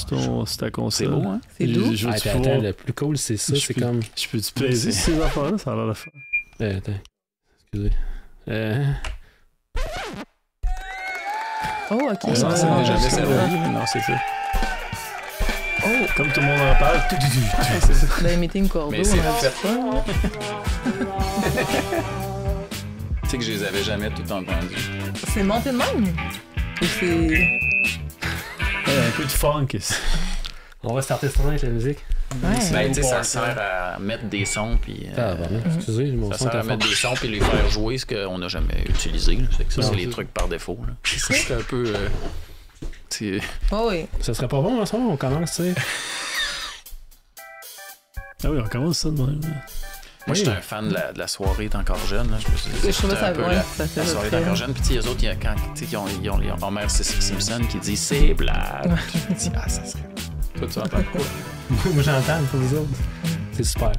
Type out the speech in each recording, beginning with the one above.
sur ta console. C'est beau, hein? C'est doux. Attends, le plus cool, c'est ça. C'est comme... Je peux-tu peser ces affaires-là? Ça a l'air de faire. Attends. Excusez. Oh, ok. On s'en sert jamais, c'est vrai. Non, c'est ça. Oh. Comme tout le monde en parle. Dans les meetings cordeaux, Mais c'est on a fait. fait ça. Tu sais que je les avais jamais tout entendus. C'est monté de même? Ou c'est... Un peu de funk ici. On va starter ça avec la musique. Ouais. Ben, tu sais, ça sert à mettre des sons, puis... Excusez, mon ça son sert à était mettre fort. des sons puis les faire jouer, ce qu'on n'a jamais utilisé. Là. Ça, c'est les trucs par défaut. Là. C'est un peu... Oh oui. Ça serait pas bon, ça, on commence, tu sais. Ah oui, on commence ça de même. Moi, j'étais un fan de la soirée T'es encore jeune. Là. Je me suis dit, Je trouvais ça un peu ouais, la fait soirée très... T'es encore jeune. Puis, eux autres, quand ils ont les Homer Simpson qui dit c'est blague. Je me dis, ça serait. Toi, tu entends quoi? Moi, j'entends pour vous autres. C'est super.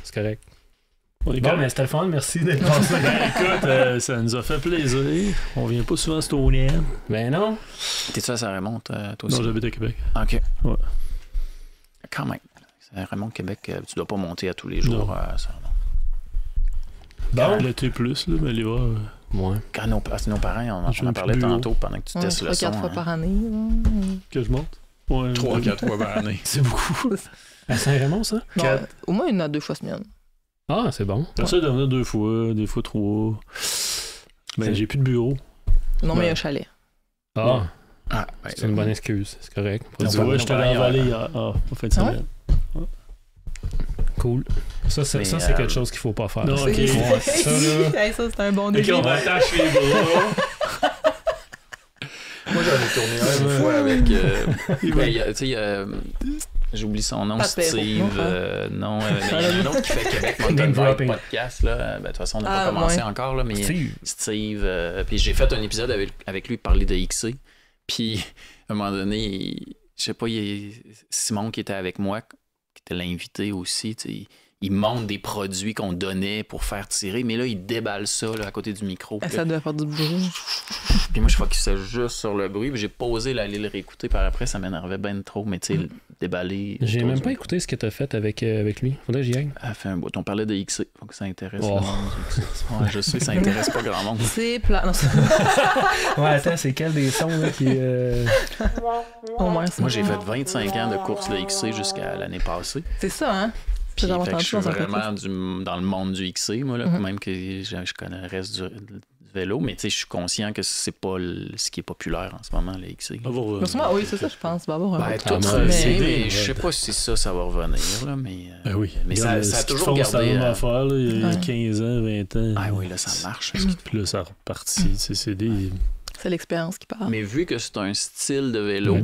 C'est correct. On est Bon, mais c'était le fun, merci d'être passé. Écoute, ça nous a fait plaisir. On vient pas souvent à Stoneham. Ben non. T'es-tu à Saint-Raymond, toi aussi? Non, j'habite à Québec. OK. Ouais. Quand même. Saint-Raymond, Québec, tu dois pas monter à tous les jours à Saint-Raymond. Bon. L'été plus, là, mais l'hiver. Ouais. Quand nos parents, on Je en vais parlait plus haut. tantôt pendant que tu testes le son. 3-4 fois hein. par année. Là. Que je monte? Ouais. 3-4 fois par année. C'est beaucoup. À Saint-Raymond, ça? Non, au moins 1 à 2 fois semaine. Ah, c'est bon. J'essaie de venir 2 fois, des fois 3. Ben, j'ai plus de bureau. Non, mais il y a Ouais. un chalet. Ah, Ouais. Ah, ben, c'est une bonne excuse. C'est correct. Tu vois, j'étais dans la vallée en fin de Ah ouais? semaine. Cool. Ça, c'est quelque chose qu'il faut pas faire. Non, ok. Ouais, ça, là. Hey, ça, c'est un bon Ok, début. on va attacher les bras. moi, j'en ai tourné un une fois avec. Tu sais, j'oublie son nom, Pat Perrault, Steve. Non, il y en a un autre qui fait Québec Mountain Name Bike dropping. podcast. Là. Ben, de toute façon, on n'a Ah, pas commencé ouais. encore, là, mais Steve. Steve. Puis j'ai fait un épisode avec lui parler de XC. Puis à un moment donné, je sais pas, Simon qui était avec moi, qui était l'invité aussi, tu sais, il montre des produits qu'on donnait pour faire tirer, mais là, il déballe ça là, à côté du micro. Ah, ça doit faire du bruit. Puis moi, je focusais juste sur le bruit. Puis j'ai posé l'aller le réécouter par après. Ça m'énervait ben trop. Mais tu sais, déballer. J'ai autour même du pas micro. écouté ce que t'as fait avec lui. Faudrait que j'y aille. Ah, fait un bout. On parlait de XC. Faut que ça intéresse Oh. le monde. Ouais, je sais, ça intéresse pas grand monde. C'est plat. Non, c'est... Ouais, attends, c'est quel des sons là, qui. Au moins, c'est Moi, j'ai fait 25 ans de course de XC jusqu'à l'année passée. C'est ça, hein? Puis, J'ai fait que entendu je suis dans un vraiment dans le monde du XC, moi, là, même que je connais le reste du vélo. Mais tu sais, je suis conscient que c'est pas ce qui est populaire en ce moment, le XC. Mais sûrement, oui, c'est ça, je pense. Va avoir un Ben, autre. tout Ah, revient, mais- mais je sais pas si ça va revenir, là, mais... Ben oui. Mais Regarde, ça a ce qu'ils toujours font, c'est la gardé... même affaire, là, il y a Ouais. 15 ans, 20 ans. Ah oui, là, ça marche. Puis là, ça repartit. Tu sais, c'est des. C'est l'expérience qui parle. Mais vu que c'est un style de vélo,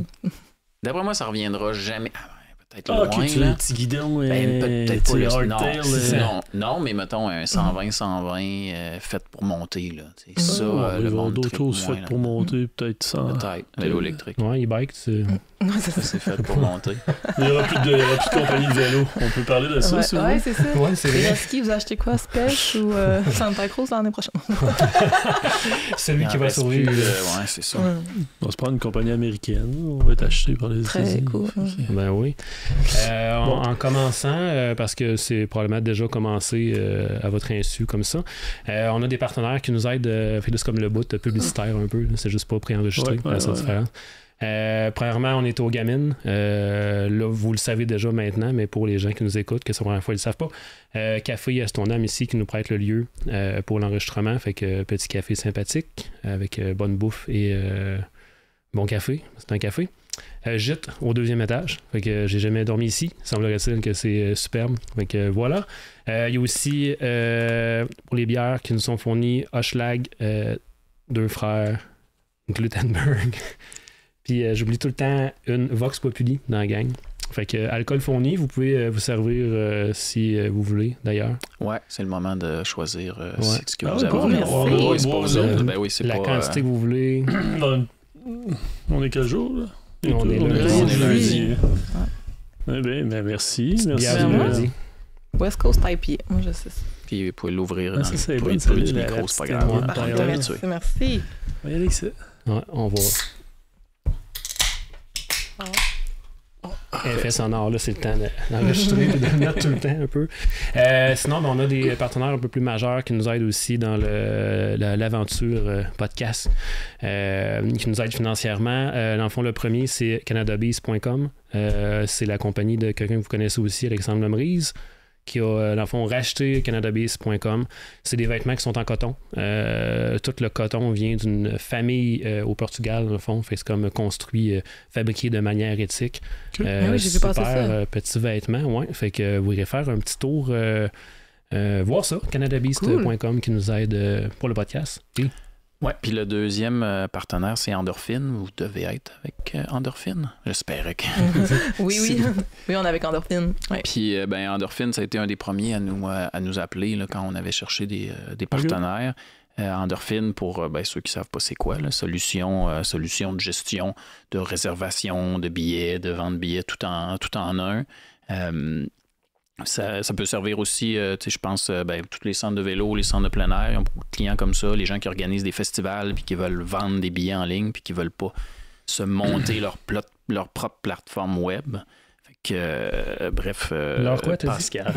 d'après moi, ça reviendra jamais... Ah, ouais, peut-être loin, tu là. le petit guidon. Ben, peut-être pas tu sais, le... hardtail, Non, mais mettons un 120-120 fait pour monter, là. C'est ça, il le va y avoir monde d'autres tripe choses moins, faites là. pour monter, peut-être ça. Peut-être, vélo électrique. Ouais, e-bike, c'est. Ouais, c'est Ça, ça. c'est fait pour monter. Il n'y aura plus de compagnie de vélo. On peut parler de ça, Ouais, si vous ouais, voulez. c'est ça. Ouais, c'est Et vrai. Husky, vous achetez quoi? Spech ou Santa Cruz l'année prochaine? Celui qui Il en va reste survivre. plus, ouais, c'est ça. On va se prendre une compagnie américaine. On va être acheté par les Très États-Unis. cool. Ben oui. En commençant, parce que c'est probablement déjà commencé à votre insu comme ça, on a des partenaires qui nous aident, fait c'est comme le bout publicitaire un peu, là, c'est juste pas préenregistré, Ouais, c'est différent. Premièrement, on est au Gamine. Là, vous le savez déjà maintenant, mais pour les gens qui nous écoutent, que c'est la première fois, ils ne le savent pas. Café Astonam ici qui nous prête le lieu pour l'enregistrement. Fait que petit café sympathique avec bonne bouffe et bon café. C'est un café. Gîte au 2e étage. Fait que j'ai jamais dormi ici. Semblerait-il que c'est superbe. Fait que voilà. Il y a aussi pour les bières qui nous sont fournies Hochelag, Deux Frères, Glutenberg. Puis j'oublie tout le temps une Vox Populi dans la gang. Fait que alcool fourni, vous pouvez vous servir si vous voulez d'ailleurs. Ouais, c'est le moment de choisir Ouais. ce que Ah, vous avez bon, envie. merci. Oui, c'est pas vous autres. Euh, Ben oui, c'est la pas... quantité que vous voulez. On est quel jour, là? On est lundi. On est lundi. Eh bien, merci. Bière Merci. du Vraiment? lundi. West Coast IPA. Moi, je sais ça. Puis vous pouvez l'ouvrir Ah, dans ça, c'est le bon, bruit ça, du la micro, c'est pas petite grave. noix. On Parfait, est habitué. merci. On va y aller avec ça. Ouais, on va. Effet sonore, là, c'est le temps d'enregistrer et de mettre tout le temps un peu. Sinon, on a des partenaires un peu plus majeurs qui nous aident aussi dans l'aventure podcast, qui nous aident financièrement. Dans le fond, le premier, c'est canadabees.com. C'est la compagnie de quelqu'un que vous connaissez aussi, Alexandre Lemrise, qui a, dans le fond, racheté canadabees.com. C'est des vêtements qui sont en coton. Tout le coton vient d'une famille au Portugal, dans le fond. Fait que c'est comme construit, fabriqué de manière éthique. Oui, j'ai vu passer ça. Petits vêtements, ouais. Fait que vous irez faire un petit tour, voir ça, canadabeast.com, qui nous aide pour le podcast. Oui. Ouais, puis le deuxième partenaire, c'est Endorphine. Vous devez être avec Endorphine. J'espère que... Oui, on est avec Endorphine. Ouais. Puis Endorphine, ça a été un des premiers à nous appeler là, quand on avait cherché des partenaires. Endorphine, pour ceux qui ne savent pas c'est quoi, là, solution de gestion, de réservation de billets, de vente de billets tout en un. Ça peut servir aussi, je pense, tous les centres de vélo, les centres de plein air, ils ont beaucoup de clients comme ça, les gens qui organisent des festivals puis qui veulent vendre des billets en ligne puis qui veulent pas se monter leur propre plateforme web. Fait que, bref, leur quoi, Pascal.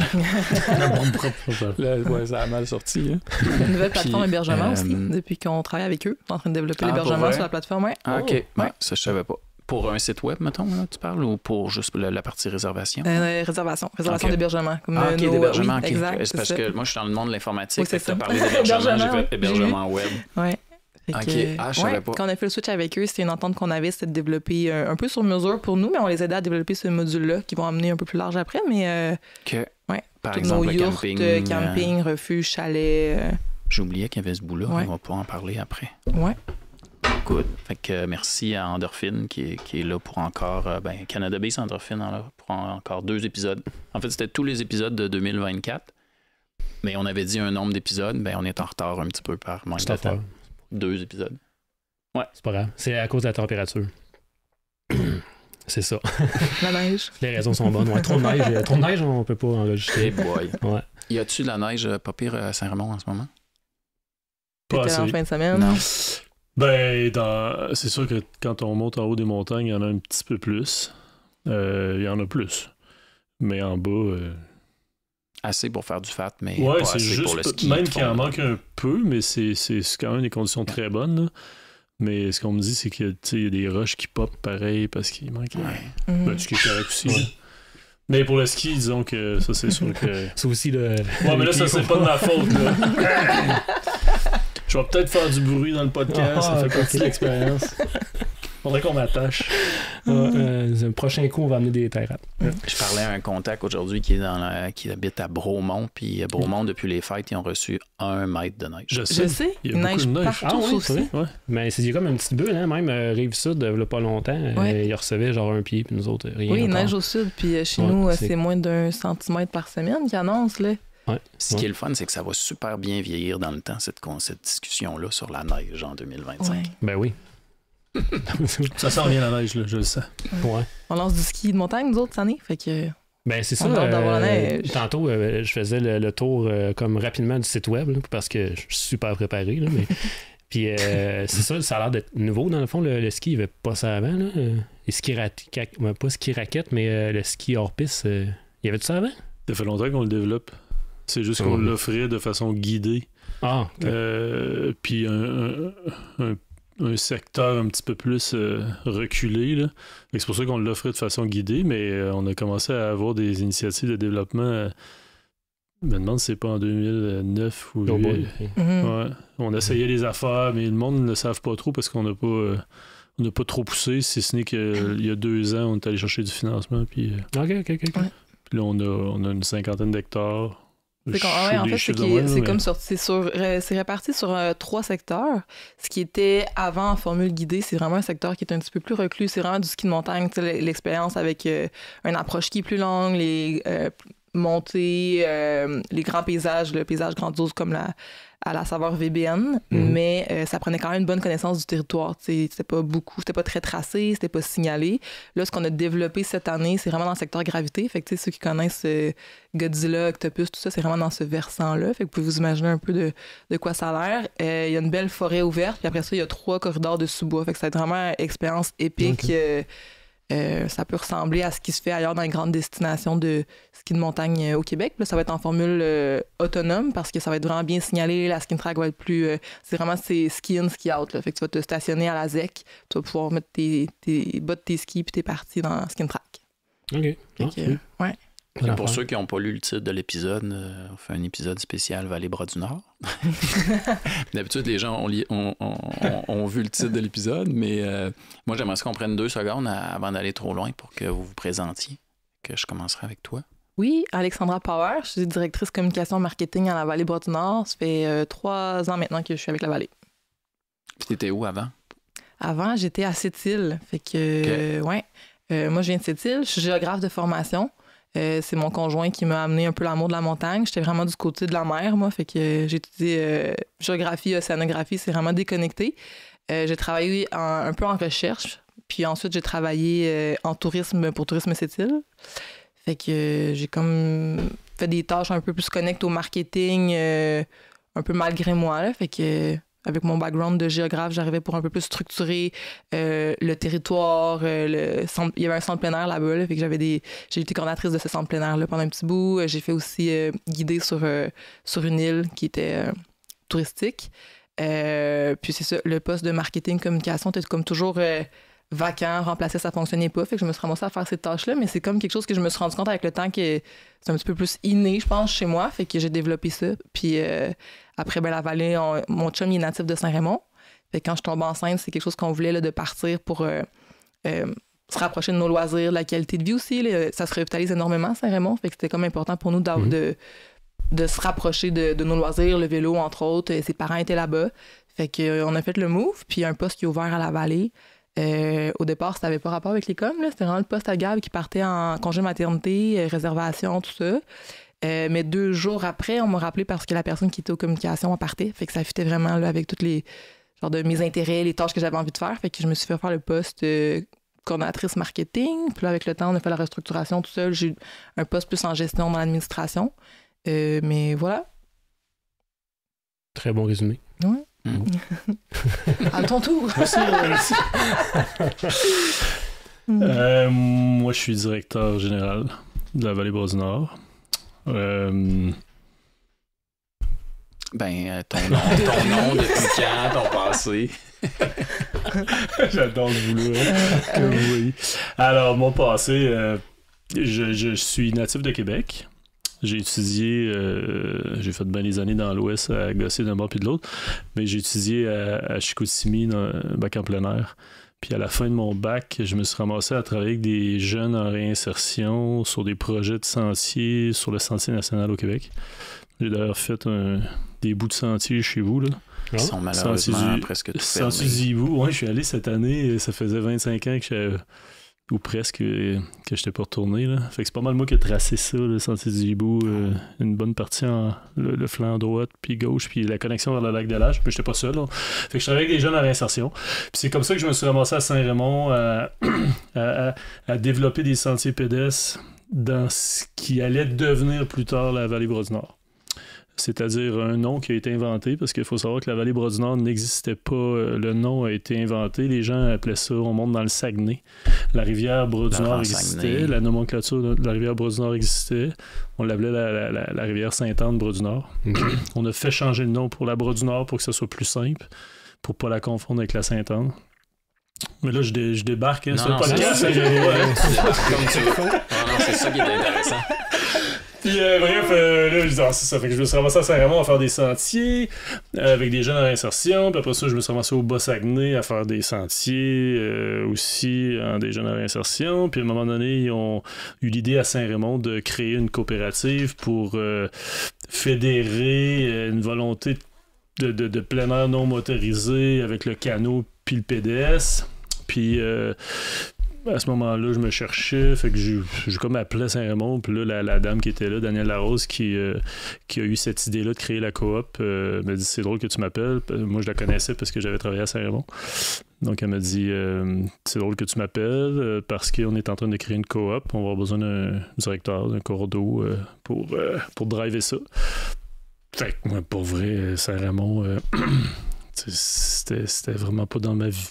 Ça a mal sorti. Hein? Une nouvelle plateforme d'hébergement aussi, depuis qu'on travaille avec eux, on est en train de développer l'hébergement sur la plateforme. Ouais. Ah, OK, ça je savais pas. Pour un site web, mettons, là, tu parles, ou pour juste la partie réservation? Réservation d'hébergement. D'hébergement, oui, exact. C'est parce que moi, je suis dans le monde de l'informatique. Oui, c'est tu as ça. parlé d'hébergement, j'ai fait hébergement web. Oui. OK. Je savais pas. Quand on a fait le switch avec eux, c'était une entente qu'on avait, c'était de développer un peu sur mesure pour nous, mais on les aidait à développer ce module-là qui vont amener un peu plus large après. Mais par tous exemple, nos le yachts, camping, refuge, chalet. J'oubliais qu'il y avait ce bout-là. On va pouvoir en parler après. Ouais. Good. Fait que merci à Endorphine qui est là pour encore... Canada Base Endorphine là pour encore 2 épisodes. En fait, c'était tous les épisodes de 2024. Mais on avait dit un nombre d'épisodes. On est en retard un petit peu par manque de temps. 2 épisodes. Ouais. C'est pas grave. C'est à cause de la température. C'est ça. La neige. Les raisons sont bonnes. Ouais, trop de neige, on peut pas enregistrer. Hey boy. Ouais. Y a-tu de la neige pas pire à Saint-Raymond en ce moment? Pas C'était en assez. fin de semaine. Non. C'est sûr que quand on monte en haut des montagnes, il y en a un petit peu plus. Il y en a plus. Mais en bas... Assez pour faire du fat, mais ouais, pas c'est assez juste, pour le ski. même qu'il en manque un peu, mais c'est quand même des conditions très bonnes. Là. Mais ce qu'on me dit, c'est qu'il y a des roches qui pop pareil parce qu'il manque... ce qui est correct aussi. Ouais. Mais pour le ski, disons que ça, c'est sûr que... C'est aussi le... Ouais, mais là, ça, c'est pas de ma faute, là. Je vais peut-être faire du bruit dans le podcast, ça fait partie de l'expérience. Faudrait qu'on m'attache. Le prochain coup, on va amener des terres. Je parlais à un contact aujourd'hui qui habite à Bromont, puis à Bromont, depuis les fêtes, ils ont reçu 1 mètre de neige. Je sais. Il y a beaucoup de neige. Partout aussi. Ouais. Mais c'est comme une petite bulle, hein? Même Rive-Sud, il n'y a pas longtemps, ils recevaient genre 1 pied, puis nous autres, rien. Oui, encore. neige au sud, puis chez nous, c'est moins d'1 centimètre par semaine qu'ils annoncent, là. Ouais. Ce qui est le fun, c'est que ça va super bien vieillir dans le temps, cette discussion-là sur la neige en 2025. Ouais. Ben oui. Ça sent bien la neige, là, je le sais. Ouais. On lance du ski de montagne, nous autres, cette année, fait que... Ben c'est ça. On a hâte d'avoir la neige. Tantôt, je faisais le tour comme rapidement du site web, là, parce que je suis super préparé, là, mais... Puis c'est ça a l'air d'être nouveau, dans le fond, le ski, il n'y avait pas ça avant, là. Les skis pas ski raquette, mais le ski hors piste, il y avait tout ça avant? Ça fait longtemps qu'on le développe. C'est juste qu'on l'offrait de façon guidée. Ah, puis un secteur un petit peu plus reculé. Là. C'est pour ça qu'on l'offrait de façon guidée, mais on a commencé à avoir des initiatives de développement. Je me demande si c'est pas en 2009 ou... Ouais. On essayait les affaires, mais le monde ne le savent pas trop parce qu'on n'a pas trop poussé, si ce n'est qu'il y a 2 ans, on est allé chercher du financement. Puis, OK. Puis là, on a une 50aine d'hectares. En fait, c'est réparti sur 3 secteurs. Ce qui était avant en formule guidée, c'est vraiment un secteur qui est un petit peu plus reclus. C'est vraiment du ski de montagne, l'expérience avec une approche qui est plus longue, les montées, les grands paysages, le paysage grandiose comme à la saveur VBN, mais ça prenait quand même une bonne connaissance du territoire. C'était pas très tracé, c'était pas signalé. Là, ce qu'on a développé cette année, c'est vraiment dans le secteur gravité. Fait que ceux qui connaissent Godzilla, Octopus, tout ça, c'est vraiment dans ce versant-là. Fait que vous pouvez vous imaginer un peu de quoi ça a l'air. Il y a une belle forêt ouverte, puis après ça, il y a 3 corridors de sous-bois. Fait que ça va être vraiment une expérience épique. Ça peut ressembler à ce qui se fait ailleurs dans les grandes destinations de ski de montagne au Québec. Là, ça va être en formule autonome parce que ça va être vraiment bien signalé. La skin track va être plus... c'est vraiment ski in, ski out. Là. Fait que tu vas te stationner à la ZEC. Tu vas pouvoir mettre tes bottes, tes skis puis t'es parti dans skin track. OK. Ouais. Et pour ceux qui n'ont pas lu le titre de l'épisode, on fait un épisode spécial Vallée-Bras-du-Nord. D'habitude, les gens ont vu le titre de l'épisode, mais moi, j'aimerais qu'on prenne 2 secondes avant d'aller trop loin pour que vous vous présentiez, que je commencerai avec toi. Oui, Alexandra Power, je suis directrice communication marketing à la Vallée-Bras-du-Nord. Ça fait 3 ans maintenant que je suis avec la Vallée. Puis t'étais où avant? Avant, j'étais à Sept-Îles. Fait que, moi, je viens de Sept-Îles. Je suis géographe de formation. C'est mon conjoint qui m'a amené un peu l'amour de la montagne. J'étais vraiment du côté de la mer, moi. Fait que j'ai étudié géographie, océanographie. C'est vraiment déconnecté. J'ai travaillé un peu en recherche. Puis ensuite, j'ai travaillé en tourisme pour Tourisme Sept-Îles. Fait que j'ai comme fait des tâches un peu plus connectées au marketing, un peu malgré moi. Là. Fait que avec mon background de géographe, j'arrivais pour un peu plus structurer le territoire. Il y avait un centre plein air là-bas. Là, fait que j'ai été coordinatrice de ce centre plein air-là pendant un petit bout. J'ai fait aussi guider sur une île qui était touristique. Puis c'est ça, le poste de marketing communication était comme toujours vacant, remplacé, ça fonctionnait pas. Fait que je me suis ramassée à faire ces tâches-là, mais c'est comme quelque chose que je me suis rendu compte avec le temps que c'est un petit peu plus inné, je pense, chez moi. Fait que j'ai développé ça. Puis après, la Vallée, mon chum, il est natif de Saint-Raymond. Fait que quand je tombe enceinte, c'est quelque chose qu'on voulait là, de partir pour se rapprocher de nos loisirs, de la qualité de vie aussi. Là. Ça se revitalise énormément, Saint-Raymond. Fait que c'était comme important pour nous de se rapprocher de nos loisirs, le vélo, entre autres. Ses parents étaient là-bas. Fait qu'on a fait le move. Puis il y a un poste qui est ouvert à la Vallée. Au départ, ça n'avait pas rapport avec les coms. C'était vraiment le poste à Gab qui partait en congé maternité, réservation, tout ça. Mais 2 jours après, on m'a rappelé parce que la personne qui était aux communications en partait. Fait que ça fitait vraiment là, avec toutes les genres de mes intérêts, les tâches que j'avais envie de faire. Fait que je me suis fait faire le poste coordonnatrice marketing. Puis là, avec le temps, on a fait la restructuration tout seul. J'ai eu un poste plus en gestion dans l'administration. Mais voilà. Très bon résumé. Ouais. À ton tour. Merci. Moi, je suis directeur général de la Vallée-Bras-du-Nord. Ton nom, depuis quand, ton passé. J'adore ce boulot. Oui. Alors, mon passé, je suis natif de Québec. J'ai étudié, j'ai fait bien des années dans l'Ouest à gosser d'un bord puis de l'autre, mais j'ai étudié à Chicoutimi, dans un bac en plein air. Puis à la fin de mon bac, je me suis ramassé à travailler avec des jeunes en réinsertion sur des projets de sentiers sur le Sentier national au Québec. J'ai d'ailleurs fait des bouts de sentiers chez vous, là. Ils sont malheureusement presque tous fermés. Sentier du Hibou, ouais, je suis allé cette année, ça faisait 25 ans ou presque que je n'étais pas retourné. Là. Fait que c'est pas mal moi qui ai tracé ça, le Sentier du Hibou, une bonne partie le flanc droit, puis gauche, puis la connexion vers le lac de l'Âge. Puis j'étais pas seul. Là. Fait que je travaillais avec des jeunes en réinsertion. Puis c'est comme ça que je me suis ramassé à Saint-Raymond à développer des sentiers pédestres dans ce qui allait devenir plus tard la Vallée-Bras-du-Nord. C'est-à-dire un nom qui a été inventé, parce qu'il faut savoir que la Vallée-Bras-du-Nord n'existait pas. Le nom a été inventé. Les gens appelaient ça, on monte dans le Saguenay. La rivière Bras-du-Nord existait. La nomenclature de la rivière Bras-du-Nord existait. On l'appelait la rivière Sainte-Anne-Bras-du-Nord. On a fait changer le nom pour la Bras-du-Nord pour que ça soit plus simple, pour pas la confondre avec la Sainte-Anne. Mais là, je débarque. Hein, c'est un podcast. Tu débarques comme tu veux. Non, c'est ça qui est intéressant. Puis bref, là, c'est ça. Fait que je me suis ramassé à Saint-Raymond à faire des sentiers avec des jeunes en réinsertion. Puis après ça, je me suis ramassé au Bas-Saguenay à faire des sentiers aussi en des jeunes en réinsertion. Puis à un moment donné, ils ont eu l'idée à Saint-Raymond de créer une coopérative pour fédérer une volonté de plein air non motorisé avec le canot puis le PDS. Puis à ce moment-là, je me cherchais, fait que j'ai comme appelé Saint-Raymond, puis là, la dame qui était là, Danielle Larose, qui a eu cette idée-là de créer la coop, m'a dit « C'est drôle que tu m'appelles ». Moi, je la connaissais parce que j'avais travaillé à Saint-Raymond. Donc, elle m'a dit « C'est drôle que tu m'appelles parce qu'on est en train de créer une coop, on va avoir besoin d'un directeur, d'un cordeau pour driver ça ». Fait que moi, pour vrai, Saint-Raymond, c'était vraiment pas dans ma vie.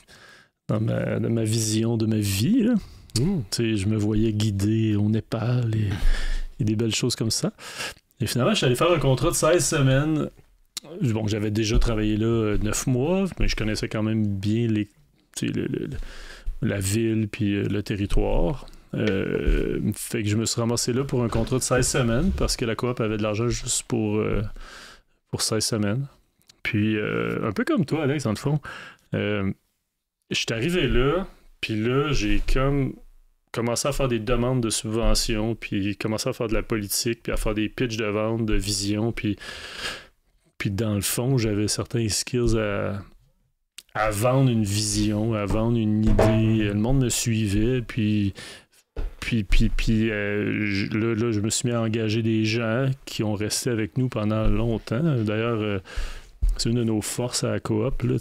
Dans ma vision de ma vie. Là. Je me voyais guider au Népal et des belles choses comme ça. Et finalement, je suis allé faire un contrat de 16 semaines. Bon, j'avais déjà travaillé là 9 mois, mais je connaissais quand même bien la ville puis le territoire. Fait que je me suis ramassé là pour un contrat de 16 semaines parce que la coop avait de l'argent juste pour 16 semaines. Puis, un peu comme toi, Alex, dans le fond, je suis arrivé là, puis là, j'ai comme commencé à faire des demandes de subventions, puis commencé à faire de la politique, puis à faire des pitchs de vente, de vision, puis dans le fond, j'avais certains skills à vendre une vision, à vendre une idée. Le monde me suivait, puis là, je me suis mis à engager des gens qui ont resté avec nous pendant longtemps. D'ailleurs, c'est une de nos forces à la coop. Là,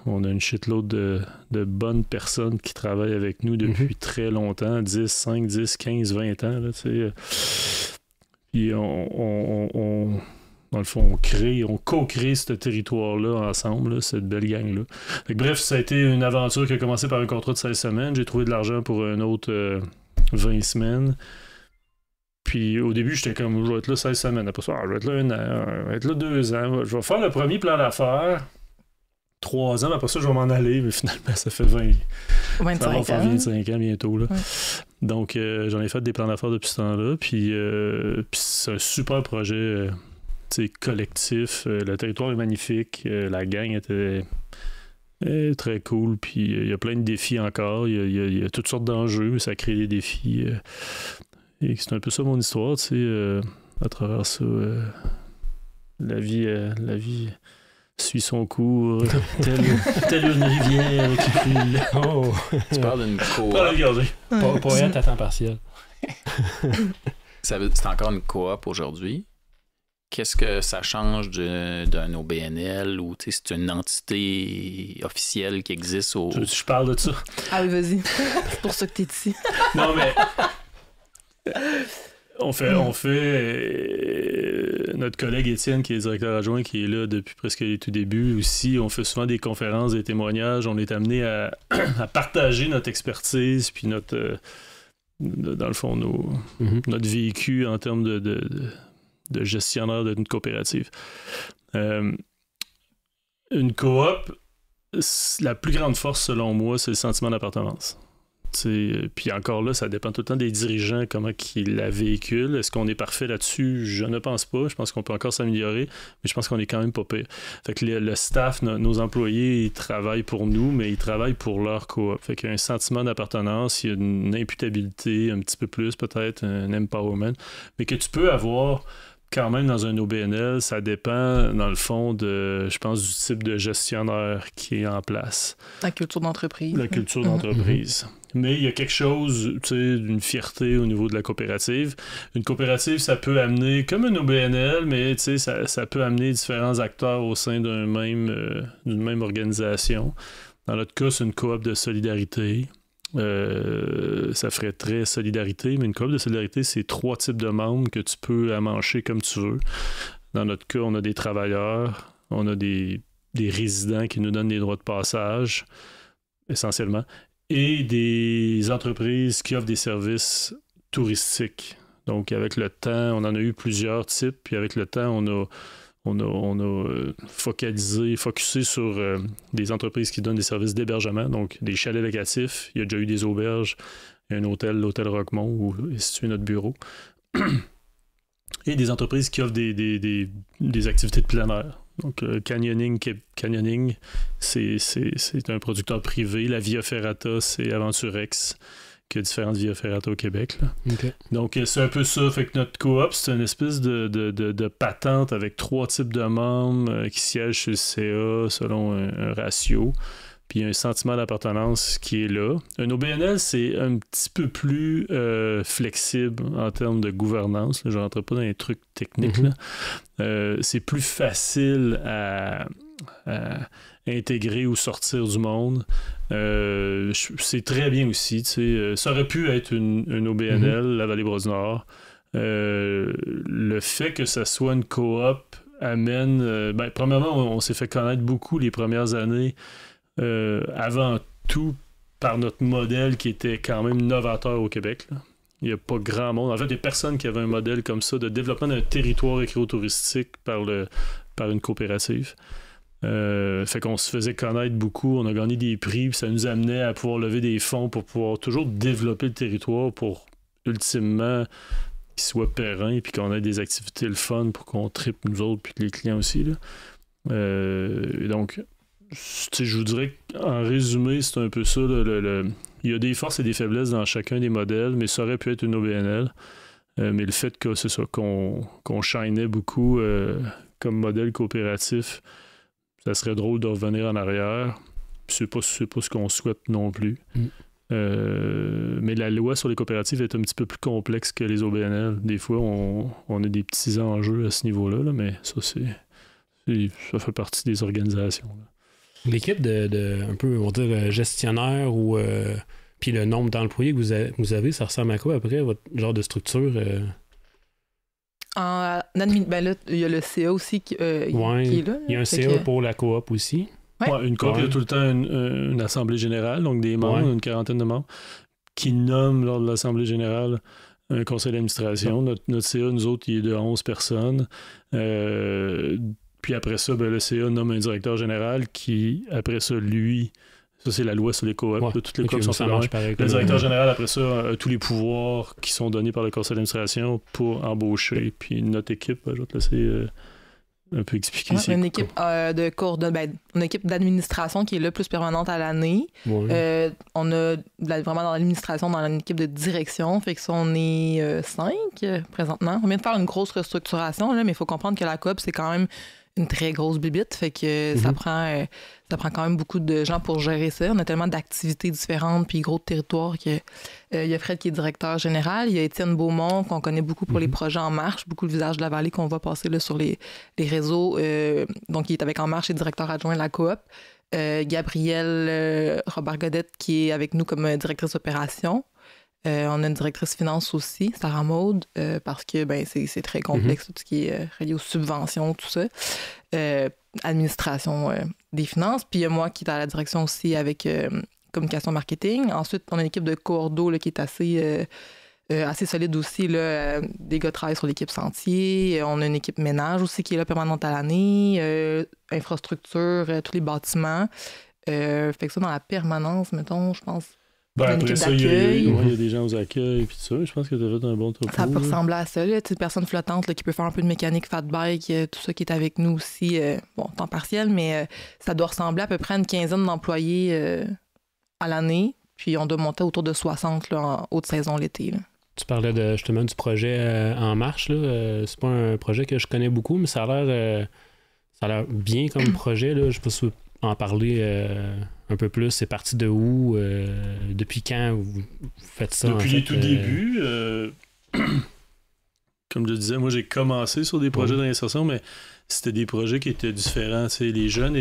on a une shitload de bonnes personnes qui travaillent avec nous depuis très longtemps, 5, 10, 15, 20 ans. Là, puis dans le fond, on co-crée ce territoire-là ensemble, là, cette belle gang-là. Bref, ça a été une aventure qui a commencé par un contrat de 16 semaines. J'ai trouvé de l'argent pour un autre 20 semaines. Puis au début, j'étais comme, je vais être là 16 semaines. Après ça, je vais être là 1 an, je vais être là 2 ans. Je vais faire le premier plan d'affaires. 3 ans, après ça, je vais m'en aller. Mais finalement, ça fait 25 ans bientôt. Là. Ouais. Donc, j'en ai fait des plans d'affaires depuis ce temps-là. Puis c'est un super projet collectif. Le territoire est magnifique. La gang était très cool. Puis il y a plein de défis encore. Il y a toutes sortes d'enjeux. Ça crée des défis. Et c'est un peu ça mon histoire, à travers ça. La vie suit son cours, telle une rivière qui coule. Oh. Tu parles d'une coop. Poète à temps partiel. C'est encore une coop aujourd'hui. Qu'est-ce que ça change d'un OBNL ou c'est une entité officielle qui existe au... Je parle de ça. Ah oui, vas-y. C'est pour ça que t'es ici. Non, mais... On fait notre collègue Étienne, qui est directeur adjoint, qui est là depuis presque les tout débuts aussi, on fait souvent des conférences, des témoignages, on est amené à partager notre expertise puis notre dans le fond notre vécu en termes de gestionnaire d'une coopérative. Une coop, la plus grande force selon moi, c'est le sentiment d'appartenance. Puis encore là, ça dépend tout le temps des dirigeants, comment ils la véhiculent. Est-ce qu'on est parfait là-dessus? Je ne pense pas. Je pense qu'on peut encore s'améliorer, mais je pense qu'on est quand même pas pire. Fait que le staff, nos employés, ils travaillent pour nous, mais ils travaillent pour leur coop. Fait qu'il y a un sentiment d'appartenance, il y a une imputabilité, un petit peu plus peut-être, un empowerment, mais que tu peux avoir quand même dans un OBNL. Ça dépend, dans le fond, je pense, du type de gestionnaire qui est en place. La culture d'entreprise. La culture d'entreprise. Mais il y a quelque chose, d'une fierté au niveau de la coopérative. Une coopérative, ça peut amener, comme un OBNL, mais ça peut amener différents acteurs au sein d'une même organisation. Dans notre cas, c'est une coop de solidarité. Ça ferait très solidarité, mais une coop de solidarité, c'est 3 types de membres que tu peux amancher comme tu veux. Dans notre cas, on a des travailleurs, on a des résidents qui nous donnent des droits de passage, essentiellement, et des entreprises qui offrent des services touristiques. Donc, avec le temps, on en a eu plusieurs types, puis avec le temps, on a focusé sur des entreprises qui donnent des services d'hébergement, donc des chalets locatifs. Il y a déjà eu des auberges, un hôtel, l'hôtel Roquemont, où est situé notre bureau. Et des entreprises qui offrent des activités de plein air. Donc, Canyoning, c'est un producteur privé. La Via Ferrata, c'est Aventurex, qui a différentes Via Ferrata au Québec. Là. Okay. Donc, c'est un peu ça. Fait que notre coop, c'est une espèce de patente avec 3 types de membres qui siègent sur le CA selon un ratio. Puis, il y a un sentiment d'appartenance qui est là. Un OBNL, c'est un petit peu plus flexible en termes de gouvernance. Là, je ne rentre pas dans les trucs techniques. Là. C'est plus facile à intégrer ou sortir du monde. C'est très bien aussi. Ça aurait pu être une OBNL, la Vallée-Bras-du-Nord. Le fait que ça soit une coop amène... premièrement, on s'est fait connaître beaucoup les premières années. Avant tout, par notre modèle qui était quand même novateur au Québec. Là. Il n'y a pas grand monde. En fait, il y a personne qui avait un modèle comme ça de développement d'un territoire écotouristique par une coopérative. Fait qu'on se faisait connaître beaucoup, on a gagné des prix, puis ça nous amenait à pouvoir lever des fonds pour pouvoir toujours développer le territoire pour ultimement qu'il soit périn puis qu'on ait des activités le fun pour qu'on tripe nous autres puis les clients aussi. Là. Donc, je vous dirais qu'en résumé, c'est un peu ça. Il y a des forces et des faiblesses dans chacun des modèles, mais ça aurait pu être une OBNL. Mais le fait que c'est ça, qu'on shinait beaucoup comme modèle coopératif, ça serait drôle de revenir en arrière. C'est pas ce qu'on souhaite non plus. Mais la loi sur les coopératives est un petit peu plus complexe que les OBNL. Des fois, on a des petits enjeux à ce niveau-là, là, mais ça, ça fait partie des organisations. Là. L'équipe de un peu, on va dire, gestionnaire ou puis le nombre d'employés que vous avez, ça ressemble à quoi après, votre genre de structure? Là, il y a le CA aussi qui est là. Il y a un CA pour la coop aussi. Ouais, une coop, il y a tout le temps une assemblée générale, donc des membres, une quarantaine de membres, qui nomment lors de l'assemblée générale un conseil d'administration. Notre CA, nous autres, il est de 11 personnes. Puis après ça, le CA nomme un directeur général qui, après ça, lui... Ça, c'est la loi sur les coops. Toutes les coops sont séparées. Le directeur général, après ça, a tous les pouvoirs qui sont donnés par le conseil d'administration pour embaucher. Puis notre équipe, je vais te laisser un peu expliquer. Une équipe une équipe d'administration qui est là plus permanente à l'année. Ouais. On a vraiment dans l'administration, dans une équipe de direction. Fait que ça, on est 5 présentement. On vient de faire une grosse restructuration, là, mais il faut comprendre que la coop, c'est quand même une très grosse bibite, fait que ça prend quand même beaucoup de gens pour gérer ça. On a tellement d'activités différentes puis gros de territoires que il y a Fred qui est directeur général, il y a Étienne Beaumont qu'on connaît beaucoup pour les projets En Marche, beaucoup le visage de la vallée qu'on voit passer là, sur les réseaux. Donc il est avec En Marche et directeur adjoint de la coop. Gabrielle Robert-Godette qui est avec nous comme directrice opération. On a une directrice finance aussi, Sarah Maude, parce que c'est très complexe, tout ce qui est relié aux subventions, tout ça. Administration des finances. Puis il y a moi qui est à la direction aussi avec communication marketing. Ensuite, on a une équipe de coordo là, qui est assez solide aussi. Là, des gars travaillent sur l'équipe sentier. On a une équipe ménage aussi qui est là permanente à l'année. Infrastructure, tous les bâtiments. Fait que ça, dans la permanence, mettons, je pense... après ça, il y a des gens aux accueils et tout ça. Je pense que tu as fait un bon topo. Ça peut ressembler à ça. Là. Une personne flottante là, qui peut faire un peu de mécanique, fat bike, tout ça qui est avec nous aussi. Temps partiel, mais ça doit ressembler à peu près à une quinzaine d'employés à l'année. Puis on doit monter autour de 60 là, en haute saison l'été. Là. Tu parlais justement du projet En Marche. Là. C'est pas un projet que je connais beaucoup, mais ça a l'air bien comme projet. Là. Je sais pas si vous en parler un peu plus. C'est parti de où? Depuis quand vous faites ça? Depuis les tout débuts. Comme je disais, moi j'ai commencé sur des projets d'insertion, mais c'était des projets qui étaient différents. Les jeunes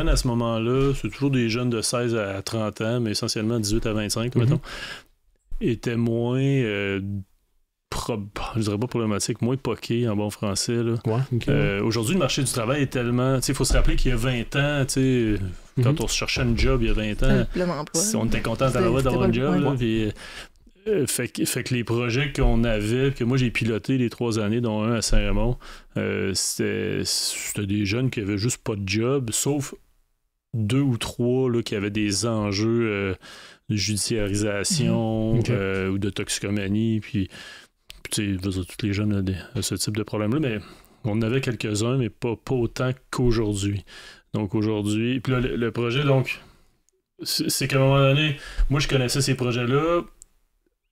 à ce moment-là, c'est toujours des jeunes de 16 à 30 ans, mais essentiellement 18 à 25, mettons, étaient moins... je dirais pas problématique, moins poqué en bon français. Là. Aujourd'hui, le marché du travail est tellement... Il faut se rappeler qu'il y a 20 ans, quand on se cherchait un job il y a 20 ans, on était content d'avoir un job. Là, puis, fait que les projets qu'on avait, que moi j'ai piloté les 3 années, dont un à Saint-Raymond, c'était des jeunes qui avaient juste pas de job, sauf 2 ou 3 là, qui avaient des enjeux de judiciarisation ou de toxicomanie, puis tous les jeunes ont ce type de problème-là, mais on en avait quelques-uns, mais pas autant qu'aujourd'hui. Donc aujourd'hui, puis là, le projet, donc, c'est qu'à un moment donné, moi je connaissais ces projets-là,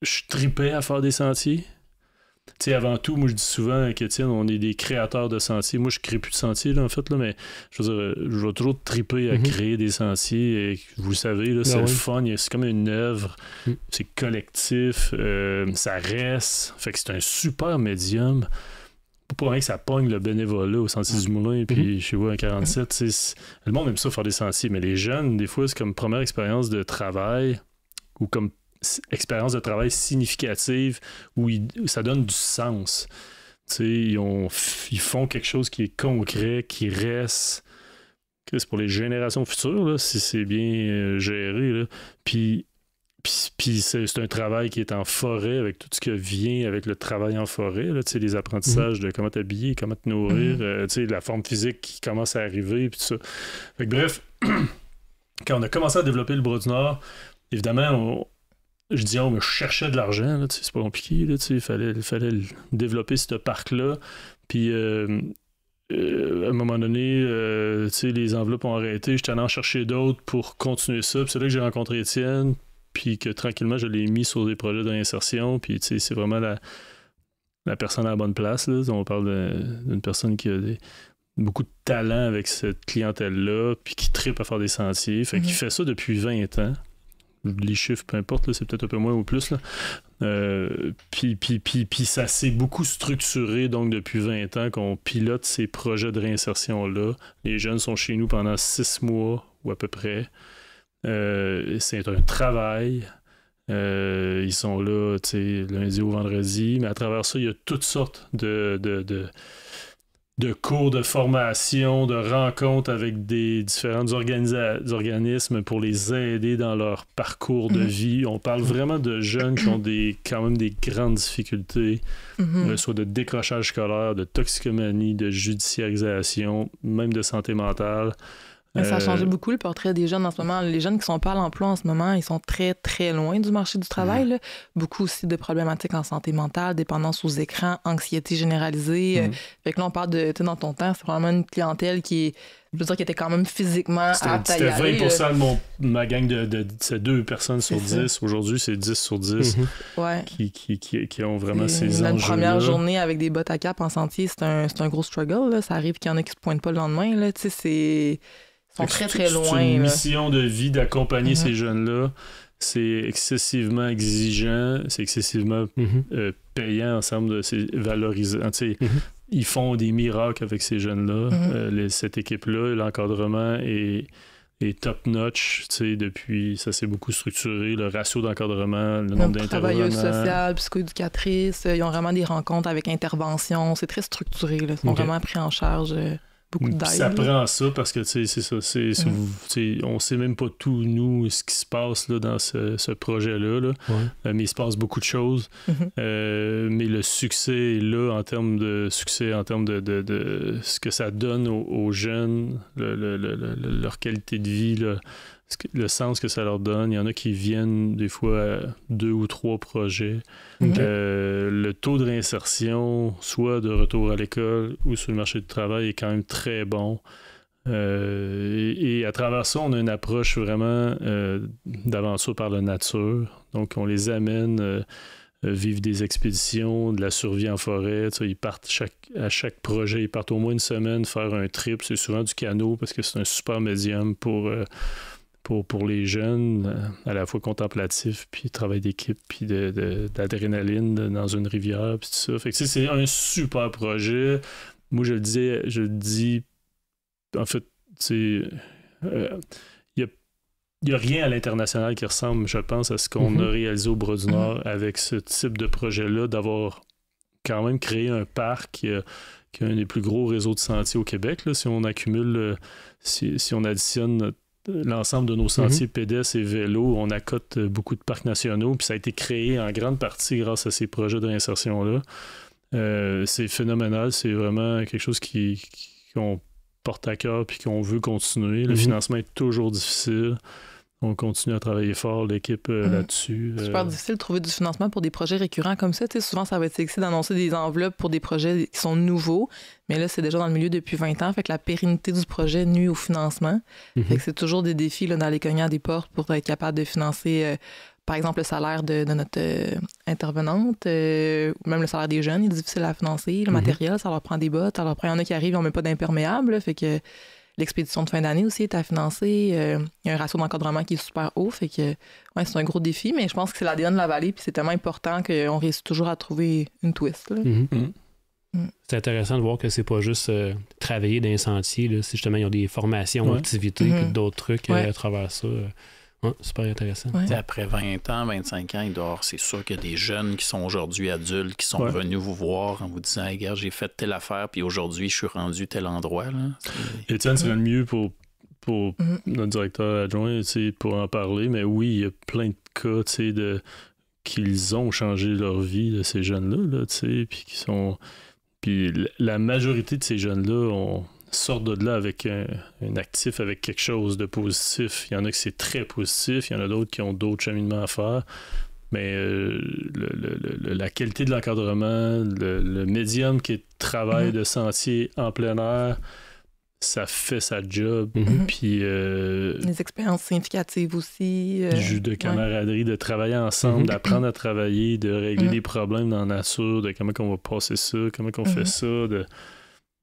je tripais à faire des sentiers. Avant tout, moi je dis souvent avec Étienne, on est des créateurs de sentiers. Moi je crée plus de sentiers là, en fait, là, mais je veux dire, je vais toujours triper à créer des sentiers. Et vous le savez, là, c'est le fun, c'est comme une œuvre, c'est collectif, ça reste. Fait que c'est un super médium. Pas rien que ça pogne le bénévolat au Sentier du Moulin, puis chez vous à 47. Le monde aime ça faire des sentiers, mais les jeunes, des fois, c'est comme première expérience de travail ou comme expérience de travail significative où ça donne du sens. Ils font quelque chose qui est concret, qui reste, c'est pour les générations futures, là, si c'est bien géré. Là. Puis c'est un travail qui est en forêt avec tout ce qui vient avec le travail en forêt. Là, les apprentissages de comment t'habiller, comment te nourrir, la forme physique qui commence à arriver, puis tout ça. Fait que, bref, quand on a commencé à développer le Bras du Nord, évidemment, je cherchais de l'argent. Là, c'est pas compliqué. Là, il fallait développer ce parc-là. Puis à un moment donné, les enveloppes ont arrêté. J'étais allé en chercher d'autres pour continuer ça. Puis c'est là que j'ai rencontré Étienne. Puis que tranquillement, je l'ai mis sur des projets de réinsertion. Puis c'est vraiment la personne à la bonne place. Là. On parle d'une personne qui a beaucoup de talent avec cette clientèle-là, puis qui trippe à faire des sentiers. Fait qu'il fait ça depuis 20 ans. Les chiffres, peu importe, là, c'est peut-être un peu moins ou plus. Là. Puis ça s'est beaucoup structuré donc depuis 20 ans qu'on pilote ces projets de réinsertion-là. Les jeunes sont chez nous pendant 6 mois ou à peu près. C'est un travail. Ils sont là lundi au vendredi, mais à travers ça, il y a toutes sortes de cours de formation, de rencontres avec des différents organismes pour les aider dans leur parcours de vie. On parle vraiment de jeunes qui ont quand même des grandes difficultés, soit de décrochage scolaire, de toxicomanie, de judiciarisation, même de santé mentale. Ça a changé beaucoup le portrait des jeunes en ce moment. Les jeunes qui sont pas à l'emploi en ce moment, ils sont très, très loin du marché du travail. Là. Beaucoup aussi de problématiques en santé mentale, dépendance aux écrans, anxiété généralisée. Fait que là, on parle de, dans ton temps, c'est vraiment une clientèle qui était quand même physiquement apte à y aller. C'était 20% de ma gang c'est 2 personnes sur 10. Aujourd'hui, c'est 10 sur 10 qui ont vraiment ces enjeux-là. Une première journée avec des bottes à cap en sentier, c'est un gros struggle. Là. Ça arrive qu'il y en a qui se pointent pas le lendemain. Là. Ils sont très, très loin. C'est une mission de vie d'accompagner ces jeunes-là. C'est excessivement exigeant, c'est excessivement payant ensemble, c'est valorisant. Ils font des miracles avec ces jeunes-là. Cette équipe-là, l'encadrement est top-notch. Depuis, ça s'est beaucoup structuré. Le ratio d'encadrement, le nombre d'intervenants. Travailleuses sociales, psychoéducatrices, ils ont vraiment des rencontres avec intervention. C'est très structuré. Là. Ils sont vraiment pris en charge. Beaucoup d'aide. Ça prend ça parce que c'est ça. On sait même pas tout, nous, ce qui se passe là, dans ce projet-là. Là. Mais il se passe beaucoup de choses. Mais le succès est là en termes de succès, en termes de ce que ça donne aux jeunes, leur qualité de vie, le sens que ça leur donne. Il y en a qui viennent des fois à 2 ou 3 projets. Le taux de réinsertion, soit de retour à l'école ou sur le marché du travail, est quand même très bon. Et à travers ça, on a une approche vraiment d'aventure par la nature. Donc, on les amène vivre des expéditions, de la survie en forêt. Ils partent à chaque projet, ils partent au moins une semaine faire un trip. C'est souvent du canot parce que c'est un super médium pour les jeunes, à la fois contemplatif, puis travail d'équipe, puis d'adrénaline dans une rivière, puis tout ça. Fait que c'est un super projet. Moi, je le dis, en fait, il n'y a rien à l'international qui ressemble, je pense, à ce qu'on a réalisé au Bras du Nord avec ce type de projet-là, d'avoir quand même créé un parc qui a un des plus gros réseaux de sentiers au Québec. Là, si on accumule, si on additionne l'ensemble de nos sentiers pédestres et vélos, on accote beaucoup de parcs nationaux, puis ça a été créé en grande partie grâce à ces projets de réinsertion-là. C'est phénoménal, c'est vraiment quelque chose qu'on porte à cœur puis qu'on veut continuer. Le financement est toujours difficile. On continue à travailler fort, l'équipe là-dessus. C'est super difficile de trouver du financement pour des projets récurrents comme ça. Souvent, ça va être sexy d'annoncer des enveloppes pour des projets qui sont nouveaux, mais là, c'est déjà dans le milieu depuis 20 ans. Fait que la pérennité du projet nuit au financement. Fait que c'est toujours des défis là, d'aller cogner à des portes pour être capable de financer, par exemple, le salaire de notre intervenante, ou même le salaire des jeunes, il est difficile à financer. Le matériel, ça leur prend des bottes. Alors, après, il y en a qui arrivent, ils n'ont même pas d'imperméable. Fait que l'expédition de fin d'année aussi est à financer. Il y a un ratio d'encadrement qui est super haut. Fait que c'est un gros défi, mais je pense que c'est l'ADN de la vallée, puis c'est tellement important qu'on réussit toujours à trouver une twist. Là. C'est intéressant de voir que c'est pas juste travailler dans les sentiers. Là. C'est justement, ils ont des formations, activités, puis d'autres trucs à travers ça. Super intéressant. Après 20 ans, 25 ans, c'est sûr qu'il y a des jeunes qui sont aujourd'hui adultes, qui sont venus vous voir en vous disant hey, « Regarde, j'ai fait telle affaire, puis aujourd'hui, je suis rendu tel endroit. » Étienne serait le mieux pour pour notre directeur adjoint pour en parler, mais oui, il y a plein de cas qu'ils ont changé leur vie, de ces jeunes-là, puis qui sont. Puis la majorité de ces jeunes-là sortent de là avec un actif, avec quelque chose de positif. Il y en a qui c'est très positif, il y en a d'autres qui ont d'autres cheminements à faire. Mais la qualité de l'encadrement, le médium qui est travail de sentier en plein air, ça fait sa job. Puis les expériences significatives aussi. De camaraderie, de travailler ensemble, d'apprendre à travailler, de régler des problèmes dans la nature, de comment on va passer ça, comment on fait ça, de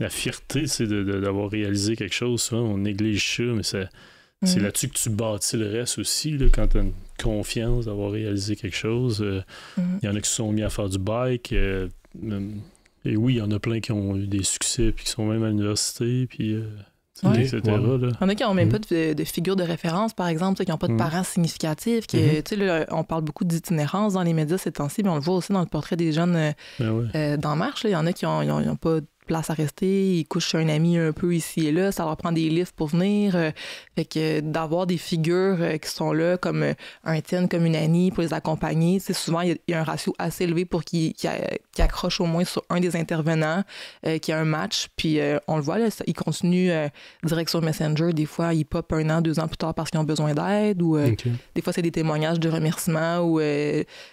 la fierté d'avoir réalisé quelque chose. Souvent, on néglige ça, mais c'est là-dessus que tu bâtis le reste aussi, là, quand tu as une confiance d'avoir réalisé quelque chose. Il y en a qui se sont mis à faire du bike. Et oui, il y en a plein qui ont eu des succès, puis qui sont même à l'université, puis etc. Là. Il y en a qui n'ont même pas de figure de référence, par exemple, qui n'ont pas de parents significatifs. Là, on parle beaucoup d'itinérance dans les médias ces temps-ci, mais on le voit aussi dans le portrait des jeunes d'En Marche. Il y en a qui n'ont pas place à rester, ils couchent chez un ami un peu ici et là, ça leur prend des lifts pour venir. Fait que d'avoir des figures qui sont là, comme un Étienne, comme une Annie, pour les accompagner, souvent, il y a un ratio assez élevé pour qu'ils accrochent au moins sur un des intervenants, qui a un match. Puis on le voit, là, ils continuent direct sur Messenger. Des fois, ils pop 1 an, 2 ans plus tard parce qu'ils ont besoin d'aide. Ou des fois, c'est des témoignages de remerciements. Ou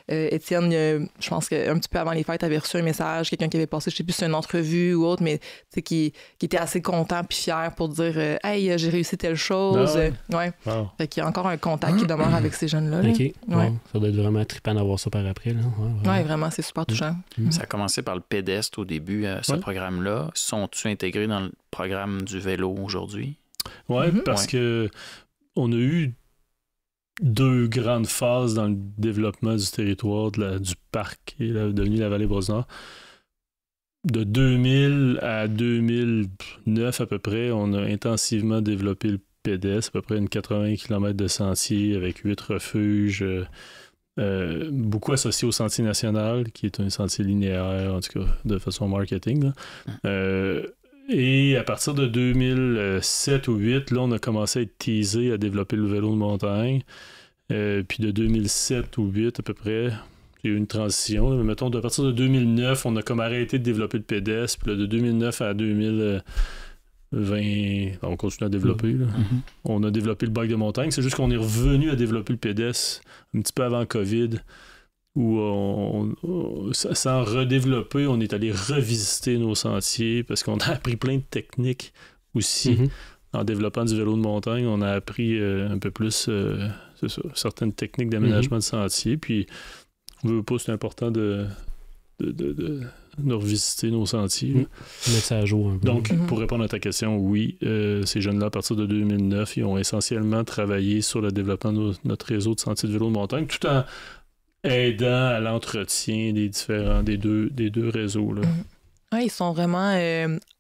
Étienne, je pense qu'un petit peu avant les fêtes, avait reçu un message, quelqu'un qui avait passé, je sais plus, sur une entrevue ou autre, mais qui était assez content puis fier pour dire hey, j'ai réussi telle chose. Wow. Fait qu'il y a encore un contact qui demeure avec ces jeunes-là. OK. Ouais. Ça doit être vraiment trippant d'avoir ça par après. Oui, vraiment, c'est super touchant. Ça a commencé par le pédestre au début, ce programme-là. Sont-tu intégrés dans le programme du vélo aujourd'hui? Oui, parce que on a eu 2 grandes phases dans le développement du territoire du parc qui est devenu la Vallée-Brosse-Nord. De 2000 à 2009 à peu près, on a intensivement développé le pédestre, à peu près une 80 km de sentier avec 8 refuges, beaucoup associés au Sentier national, qui est un sentier linéaire, en tout cas de façon marketing. Et à partir de 2007 ou 2008, là, on a commencé à être teasé à développer le vélo de montagne. Puis de 2007 ou 2008 à peu près, il y a eu une transition. Mais mettons, à partir de 2009, on a comme arrêté de développer le pédestre. Puis là, de 2009 à 2020, on continue à développer. Là. On a développé le bike de montagne. C'est juste qu'on est revenu à développer le pédestre un petit peu avant COVID, où sans redévelopper, on est allé revisiter nos sentiers parce qu'on a appris plein de techniques aussi. En développant du vélo de montagne, on a appris un peu plus certaines techniques d'aménagement de sentiers. Puis, c'est important de revisiter nos sentiers. Mettre ça à jour un peu. Donc, pour répondre à ta question, oui, ces jeunes-là, à partir de 2009, ils ont essentiellement travaillé sur le développement de notre réseau de sentiers de vélo de montagne, tout en aidant à l'entretien des deux réseaux. Là. Oui, ils sont vraiment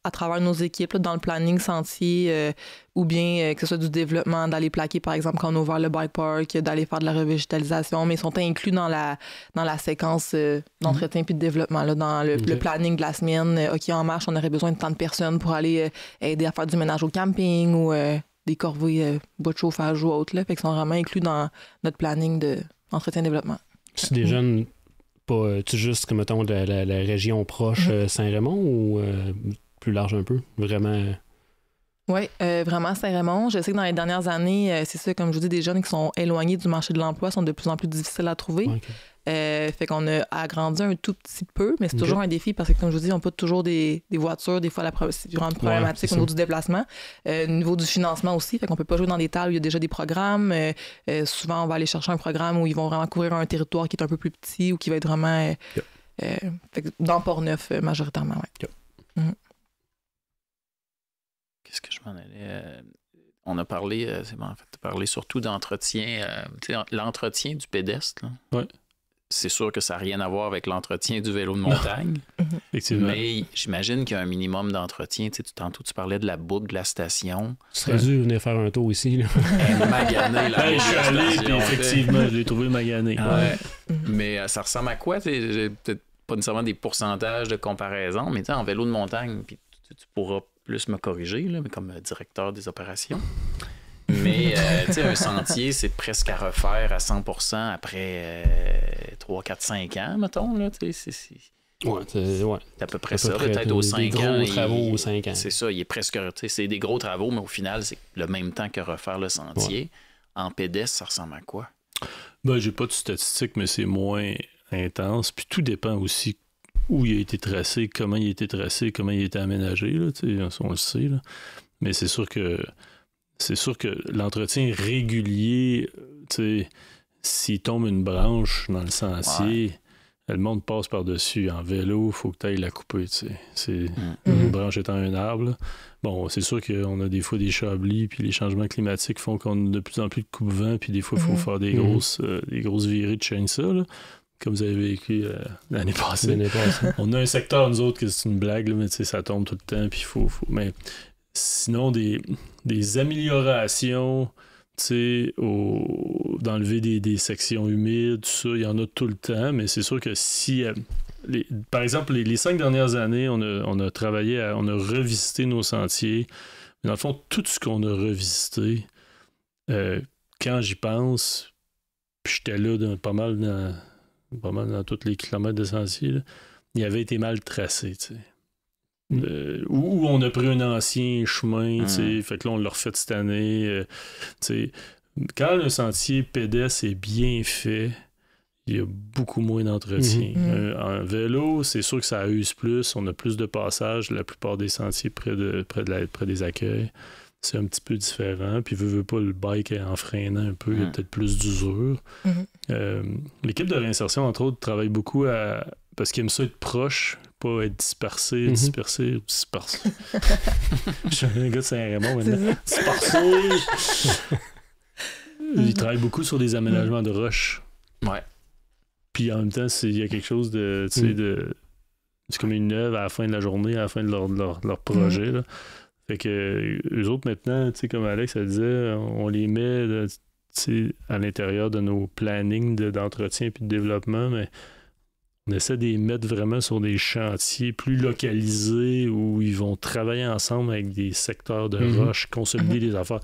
à travers nos équipes, là, dans le planning sentier, ou bien que ce soit du développement, d'aller plaquer, par exemple, quand on a ouvert le bike park, d'aller faire de la revégétalisation, mais ils sont inclus dans la séquence d'entretien puis de développement, là, dans le planning de la semaine. OK, en marche, on aurait besoin de tant de personnes pour aller aider à faire du ménage au camping ou des corvées bois de chauffage ou autre. Là, fait qu'ils sont vraiment inclus dans notre planning d'entretien-développement. C'est des jeunes... Tu juste comme mettons la région proche Saint-Raymond ou plus large un peu? Vraiment? Oui, vraiment Saint-Raymond. Je sais que dans les dernières années, c'est ça, comme je vous dis, des jeunes qui sont éloignés du marché de l'emploi sont de plus en plus difficiles à trouver. Fait qu'on a agrandi un tout petit peu, mais c'est toujours un défi parce que, comme je vous dis, on n'a pas toujours des voitures. Des fois, c'est vraiment problématique au niveau du déplacement. Au niveau du financement aussi, fait qu'on peut pas jouer dans des tables où il y a déjà des programmes. Souvent, on va aller chercher un programme où ils vont vraiment couvrir un territoire qui est un peu plus petit ou qui va être vraiment fait que dans Port-Neuf, majoritairement. Qu'est-ce que je m'en allais... On a parlé, parlé surtout d'entretien. L'entretien du pédestre, là. C'est sûr que ça n'a rien à voir avec l'entretien du vélo de montagne. Mais j'imagine qu'il y a un minimum d'entretien. Tantôt, tu parlais de la boucle de la station. Tu serais dû venir faire un tour ici. Là. Magané, la je suis allé, puis effectivement, je l'ai trouvé magané. Mais ça ressemble à quoi? J'ai peut-être pas nécessairement des pourcentages de comparaison, mais en vélo de montagne, puis tu pourras plus me corriger, là, mais comme directeur des opérations. Mais un sentier, c'est presque à refaire à 100% après 3, 4, 5 ans, mettons. Là, c'est à peu près ça. Peut-être aux 5 ans. Des gros travaux aux 5 ans. C'est ça, il est presque. C'est des gros travaux, mais au final, c'est le même temps que refaire le sentier. Ouais. En pédestre, ça ressemble à quoi? Ben, j'ai pas de statistiques, mais c'est moins intense. Puis tout dépend aussi où il a été tracé, comment il a été tracé, comment il a été aménagé. Là, on le sait. Là. Mais c'est sûr que l'entretien régulier, s'il tombe une branche dans le sentier, le monde passe par-dessus. En vélo, il faut que tu ailles la couper. Une branche étant un arbre. Là. Bon, c'est sûr qu'on a des fois des chablis, puis les changements climatiques font qu'on a de plus en plus de coupe-vent, puis des fois, il faut faire des grosses virées de chainsaw, là, comme vous avez vécu l'année passée. On a un secteur, nous autres, que c'est une blague, là, mais ça tombe tout le temps, puis il faut... Mais sinon, des améliorations, d'enlever des sections humides, tout ça, il y en a tout le temps, mais c'est sûr que si... par exemple, les 5 dernières années, on a travaillé, on a revisité nos sentiers. Mais dans le fond, tout ce qu'on a revisité, quand j'y pense, puis j'étais là pas mal dans tous les kilomètres de sentiers, là, il avait été mal tracé, où on a pris un ancien chemin, fait que là, on l'a refait cette année. Quand le sentier pédestre est bien fait, il y a beaucoup moins d'entretien. En vélo, c'est sûr que ça use plus, on a plus de passages, la plupart des sentiers près des accueils. C'est un petit peu différent. Puis, veut pas, le bike en freinant un peu, il y a peut-être plus d'usure. L'équipe de réinsertion, entre autres, travaille beaucoup parce qu'ils aiment ça être proche, pas être dispersé. Je suis un gars de Saint-Raymond maintenant. Dispersé! Ils travaillent beaucoup sur des aménagements de roches. Ouais. Puis en même temps, il y a quelque chose de... C'est comme une œuvre à la fin de la journée, à la fin de leur projet. Là. Fait que eux autres, maintenant, comme Alex a dit, on les met à l'intérieur de nos plannings d'entretien et de développement, mais on essaie de les mettre vraiment sur des chantiers plus localisés où ils vont travailler ensemble avec des secteurs de roches, consolider les affaires.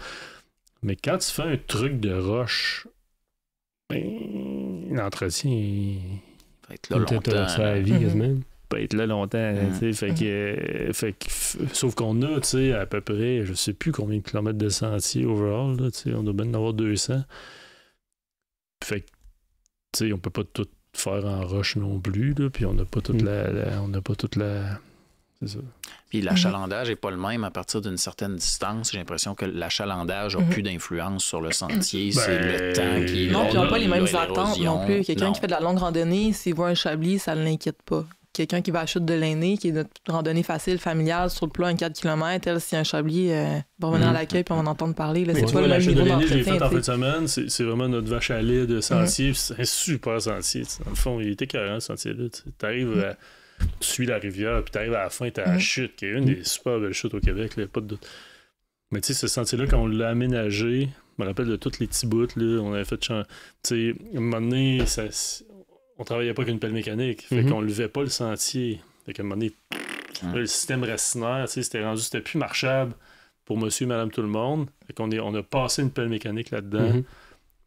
Mais quand tu fais un truc de roche, l'entretien va être là longtemps. Ça la vie, quasiment. Peut être là longtemps. Fait que, sauf qu'on a à peu près, je sais plus combien de kilomètres de sentier overall. Là, on doit bien en avoir 200. Fait que, on peut pas tout faire en roche non plus. Là, puis on n'a pas toute la. C'est ça. Puis l'achalandage n'est pas le même à partir d'une certaine distance. J'ai l'impression que l'achalandage n'a plus d'influence sur le sentier. C'est le temps qui est non, puis ils n'ont pas les mêmes attentes non plus. Quelqu'un qui fait de la longue randonnée, s'il voit un chablis, ça ne l'inquiète pas. Quelqu'un qui va à Chute de l'Aîné, qui est notre randonnée facile, familiale, sur le plat, 4 km, elle, si un chablis, va revenir à l'accueil puis on va en entendre parler. Là, c'est pas le même niveau d'entretien. Je l'ai fait en fin de semaine. C'est vraiment notre vache à lait de sentier. C'est un super sentier. Dans le fond, il était écœurant, ce sentier-là. Tu arrives tu suis la rivière, puis tu arrives à la fin, tu as la chute, qui est une des super belles chutes au Québec, là, pas de doute. Mais tu sais, ce sentier-là, quand on l'a aménagé, je me rappelle de tous les petits bouts, là, on avait fait... Tu sais, à un moment donné, on travaillait pas qu'une pelle mécanique, fait qu'on levait pas le sentier. Fait qu'à un moment donné, là, le système racinaire, c'était plus marchable pour monsieur et madame tout le monde. Fait qu'on a passé une pelle mécanique là-dedans.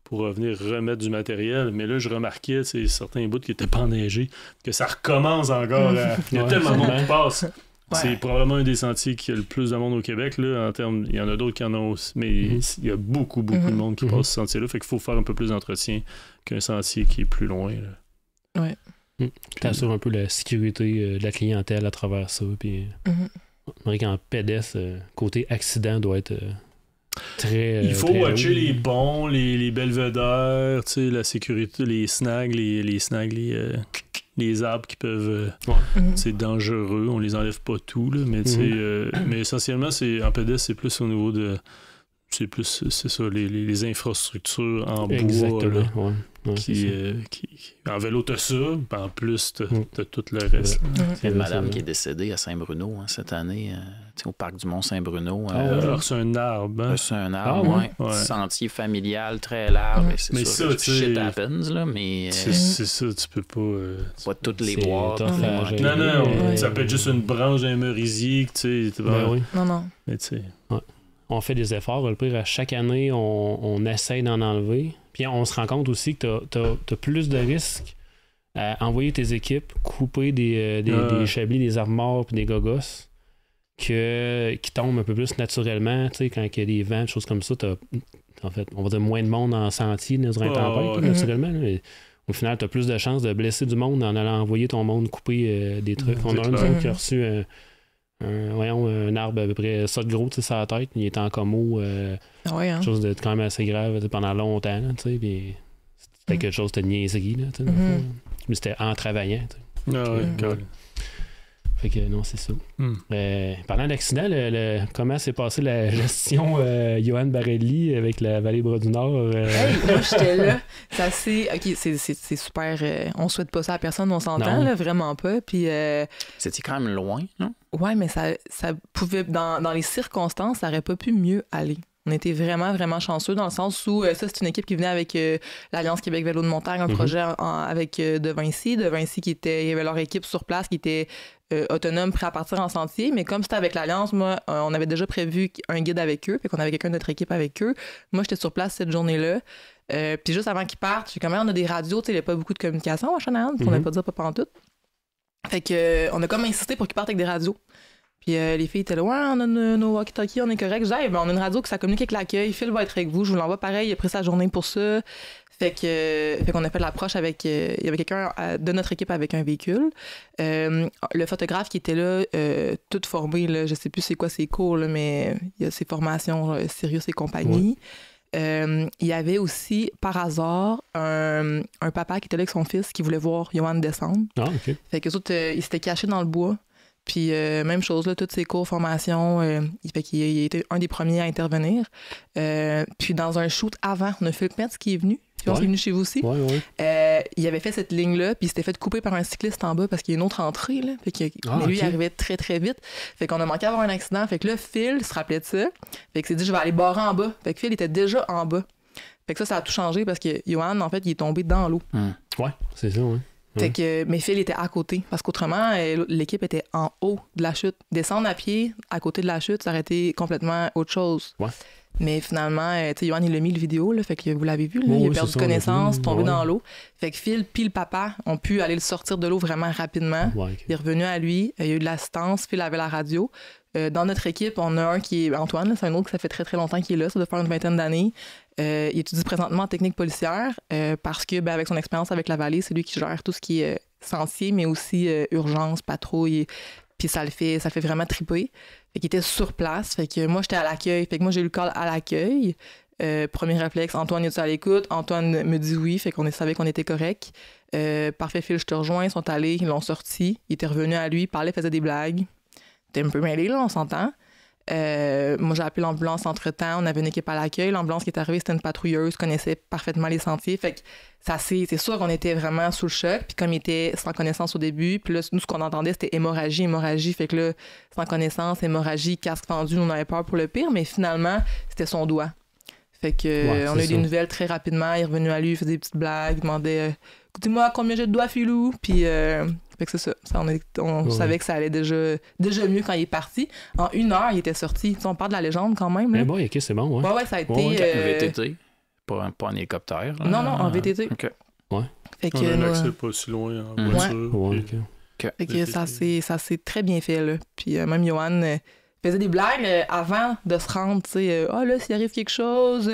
Pour revenir remettre du matériel. Mais là, je remarquais certains bouts qui n'étaient pas enneigés, que ça recommence encore. Il y a tellement de monde qui passe. Ouais. C'est probablement un des sentiers qui a le plus de monde au Québec. Là, en termes, il y en a d'autres qui en ont aussi. Mais il y a beaucoup de monde qui passe ce sentier-là. Fait qu'il faut faire un peu plus d'entretien qu'un sentier qui est plus loin. Oui. Tu assures un peu la sécurité de la clientèle à travers ça. Puis, qu'en pédestre, côté accident doit être... il faut watcher les ponts, les belvédères, la sécurité, les snags, les arbres qui peuvent... c'est dangereux, on les enlève pas tout, là, mais, mais essentiellement, en pédestre, c'est plus au niveau de... C'est ça, les infrastructures en bois. Là, en vélo, t'as ça, en plus, t'as tout le reste. Il y a une madame qui est décédée à Saint-Bruno cette année, au parc du Mont-Saint-Bruno. C'est un arbre. Hein? C'est un arbre, oui. Sentier familial très large. C'est mais ça, shit happens, là, mais... C'est ça, tu peux pas... pas toutes les voir. Non, ça peut être juste une branche d'un merisier, tu sais. Non. Mais tu sais... on fait des efforts. Le pire, à chaque année, on essaie d'en enlever. Puis on se rend compte aussi que t'as plus de risques à envoyer tes équipes, couper des chablis, des armoires puis des gogos qui tombent un peu plus naturellement. Tu sais, quand il y a des vents, des choses comme ça, t'as, en fait, on va dire moins de monde en sentier durant une tempête, naturellement. Mais au final, t'as plus de chances de blesser du monde en allant envoyer ton monde couper des trucs. On a un qui a reçu un arbre à peu près ça de gros sur la tête. Il était en commo. Quelque chose de quand même assez grave pendant longtemps. Là, puis c'était quelque chose de niaiserie. Là, mais c'était en travaillant. Fait que non, c'est ça. Parlant d'accident, comment s'est passée la gestion Johan Barelli avec la Vallée Bras du Nord? Moi, j'étais là. C'est super. On souhaite pas ça à personne, on s'entend, là, vraiment pas. Puis, c'était quand même loin, non? Ouais, mais ça pouvait, dans les circonstances, ça aurait pas pu mieux aller. On était vraiment, vraiment chanceux dans le sens où ça, c'est une équipe qui venait avec l'Alliance Québec Vélo de montagne, un projet avec De Vinci. De Vinci, il y avait leur équipe sur place qui était autonome, prêt à partir en sentier. Mais comme c'était avec l'Alliance, moi, on avait déjà prévu un guide avec eux, puis qu'on avait quelqu'un de notre équipe avec eux. Moi, j'étais sur place cette journée-là. Puis juste avant qu'ils partent, j'ai quand même, on a des radios, tu sais, il n'y a pas beaucoup de communication à Shanahan, on n'a pas dit pas pantoute. Fait que on a comme insisté pour qu'ils partent avec des radios. Puis les filles étaient là, ouais, on a nos walkie-talkies, on est correct. Je dis, on a une radio que ça communique avec l'accueil, Phil va être avec vous, je vous l'envoie pareil, il a pris sa journée pour ça. Fait qu'on a fait l'approche avec. Il y avait quelqu'un de notre équipe avec un véhicule. Le photographe qui était là, tout formé, là, je sais plus c'est quoi ses cours, là, mais il y a ses formations Sirius et compagnie. Il y avait aussi, par hasard, un papa qui était là avec son fils qui voulait voir Johan descendre. Ah, OK. Fait qu'eux autres, ils s'étaient cachés dans le bois. Puis même chose, là, toutes ses cours, formations, fait qu'il était un des premiers à intervenir. Puis dans un shoot avant, on a Philippe Metz qui est venu. Je pense qu'il est venu chez vous aussi. Il avait fait cette ligne-là, puis il s'était fait couper par un cycliste en bas parce qu'il y a une autre entrée. Là. Fait que, mais lui, il arrivait très, très vite. Fait qu'on a manqué d'avoir un accident. Fait que là, Phil se rappelait de ça. Fait que s'est dit, je vais aller barrer en bas. Fait que Phil était déjà en bas. Fait que ça a tout changé parce que Johan, en fait, il est tombé dans l'eau. Ouais, c'est ça, Fait que, mais Phil était à côté. Parce qu'autrement, l'équipe était en haut de la chute. Descendre à pied à côté de la chute, ça aurait été complètement autre chose. Ouais. Mais finalement, tu sais, Johan, il a mis le vidéo, là, fait que vous l'avez vu, là, il a perdu connaissance, tombé dans l'eau. Fait que Phil puis le papa ont pu aller le sortir de l'eau vraiment rapidement. Il est revenu à lui, il y a eu de l'assistance, Phil avait la radio. Dans notre équipe, on a un qui est Antoine, là, c'est un autre que ça fait très très longtemps qu'il est là, ça doit faire une vingtaine d'années. Il étudie présentement en technique policière parce que, avec son expérience avec la vallée, c'est lui qui gère tout ce qui est sentier, mais aussi urgence, patrouille. Puis ça le fait vraiment triper. Fait qu'il était sur place. Fait que moi, j'étais à l'accueil. Fait que moi, j'ai eu le call à l'accueil. Premier réflexe, Antoine, est-tu à l'écoute? Antoine me dit oui. Fait qu'on savait qu'on était correct. Parfait, Phil, je te rejoins. Ils sont allés, ils l'ont sorti. Il était revenu à lui, parlait, faisait des blagues. T'es un peu mêlé, là, on s'entend. Moi, j'ai appelé l'ambulance entre-temps. On avait une équipe à l'accueil. L'ambulance qui est arrivée, c'était une patrouilleuse, connaissait parfaitement les sentiers. Fait que c'est sûr qu'on était vraiment sous le choc. Puis comme il était sans connaissance au début, puis là, nous, ce qu'on entendait, c'était hémorragie. Fait que là, sans connaissance, hémorragie, casque fendu, on avait peur pour le pire. Mais finalement, c'était son doigt. Fait que on a eu des nouvelles très rapidement. Il est revenu à lui, il faisait des petites blagues, il demandait « Écoutez-moi, combien j'ai de doigts, Philou? » Puis... fait que c'est ça. On savait que ça allait déjà mieux quand il est parti. En 1 heure, il était sorti. Tu sais, on parle de la légende quand même. Là. Mais bon, OK, c'est bon. Ouais, ça a été... VTT, pas en hélicoptère. Là. Non, en VTT. OK. Ouais. Fait que, on a un accès pas si loin en voiture. Fait que ça s'est très bien fait. Là. Puis même Johan faisait des blagues avant de se rendre. Tu sais, là, s'il arrive quelque chose...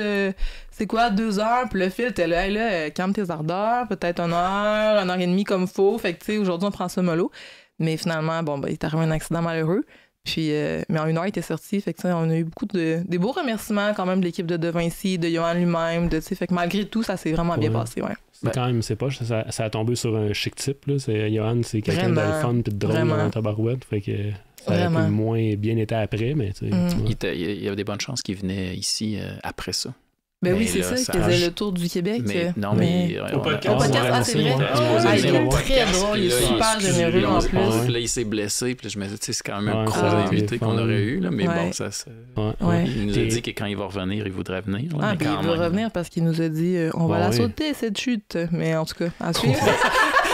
c'est quoi, 2 heures? Puis le fil était là, hey, calme tes ardeurs, peut-être 1 heure, 1 heure et demie comme faut. Fait que, tu sais, aujourd'hui, on prend ça mollo. Mais finalement, il est arrivé un accident malheureux. Puis, mais en 1 heure, il était sorti. Fait que, tu sais, on a eu beaucoup des beaux remerciements quand même de l'équipe de Vinci, de Johan lui-même. Tu sais, fait que malgré tout, ça s'est vraiment bien passé, C'est quand même, c'est pas, ça a tombé sur un chic type, là. Johan, c'est quelqu'un de le fun pis de drôle dans ta barouette. Fait que ça aurait pu moins bien été après, mais tu sais. Il y avait des bonnes chances qu'il venait ici après ça. Ben oui, c'est ça, il faisait le tour du Québec. Mais au podcast, c'est vrai. Il est très drôle, il est super généreux en plus. Puis là, il s'est blessé, puis je me dis, c'est quand même un gros invité qu'on aurait eu, là, mais bon, ça il nous a dit que quand il va revenir, il voudrait venir. Puis il va revenir parce qu'il nous a dit, on va la sauter, cette chute. Mais en tout cas, à suivre.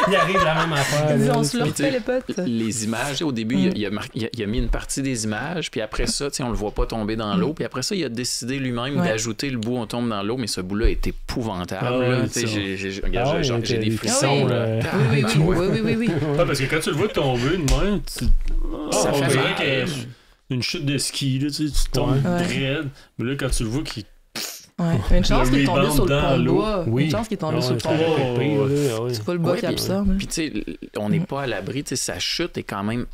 Il arrive la même affaire. On se le refait, les potes. Les images, au début, il a mis une partie des images, puis après ça, on le voit pas tomber dans l'eau, puis après ça, il a décidé lui-même d'ajouter le bout, on tombe dans l'eau, mais ce bout-là est épouvantable. J'ai des frissons. Oui. Parce que quand tu le vois tomber de même, ça fait mal. Une chute de ski, là, tu tombes raide. Mais là, quand tu le vois qu'il... Une chance qu'il est tombé sur le pont de bois. Oui. Une chance qu'il est tombé sur le pont de bois. C'est pas le bois qui absorbe. Puis, tu sais, on n'est pas à l'abri. Sa chute est quand même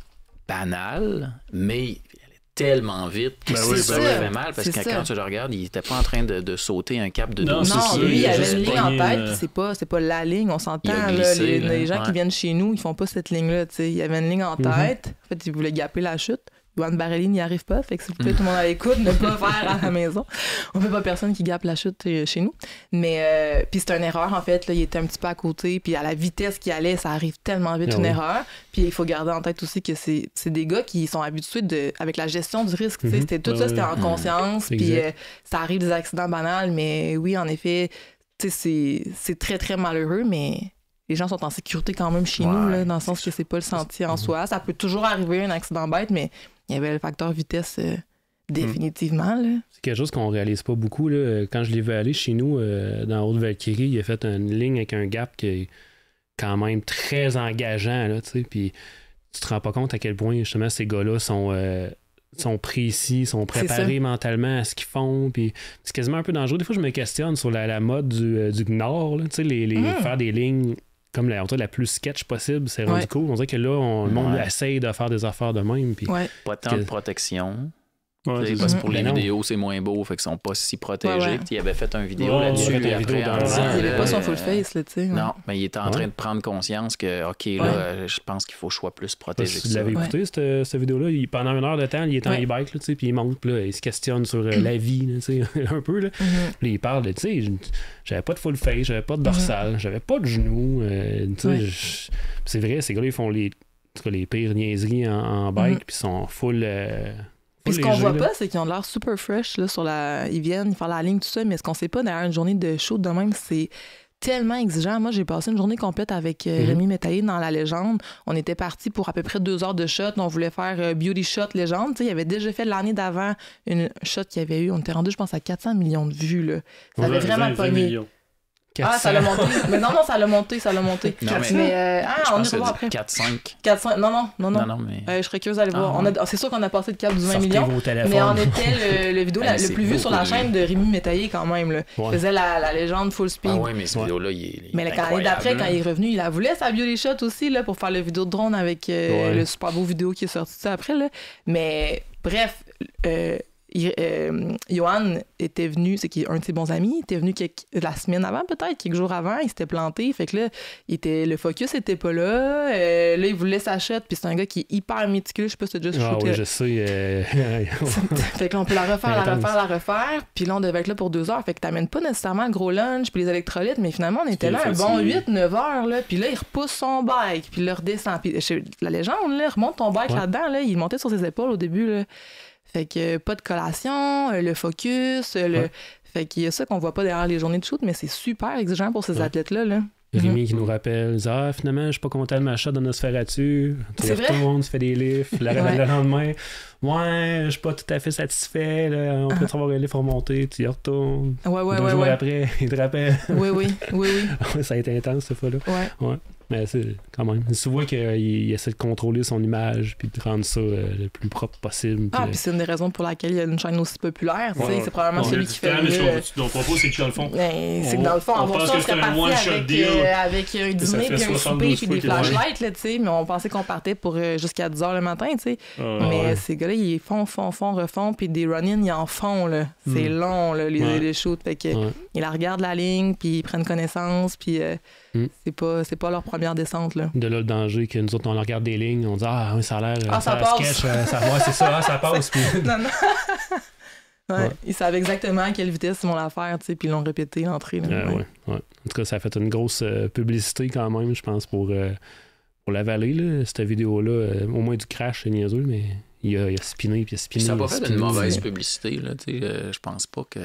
banale, mais elle est tellement vite que ça fait mal. Parce que quand tu le regardes, il était pas en train de sauter un cap de 12. Non, lui, il avait une ligne en tête, puis c'est pas la ligne. On s'entend, les gens qui viennent chez nous, ils font pas cette ligne-là. Il y avait une ligne en tête. En fait, il voulait gaper la chute. Yoann Barrelli n'y arrive pas, fait que s'il vous plaît, tout le monde à l'écoute, ne pas faire à la maison. On fait pas personne qui gappe la chute chez nous. Mais, puis c'est une erreur, en fait, là, il était un petit peu à côté, puis à la vitesse qu'il allait, ça arrive tellement vite, une erreur. Puis il faut garder en tête aussi que c'est des gars qui sont habitués avec la gestion du risque, c'était tout ça, c'était en conscience, puis ça arrive des accidents banals, mais oui, en effet, c'est très, très malheureux, mais... Les gens sont en sécurité quand même chez nous, là, dans le sens que c'est pas le sentier en soi. Ça peut toujours arriver, un accident bête, mais il y avait le facteur vitesse définitivement. Là. C'est quelque chose qu'on réalise pas beaucoup. Là. Quand je l'ai vu aller chez nous, dans Haute-Valkyrie, il a fait une ligne avec un gap qui est quand même très engageant. Là, puis tu te rends pas compte à quel point justement ces gars-là sont précis, sont préparés mentalement à ce qu'ils font. Puis c'est quasiment un peu dangereux. Des fois, je me questionne sur la mode du Nord. Là, faire des lignes comme la plus sketch possible, c'est rendu cool. On dirait que là, le monde essaye de faire des affaires de même. Puis pas tant de protection. Ouais, parce que pour les vidéos, c'est moins beau, fait qu'ils sont pas si protégés. Il avait fait une vidéo là-dessus. Il avait pas son full face, là, tu sais. Non, mais il était en train de prendre conscience que, OK, là, je pense qu'il faut que je sois plus protégé. Si vous l'avez écouté, cette vidéo-là, pendant 1 heure de temps, il est en e-bike, puis il monte, là, il se questionne sur la vie, un peu. Là. Puis il parle de, tu sais, j'avais pas de full face, j'avais pas de dorsale, j'avais pas de genoux. C'est vrai, ces gars-là, ils font les pires niaiseries en bike, puis ils sont full. Puis ce qu'on voit pas, c'est qu'ils ont l'air super fresh là, ils viennent faire la ligne, tout ça, mais ce qu'on sait pas derrière une journée de show de même, c'est tellement exigeant. Moi, j'ai passé une journée complète avec Rémi Métaillé dans La Légende. On était partis pour à peu près 2 heures de shot. On voulait faire Beauty Shot Légende. T'sais, il avait déjà fait l'année d'avant une shot qu'il y avait eu. On était rendu, je pense, à 400 millions de vues. Là. Ça avait vraiment pogné. 400. Ah, ça l'a monté. Mais non, ça l'a monté. Non, mais on est pas après. 4-5. 4-5. Non. Mais... je serais curieuse d'aller voir. C'est sûr qu'on a passé le cap du 20 millions. Mais on était le vidéo le plus vu sur la chaîne de Rémi Métaillé quand même. Là. Il faisait la légende full speed. Ah ouais, mais cette vidéo-là, il est mais l'année d'après, quand il est revenu, il a voulu sa beauty shot aussi là, pour faire le vidéo de drone avec le super beau vidéo qui est sorti ça après. Là. Mais bref... Yoann était venu, c'est qu'il est un de ses bons amis, il était venu la semaine avant, peut-être, quelques jours avant, il s'était planté, fait que là, le focus était pas là, là, il voulait sa shot, puis c'est un gars qui est hyper méticuleux, je sais pas si t'as déjà shooté. Oui, je sais. Fait que là, on peut la refaire, puis là, on devait être là pour 2 heures, fait que t'amènes pas nécessairement le gros lunch, puis les électrolytes, mais finalement, on était là un bon 8-9 heures, là, puis là, il repousse son bike, puis il le redescend, puis la légende, là, remonte ton bike là-dedans, là, il montait sur ses épaules au début, là. Fait que pas de collation, le focus, fait qu'il y a ça qu'on voit pas derrière les journées de shoot, mais c'est super exigeant pour ces athlètes-là. Là. Rémi qui nous rappelle, finalement, je suis pas content de ma shot de Nosferatu. Tout le monde se fait des lifts. Le lendemain, je suis pas tout à fait satisfait. Là. On peut avoir un lift remonté, tu y retournes. 2 jours après, il te rappelle. Oui. Ça a été intense cette fois-là. Ouais. Mais c'est quand même. Tu vois qu'il essaie de contrôler son image puis de rendre ça le plus propre possible. Puis c'est une des raisons pour laquelle il y a une chaîne aussi populaire. C'est probablement celui qui fait le... Ton propos, c'est que dans le fond... c'est que dans le fond, on pense que c'était un one-shot deal. Avec un dîner puis un souper puis des flashlights, là, tu sais. Mais on pensait qu'on partait pour jusqu'à 10h le matin, tu sais. Mais ces gars-là, ils font, refont. Puis des run-ins, ils en font, là. C'est long, là, les shoots. Fait que ils la regardent la ligne puis ils prennent connaissance puis... C'est pas leur première descente. Là. De là, le danger que nous autres, on regarde des lignes, on dit ça a l'air ça passe. Sketch, c'est ça, ça passe. Puis... non. Ils savent exactement à quelle vitesse ils vont la faire, puis ils l'ont répété l'entrée. En tout cas, ça a fait une grosse publicité quand même, je pense, pour la vallée, là, cette vidéo-là. Au moins du crash, c'est niaiseux, mais il a spiné, puis il a spiné. Ça n'a pas fait une mauvaise publicité, là, je pense pas que...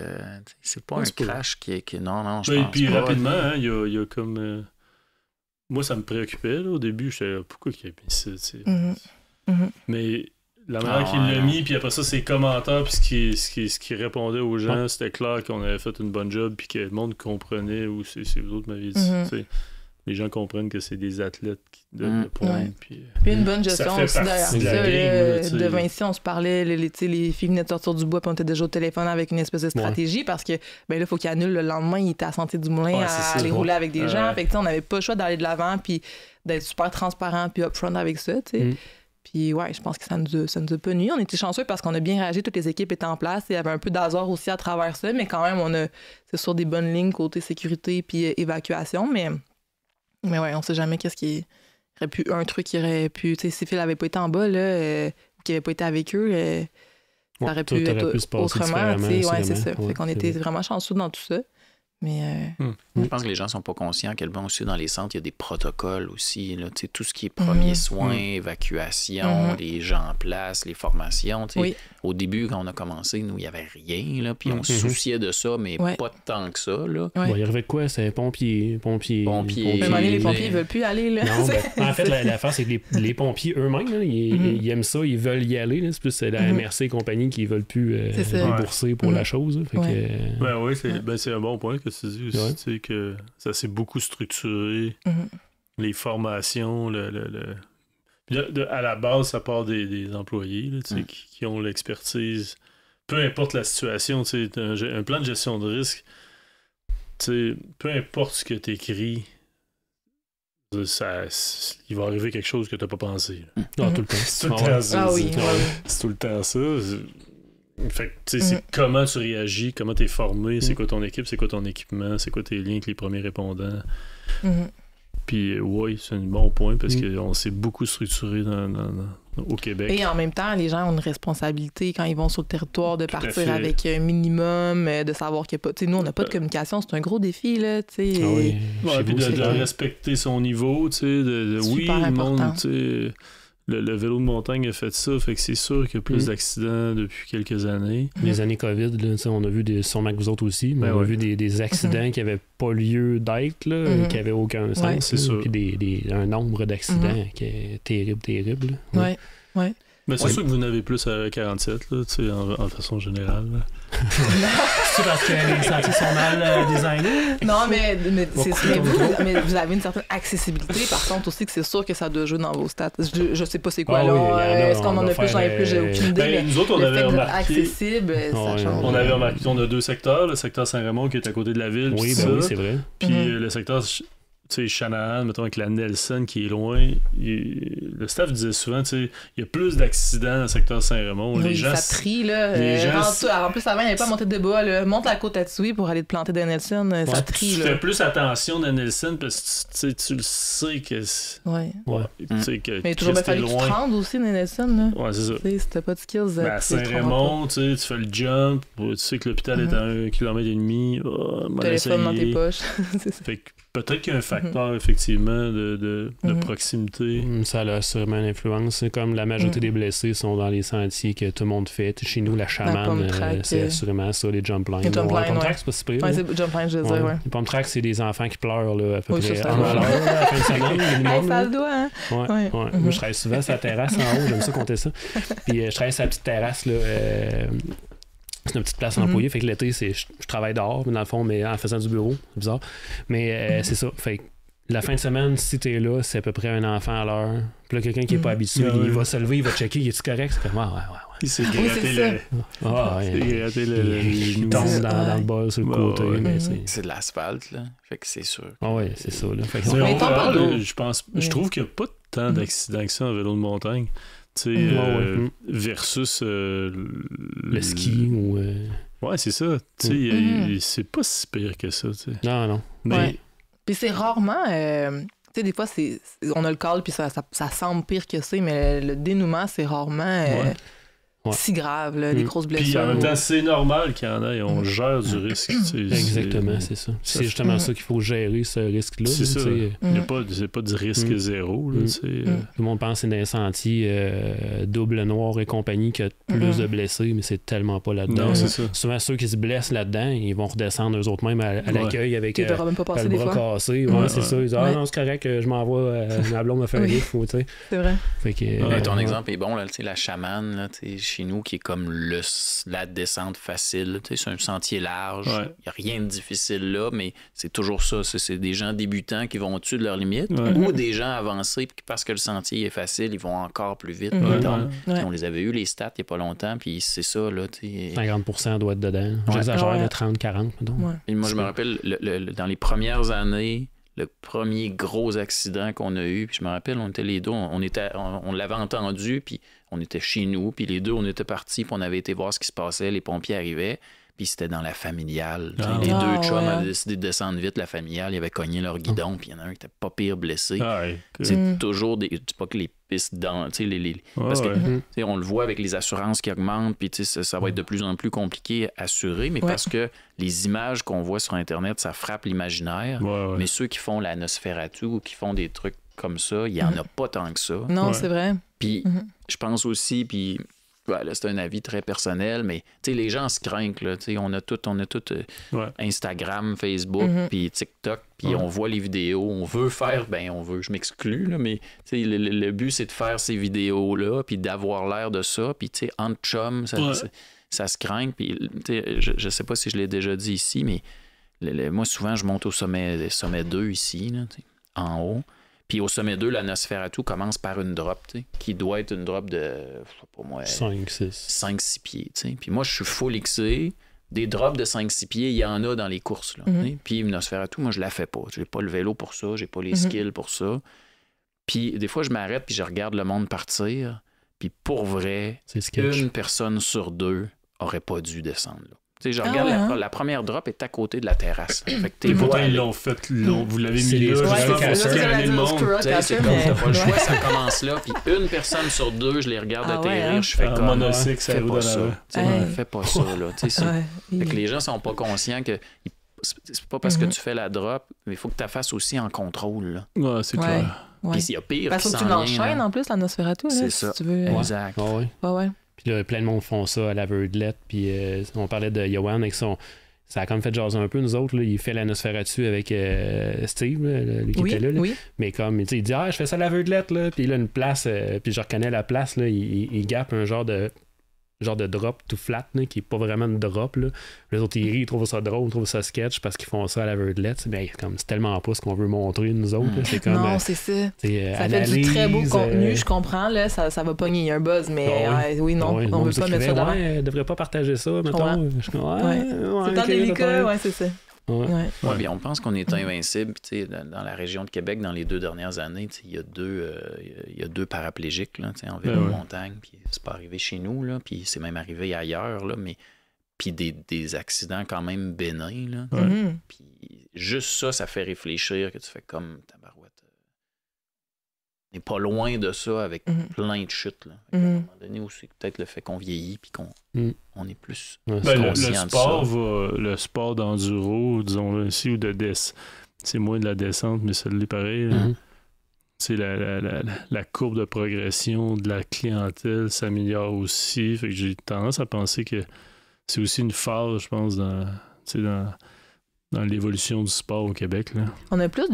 C'est pas un crash qui est... Non, je pense puis pas. Rapidement, il y a comme... moi, ça me préoccupait. Là, au début, j'étais là, pourquoi il a mis ça? Mais la manière qu'il l'a mis, puis après ça, ses commentaires, puis ce qui répondait aux gens, c'était clair qu'on avait fait une bonne job, puis que le monde comprenait, ou c'est vous autres m'avez dit. Les gens comprennent que c'est des athlètes de pointe. Puis une bonne gestion aussi derrière ça. De Vinci, on se parlait, les filles venaient de sortir du bois, puis on était déjà au téléphone avec une espèce de stratégie parce que là, il faut qu'il annule le lendemain. Il était à Sentier du Moulin à aller rouler avec des gens. Fait que, on n'avait pas le choix d'aller de l'avant, puis d'être super transparent, puis upfront avec ça. Puis je pense que ça nous a pas nuit. On était chanceux parce qu'on a bien réagi, toutes les équipes étaient en place. Il y avait un peu d'hasard aussi à travers ça, mais quand même, c'est sur des bonnes lignes côté sécurité puis évacuation, mais on sait jamais qu'est-ce qui aurait pu... Un truc qui aurait pu... Tu sais, si Phil n'avait pas été en bas, là, ou qu'il n'avait pas été avec eux, ça aurait pu être autrement. C'est ça. Fait qu'on était vraiment chanceux dans tout ça. Mais je pense que les gens sont pas conscients à quel point aussi dans les centres, il y a des protocoles aussi. Là, tout ce qui est premiers soins, évacuation, les gens en place, les formations. Au début, quand on a commencé, nous, il n'y avait rien. Là, puis on se souciait de ça, mais pas tant que ça. Là. Il arrivait de quoi? C'est pompiers. Les pompiers ne veulent plus aller. Là. Non, en fait, l'affaire, c'est que les pompiers eux-mêmes, là, ils aiment ça, ils veulent y aller. Là. C'est plus la MRC et compagnie qui ne veulent plus débourser pour la chose. Fait que, c'est un bon point que tu dis aussi, que ça s'est beaucoup structuré. Les formations, à la base, ça part des employés là, qui ont l'expertise. Peu importe la situation, un plan de gestion de risque, peu importe ce que tu écris, il va arriver quelque chose que tu n'as pas pensé. Tout le temps. C'est tout le temps ça. C'est tout le temps ça. Fait que, c'est comment tu réagis, comment tu es formé, c'est quoi ton équipe, c'est quoi ton équipement, c'est quoi tes liens avec les premiers répondants. Puis, c'est un bon point parce qu'on s'est beaucoup structuré au Québec. Et en même temps, les gens ont une responsabilité quand ils vont sur le territoire de partir avec un minimum, de savoir qu'il n'y a pas. Nous, on n'a pas de communication, c'est un gros défi. Là, puis de respecter son niveau, oui, le monde. Le vélo de montagne a fait ça, fait que c'est sûr qu'il y a plus d'accidents depuis quelques années. Les années COVID, là, on a vu sûrement que vous autres aussi, mais on a vu des accidents qui n'avaient pas lieu d'être, qui n'avaient aucun sens. C'est sûr. Puis un nombre d'accidents qui est terrible. Mais c'est sûr que vous n'avez plus à 47, là, en façon générale. C'est parce que les sentiers sont mal designés? Non, mais vous avez une certaine accessibilité. Par contre, aussi que c'est sûr que ça doit jouer dans vos stats. Je sais pas c'est quoi, là. Est-ce qu'on en a plus, j'en ai plus, j'ai aucune idée. Nous autres, on avait remarqué... accessible, ça change. On avait remarqué, on a 2 secteurs. Le secteur Saint-Raymond qui est à côté de la ville. Oui, c'est vrai. Puis le secteur... Shanahan, mettons, avec la Nelson qui est loin, le staff disait souvent, il y a plus d'accidents dans le secteur Saint-Raymond. Les gens, ça trie, là. En plus, avant, il n'y avait pas monté de bois, là. Monte la côte à Tsui pour aller te planter de Nelson, ça trie, tu là. fais plus attention de Nelson parce que tu le sais que... Mais il a toujours fallu que tu te rendes aussi de Nelson, là. Ouais, c'est ça. Si t'as pas de skills... à Saint-Raymond, tu fais le jump, tu sais que l'hôpital est à 1,5 km. Téléphone dans tes poches. Fait que peut-être qu'il y a un facteur, effectivement, de proximité. Ça a sûrement une influence. C'est comme la majorité des blessés sont dans les sentiers que tout le monde fait. Chez nous, la chamane, c'est assurément ça, les jump lines. Les jump lines, c'est pas si pire. C'est jump line, je veux dire, Les pump tracks, c'est des enfants qui pleurent là, à peu près à l'heure, à la fin de semaine. Minimum, ça le doit, hein? Moi, je travaille souvent sur la terrasse en haut, j'aime ça compter ça. Puis je travaille sur la petite terrasse, là... C'est une petite place employée, fait que l'été, je travaille dehors, mais dans le fond, mais en faisant du bureau, c'est bizarre. Mais c'est ça, fait que la fin de semaine, si t'es là, c'est à peu près un enfant à l'heure. Puis là, quelqu'un qui n'est pas habitué, il va se lever, il va checker, il est-tu correct? C'est comme, ouais. Il s'est gratté le genou. Il tombe dans le bol sur le côté. C'est de l'asphalte, là. Fait que c'est sûr. C'est ça, là. Fait que je trouve qu'il n'y a pas tant d'accidents que ça en vélo de montagne. Versus le ski ou ouais, c'est ça, c'est pas si pire que ça, non mais puis c'est rarement des fois on a le call puis ça semble pire que ça, mais le dénouement c'est rarement si grave, là, des grosses blessures. Puis en même temps, c'est normal qu'il y en ait, on gère du risque. Exactement, c'est ça. C'est justement ça qu'il faut gérer, ce risque-là. C'est ça. C'est pas du risque zéro. Là, Tout le monde pense que c'est dans les sentiers double noir et compagnie qu'il y a plus de blessés, mais c'est tellement pas là-dedans. Non, c'est ça. Souvent, ceux qui se blessent là-dedans, ils vont redescendre eux autres même à l'accueil avec le bras cassé. C'est ça. Ils disent non, c'est correct, je m'envoie ma blonde me faire un livre. C'est vrai. Ton exemple est bon, là, la chamane, là, chez nous, qui est comme la descente facile. C'est un sentier large. Il n'y a rien de difficile là, mais c'est toujours ça. C'est des gens débutants qui vont au-dessus de leurs limites ou des gens avancés puis parce que le sentier est facile, ils vont encore plus vite. On les avait eu les stats il n'y a pas longtemps, puis c'est ça. Là, 50% doit être dedans. J'exagère de 30-40. Et moi, je me rappelle, dans les premières années, le premier gros accident qu'on a eu, puis je me rappelle, on était les deux, on l'avait entendu, puis on était chez nous, puis les deux, on était partis, puis on avait été voir ce qui se passait, les pompiers arrivaient, puis c'était dans la familiale. Les deux chums avaient décidé de descendre vite, la familiale, ils avaient cogné leur guidon, puis il y en a un qui était pas pire blessé. C'est toujours des... C'est pas que les pistes dans... parce que on le voit avec les assurances qui augmentent, puis ça va être de plus en plus compliqué à assurer, mais parce que les images qu'on voit sur Internet, ça frappe l'imaginaire, mais ceux qui font la Nosferatu ou qui font des trucs comme ça, il y en a pas tant que ça. Non, c'est vrai. Puis je pense aussi, puis... là, c'est un avis très personnel, mais les gens se craignent. Là, on a tout Instagram, Facebook, puis TikTok, puis on voit les vidéos. On veut faire, je m'exclus, là, mais le but, c'est de faire ces vidéos-là, puis d'avoir l'air de ça. Puis entre chums, ça se craint. Puis je sais pas si je l'ai déjà dit ici, mais moi, souvent, je monte au sommet 2 ici, là, en haut. Puis au sommet 2, la Nosferatu commence par une drop, qui doit être une drop de, je sais pas moi, 5-6 pieds. T'sais. Puis moi, je suis full XC. Des drops de 5-6 pieds, il y en a dans les courses. Là, puis Nosferatu, moi, je la fais pas. J'ai pas le vélo pour ça, j'ai pas les skills pour ça. Puis des fois, je m'arrête puis je regarde le monde partir. Puis pour vrai, une personne sur 2 aurait pas dû descendre là. Je regarde la première drop est à côté de la terrasse. Fait que ils l'ont fait, vous l'avez mis là, le monde. C'est comme t'as pas le choix, ça commence là. Puis une personne sur 2, je les regarde atterrir, je fais comme fais pas ça. Fais pas ça là. Fait que les gens sont pas conscients que c'est pas parce que tu fais la drop, mais il faut que tu fasses aussi en contrôle. Ouais, c'est clair. Puis s'il y a pire, parce que tu l'enchaînes en plus la Nosferatu. C'est ça. Exact. Puis là, plein de monde font ça à l'aveuglette. Puis on parlait de Yoann avec son... Ça a comme fait jaser un peu, nous autres. Là. Il fait la Nosferatu avec Steve, lui qui était là. Mais comme, il dit « Ah, je fais ça à l'aveuglette. » Puis là, une place, puis je reconnais la place, là, il gappe un genre de drop tout flat, là, qui est pas vraiment une drop. Là. Les autres, ils trouvent ça drôle, ils trouvent ça sketch parce qu'ils font ça à l'aveuglette. Mais comme c'est tellement pas ce qu'on veut montrer, nous autres. Là. C'est comme, non, c'est ça. Ça fait du très beau contenu, je comprends. Là, ça va pogner, il y a un buzz, mais on veut pas mettre ça d'avant. On devrait pas partager ça, mettons. C'est tant délicat, c'est ça. Bien, on pense qu'on est invincible. Dans la région de Québec, dans les 2 dernières années, il y a 2 paraplégiques là, en vélo de montagne. Puis c'est pas arrivé chez nous, là, puis c'est même arrivé ailleurs, là, mais puis des accidents quand même bénins. Là, puis juste ça fait réfléchir que tu fais comme tabarouette. On n'est pas loin de ça avec plein de chutes. Là. À un moment donné aussi, peut-être le fait qu'on vieillit puis qu'on est plus conscient de ça. Le sport d'enduro, disons ici, ou c'est moins de la descente, mais ça l'est pareil. C'est la courbe de progression de la clientèle s'améliore aussi. Fait que j'ai tendance à penser que c'est aussi une phase, je pense, dans l'évolution du sport au Québec. Là. On a plus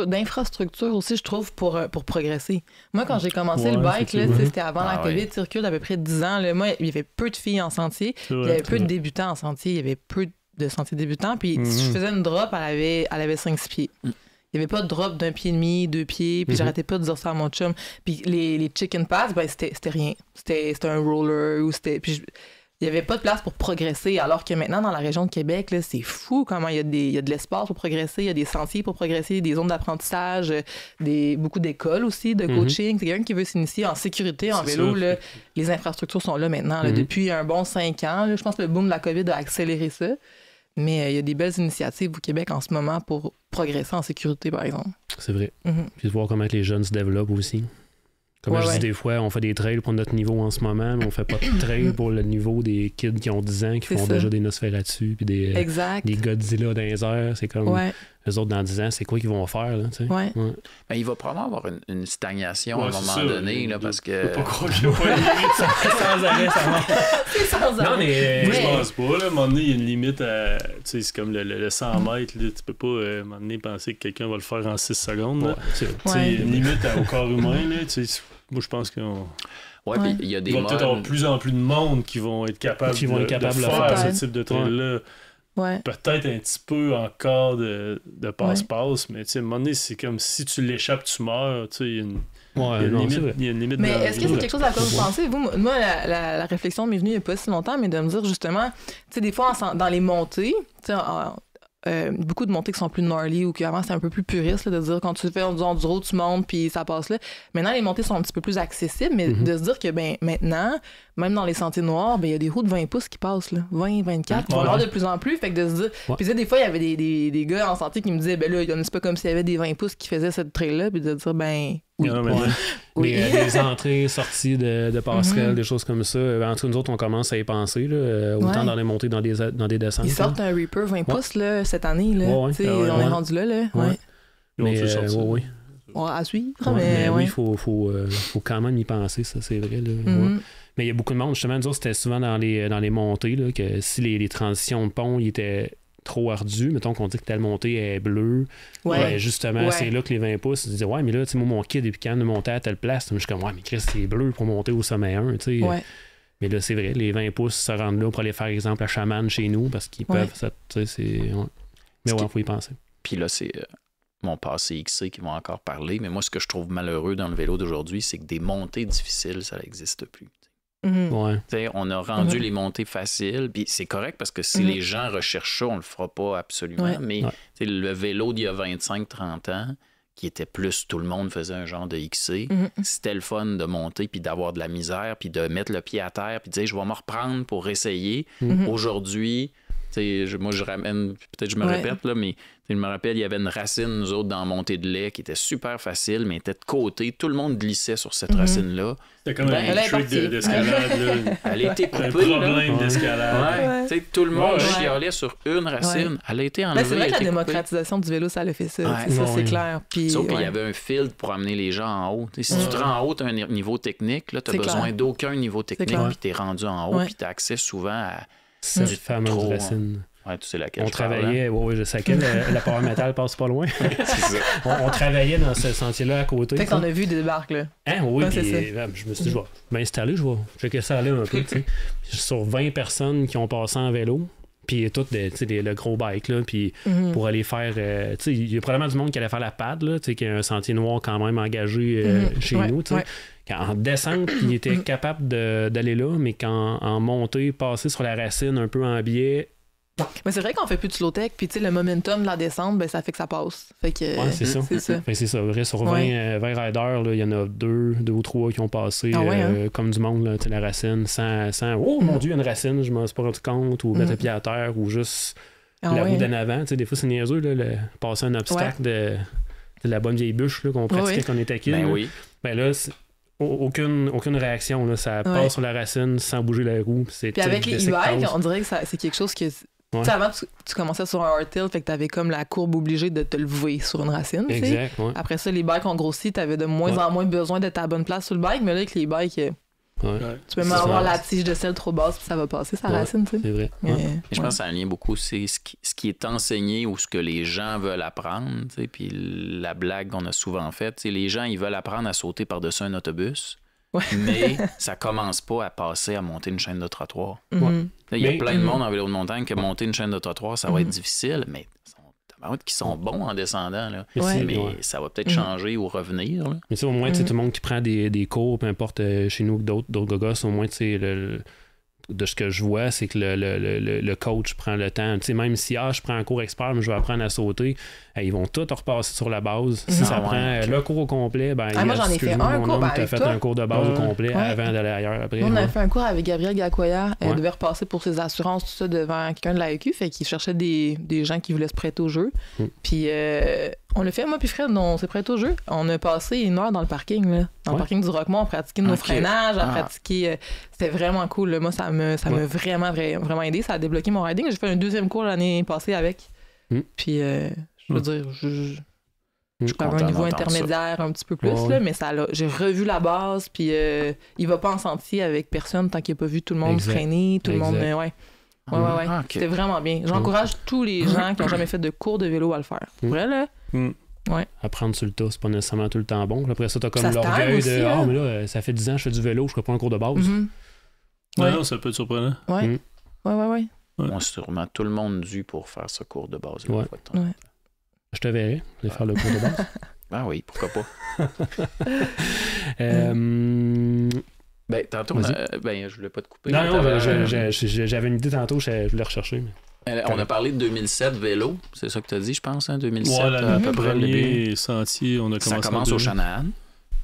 d'infrastructure aussi, je trouve, pour progresser. Moi, quand j'ai commencé le bike, là, c'était avant la COVID, tu recules d'à peu près 10 ans. Là, moi, il y avait peu de filles en sentier. Il y avait peu de débutants en sentier. Il y avait peu de sentiers débutants. Puis si je faisais une drop, elle avait 5-6 pieds. Il n'y avait pas de drop d'1,5 pied, 2 pieds. Puis j'arrêtais pas de dire ça à mon chum. Puis les chicken pass, c'était rien. C'était un roller. Puis il n'y avait pas de place pour progresser, alors que maintenant, dans la région de Québec, là, c'est fou comment il y a de l'espace pour progresser, il y a des sentiers pour progresser, des zones d'apprentissage, beaucoup d'écoles aussi, de coaching. C'est quelqu'un qui veut s'initier en sécurité, en vélo. Là, les infrastructures sont là maintenant. Là, depuis un bon 5 ans, là, je pense que le boom de la COVID a accéléré ça. Mais il y a des belles initiatives au Québec en ce moment pour progresser en sécurité, par exemple. C'est vrai. Puis de voir comment les jeunes se développent aussi. Comme je dis des fois, on fait des trails pour notre niveau en ce moment, mais on fait pas de trails pour le niveau des kids qui ont 10 ans, qui font déjà des Nosferatu, puis des Godzilla dans les airs. C'est comme eux autres dans 10 ans, c'est quoi qu'ils vont faire, là, tu sais. Ouais. Ben, il va probablement avoir une stagnation à un moment donné, là, parce que... Faut pas croire qu'il n'y a pas de limite sans arrêt, ça va. C'est sans arrêt. Non, mais je pense pas, là. À un moment donné, il y a une limite à... Tu sais, c'est comme le 100 mètres, là. Tu peux pas, à un moment donné, penser que quelqu'un va le faire en 6 secondes, là. Tu sais, il y a une limite au corps humain, là, tu sais. Moi, je pense qu'on... puis il y a des il va peut-être avoir de plus en plus de monde qui vont être capables de faire ce type de trail-là. Peut-être un petit peu encore de passe-passe, mais tu sais, à un moment donné, c'est comme si tu l'échappes, tu meurs. Tu sais, il y a une limite. Mais est-ce que c'est quelque chose à quoi vous pensez? Moi, la réflexion m'est venue il n'y a pas si longtemps, mais de me dire justement, tu sais, des fois, dans les montées, tu sais, beaucoup de montées qui sont plus gnarly ou qu'avant c'était un peu plus puriste là, de dire quand tu fais du enduro tu montes puis ça passe là. Maintenant les montées sont un petit peu plus accessibles, mais de se dire que maintenant même dans les sentiers noirs, il y a des roues de 20 pouces qui passent là, 20, 24, qui vont avoir de plus en plus, fait que de se dire puis des fois il y avait des gars en sentier qui me disaient c'est pas comme s'il y avait des 20 pouces qui faisaient cette trail là, puis de dire des entrées, sorties de passerelles, des choses comme ça. En tout cas, nous autres, on commence à y penser, là, autant dans les montées, dans des descentes. Ils sortent un Reaper 20 pouces là, cette année. Là. On est rendu là. Mais, à suivre. Mais oui, il faut quand même y penser, ça, c'est vrai. Là. Mais il y a beaucoup de monde. Justement, nous autres, c'était souvent dans les montées, là, que si les transitions de pont ils étaient trop ardu, mettons qu'on dit que telle montée est bleue, justement, c'est là que les 20 pouces, ils disaient, mais là, tu sais, moi, mon kid est plus capable de monter à telle place. Je suis comme, mais Chris, c'est bleu pour monter au sommet 1, tu sais. Mais là, c'est vrai, les 20 pouces se rendent là pour aller faire, exemple, à Chaman chez nous, parce qu'ils peuvent, ça, tu sais, c'est... Mais il faut y penser. Puis là, c'est mon passé XC qui vont encore parler, mais moi, ce que je trouve malheureux dans le vélo d'aujourd'hui, c'est que des montées difficiles, ça n'existe plus. On a rendu les montées faciles, puis c'est correct parce que si les gens recherchent ça, on le fera pas absolument, mais le vélo d'il y a 25-30 ans, qui était plus tout le monde faisait un genre de XC, c'était le fun de monter puis d'avoir de la misère, puis de mettre le pied à terre, puis de dire je vais me reprendre pour essayer. Aujourd'hui, moi je ramène, peut-être je me répète, là, mais je me rappelle, il y avait une racine, nous autres, dans la montée de lait qui était super facile, mais était de côté. Tout le monde glissait sur cette racine-là. C'était comme un trick d'escalade. Elle a été coupée. Un problème d'escalade. Tout le monde chialait sur une racine. Elle a été enlevée. C'est vrai que la démocratisation du vélo, ça a fait ça. Ça, c'est clair. Puis, sauf qu'il y avait un filtre pour amener les gens en haut. Si tu te rends en haut, tu as un niveau technique. Tu as besoin d'aucun niveau technique, puis tu es rendu en haut, puis tu as accès souvent à cette fameuse racine. Ouais, tu sais laquelle on travaillait, je sais que la power metal passe pas loin. C'est ça. On travaillait dans ce sentier-là à côté. Fait qu'on a vu des débarques, là. Oui, puis je me suis dit, je vais m'installer, je vais checker ça aller un peu. Sur 20 personnes qui ont passé en vélo, puis toutes le gros bike, là, puis pour aller faire... il y a probablement du monde qui allait faire la pad, là, qui a un sentier noir quand même engagé chez nous, En descente, il était capable d'aller là, mais en montée, passer sur la racine un peu en biais... Mais c'est vrai qu'on fait plus de slow-tech, puis le momentum de la descente, ça fait que ça passe. Fait que, c'est ça. C'est ça. Vrai, sur 20 riders, il y en a deux ou trois qui ont passé comme du monde, là, la racine, sans oh mon Dieu, il y a une racine, je m'en suis pas rendu compte, ou mettre le pied à terre, ou juste la roue d'en avant. Des fois, c'est niaiseux, là, passer un obstacle de la bonne vieille bûche là, qu'on pratiquait quand on était kid. Ben là, aucune réaction, là, ça passe sur la racine sans bouger la roue. Puis avec les e-bikes, on dirait que c'est quelque chose que... Avant, tu commençais sur un hardtail, fait que t'avais comme la courbe obligée de te lever sur une racine. Exact, Après ça, les bikes ont grossi, t'avais de moins en moins besoin d'être à la bonne place sur le bike, mais là, avec les bikes, tu peux même avoir la tige de sel trop basse, puis ça va passer sa racine. C'est vrai. Je pense que ça a un lien beaucoup, c'est ce qui est enseigné ou ce que les gens veulent apprendre. Puis la blague qu'on a souvent faite, les gens, ils veulent apprendre à sauter par-dessus un autobus. Mais ça commence pas à passer à monter une chaîne de trottoir. Il y a plein de monde en vélo de montagne que monter une chaîne de trottoir, ça va être difficile, mais qui sont bons en descendant. Là. Mais ça va peut-être changer ou revenir. Là. Mais au moins, tout le monde qui prend des cours, peu importe chez nous que d'autres gogos, au moins, de ce que je vois, c'est que le coach prend le temps. Même si je prends un cours expert, mais je vais apprendre à sauter, ils vont tout repasser sur la base. Si ça prend le cours au complet, moi j'en ai fait un cours avec fait un cours de base au complet avant d'aller ailleurs après. On a fait un cours avec Gabriel Gakoya. Elle devait repasser pour ses assurances, tout ça, devant quelqu'un de l'AEQ. Fait qu'il cherchait des gens qui voulaient se prêter au jeu. Puis On l'a fait, moi puis Fred, on s'est prêté au jeu. On a passé 1 heure dans le parking, là. Dans le parking du Roquemont, à pratiquer nos freinages, à pratiquer... c'était vraiment cool, là. Moi, ça m'a vraiment aidé. Ça a débloqué mon riding. J'ai fait un 2e cours l'année passée avec. Puis, je veux dire, je suis à un niveau intermédiaire un petit peu plus, là, mais j'ai revu la base, puis il va pas en sentier avec personne tant qu'il n'a pas vu tout le monde freiner, tout le monde... Ouais. C'était vraiment bien. J'encourage tous les gens qui n'ont jamais fait de cours de vélo à le faire. Pour vrai, là? Ouais. Apprendre sur le tas, c'est pas nécessairement tout le temps bon. Après ça, t'as comme l'orgueil de « Ah, mais là, ça fait 10 ans que je fais du vélo, je ferai pas un cours de base. Non, ça peut être surprenant. Ouais. On a sûrement tout le monde dû pour faire ce cours de base. Je te verrai aller faire le cours de base. Ah oui, pourquoi pas. Tantôt, je voulais pas te couper. Non, j'avais une idée tantôt, je voulais rechercher. On a parlé de 2007 vélo, c'est ça que tu as dit, je pense, hein, 2007. À peu près le premier sentier, on a commencé. Ça commence au Chanahan.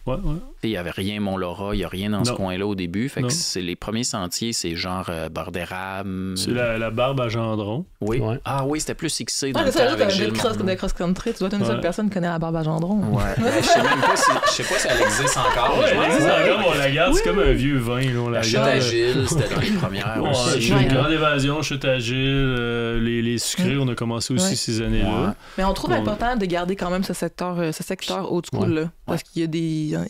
Ouais. Il n'y avait rien Mont-Laura, il n'y a rien dans ce coin-là au début. Fait que c'est les premiers sentiers, c'est genre bord d'érable. C'est la barbe à Gendron. Oui. Ouais. Ah oui, c'était plus fixé dans le temps avec Gilles de cross-country. Tu dois être une seule personne qui connaît la barbe à Gendron. Ouais. Je sais même pas si elle existe encore. Ouais, elle existe encore, on la garde. C'est comme un vieux vin. La chute à Gilles, c'était dans les premières aussi. Une grande évasion, chute à Gilles, les sucrés, on a commencé aussi ces années-là. Mais on trouve important de garder quand même ce secteur old school-là. Parce qu'il y a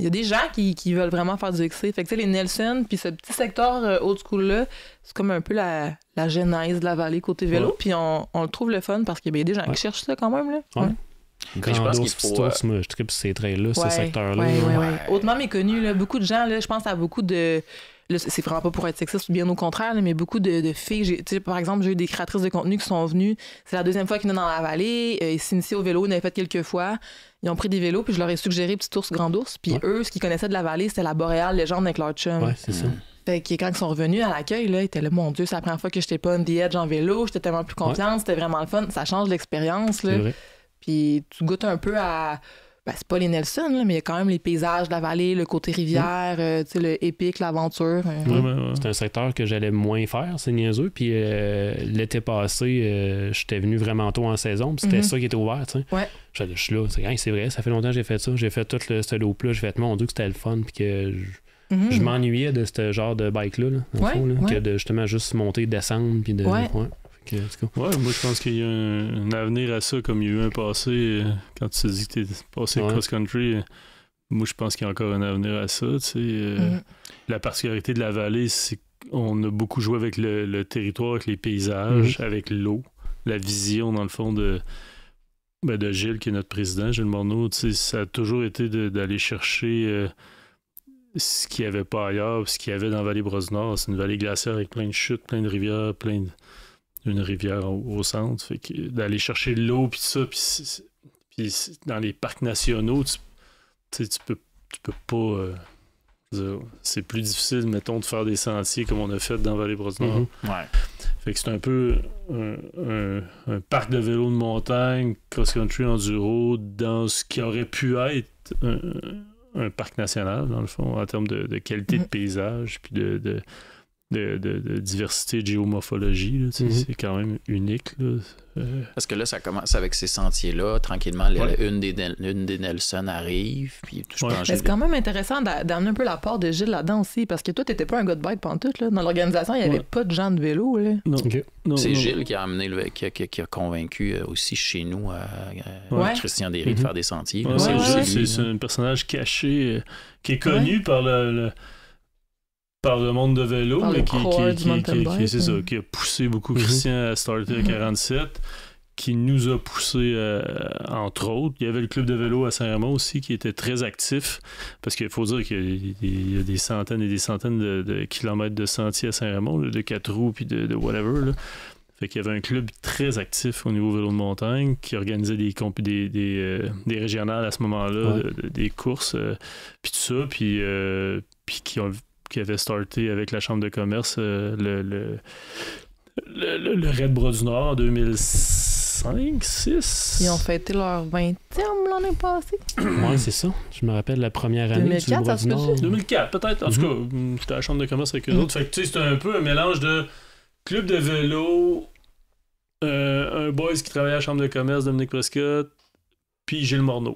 des gens qui veulent vraiment faire du XC. Fait que tu sais, les Nelson, puis ce petit secteur old school-là, c'est comme un peu la genèse de la vallée côté vélo. Puis on le trouve le fun parce qu'il y a des gens qui cherchent ça quand même. Là. Je pense qu'il faut... Moi, je tripe ces trails-là, ce secteur-là. Hautement méconnu. Là. Beaucoup de gens, là, je pense à beaucoup de... Là, c'est vraiment pas pour être sexiste ou bien au contraire, là, mais beaucoup de filles. Par exemple, j'ai eu des créatrices de contenu qui sont venues. C'est la 2e fois qu'ils venaient dans la vallée. Ils s'initient au vélo, ils en avaient fait quelques fois. Ils ont pris des vélos, puis je leur ai suggéré Petit Ours, Grand Ours. Puis eux, ce qu'ils connaissaient de la vallée, c'était la Boréale Légende avec leur chum. Ouais, c'est ça. Fait que quand ils sont revenus à l'accueil, là, ils étaient là, mon Dieu, c'est la première fois que j'étais pas on the edge en vélo. J'étais tellement plus confiante, c'était vraiment le fun. Ça change l'expérience. Là. Puis tu goûtes un peu à... c'est pas les Nelson, là, mais il y a quand même les paysages de la vallée, le côté rivière, le épique, l'aventure. C'est un secteur que j'allais moins faire, c'est niaiseux. Puis l'été passé, j'étais venu vraiment tôt en saison, puis c'était ça qui était ouvert. Je suis là, c'est vrai, ça fait longtemps que j'ai fait ça. J'ai fait tout ce loop-là, j'ai fait, mon Dieu, que c'était le fun, puis que je m'ennuyais de ce genre de bike-là, dans le fond, que de justement juste monter, descendre, puis de... moi je pense qu'il y a un avenir à ça, comme il y a eu un passé quand tu te dis que tu es passé cross-country. Moi je pense qu'il y a encore un avenir à ça. La particularité de la vallée, c'est qu'on a beaucoup joué avec le territoire, avec les paysages, avec l'eau, la vision dans le fond de Gilles, qui est notre président, Gilles Morneau. Ça a toujours été d'aller chercher ce qu'il n'y avait pas ailleurs, ce qu'il y avait dans la vallée Brosse-Nord. C'est une vallée glaciaire avec plein de chutes, plein de rivières, une rivière au centre, fait que d'aller chercher l'eau puis ça, puis dans les parcs nationaux, tu peux pas c'est plus difficile, mettons, de faire des sentiers comme on a fait dans Vallée-Brosse-Nord. Fait que c'est un peu un parc de vélo de montagne, cross-country, enduro, dans ce qui aurait pu être un parc national, dans le fond, en termes de qualité de paysage, puis de diversité de géomorphologie. C'est quand même unique. Là. Parce que là, ça commence avec ces sentiers-là. Tranquillement, une des Nelson arrive. Puis c'est quand même intéressant d'amener un peu l'apport de Gilles là-dedans aussi, parce que toi, t'étais pas un gars de bike pantoute. Là. Dans l'organisation, il n'y avait pas de gens de vélo. Là. Non. C'est Gilles qui a amené qui a convaincu aussi chez nous Christian Derry de faire des sentiers. C'est un personnage caché qui est connu par le monde de vélo, mais qui a poussé beaucoup Christian à starter à 47, qui nous a poussé, entre autres. Il y avait le club de vélo à Saint-Raymond aussi, qui était très actif, parce qu'il faut dire qu'il y a des centaines et des centaines de kilomètres de sentiers à Saint-Raymond, là, de 4 roues, puis de whatever, là. Fait qu'il y avait un club très actif au niveau vélo de montagne qui organisait des régionales à ce moment-là, des courses, puis tout ça, puis qui avait starté avec la Chambre de commerce le Raid Bras du Nord en 2005-6. Ils ont fêté leur 20e l'année passée. Oui, c'est ça. Je me rappelle la première année 2004, du Bras du Nord. 2004, peut-être. En tout cas, j'étais à la Chambre de commerce avec eux autres. Fait que tu sais, c'était un peu un mélange de club de vélo, un boys qui travaillait à la Chambre de commerce, Dominique Prescott, puis Gilles Morneau,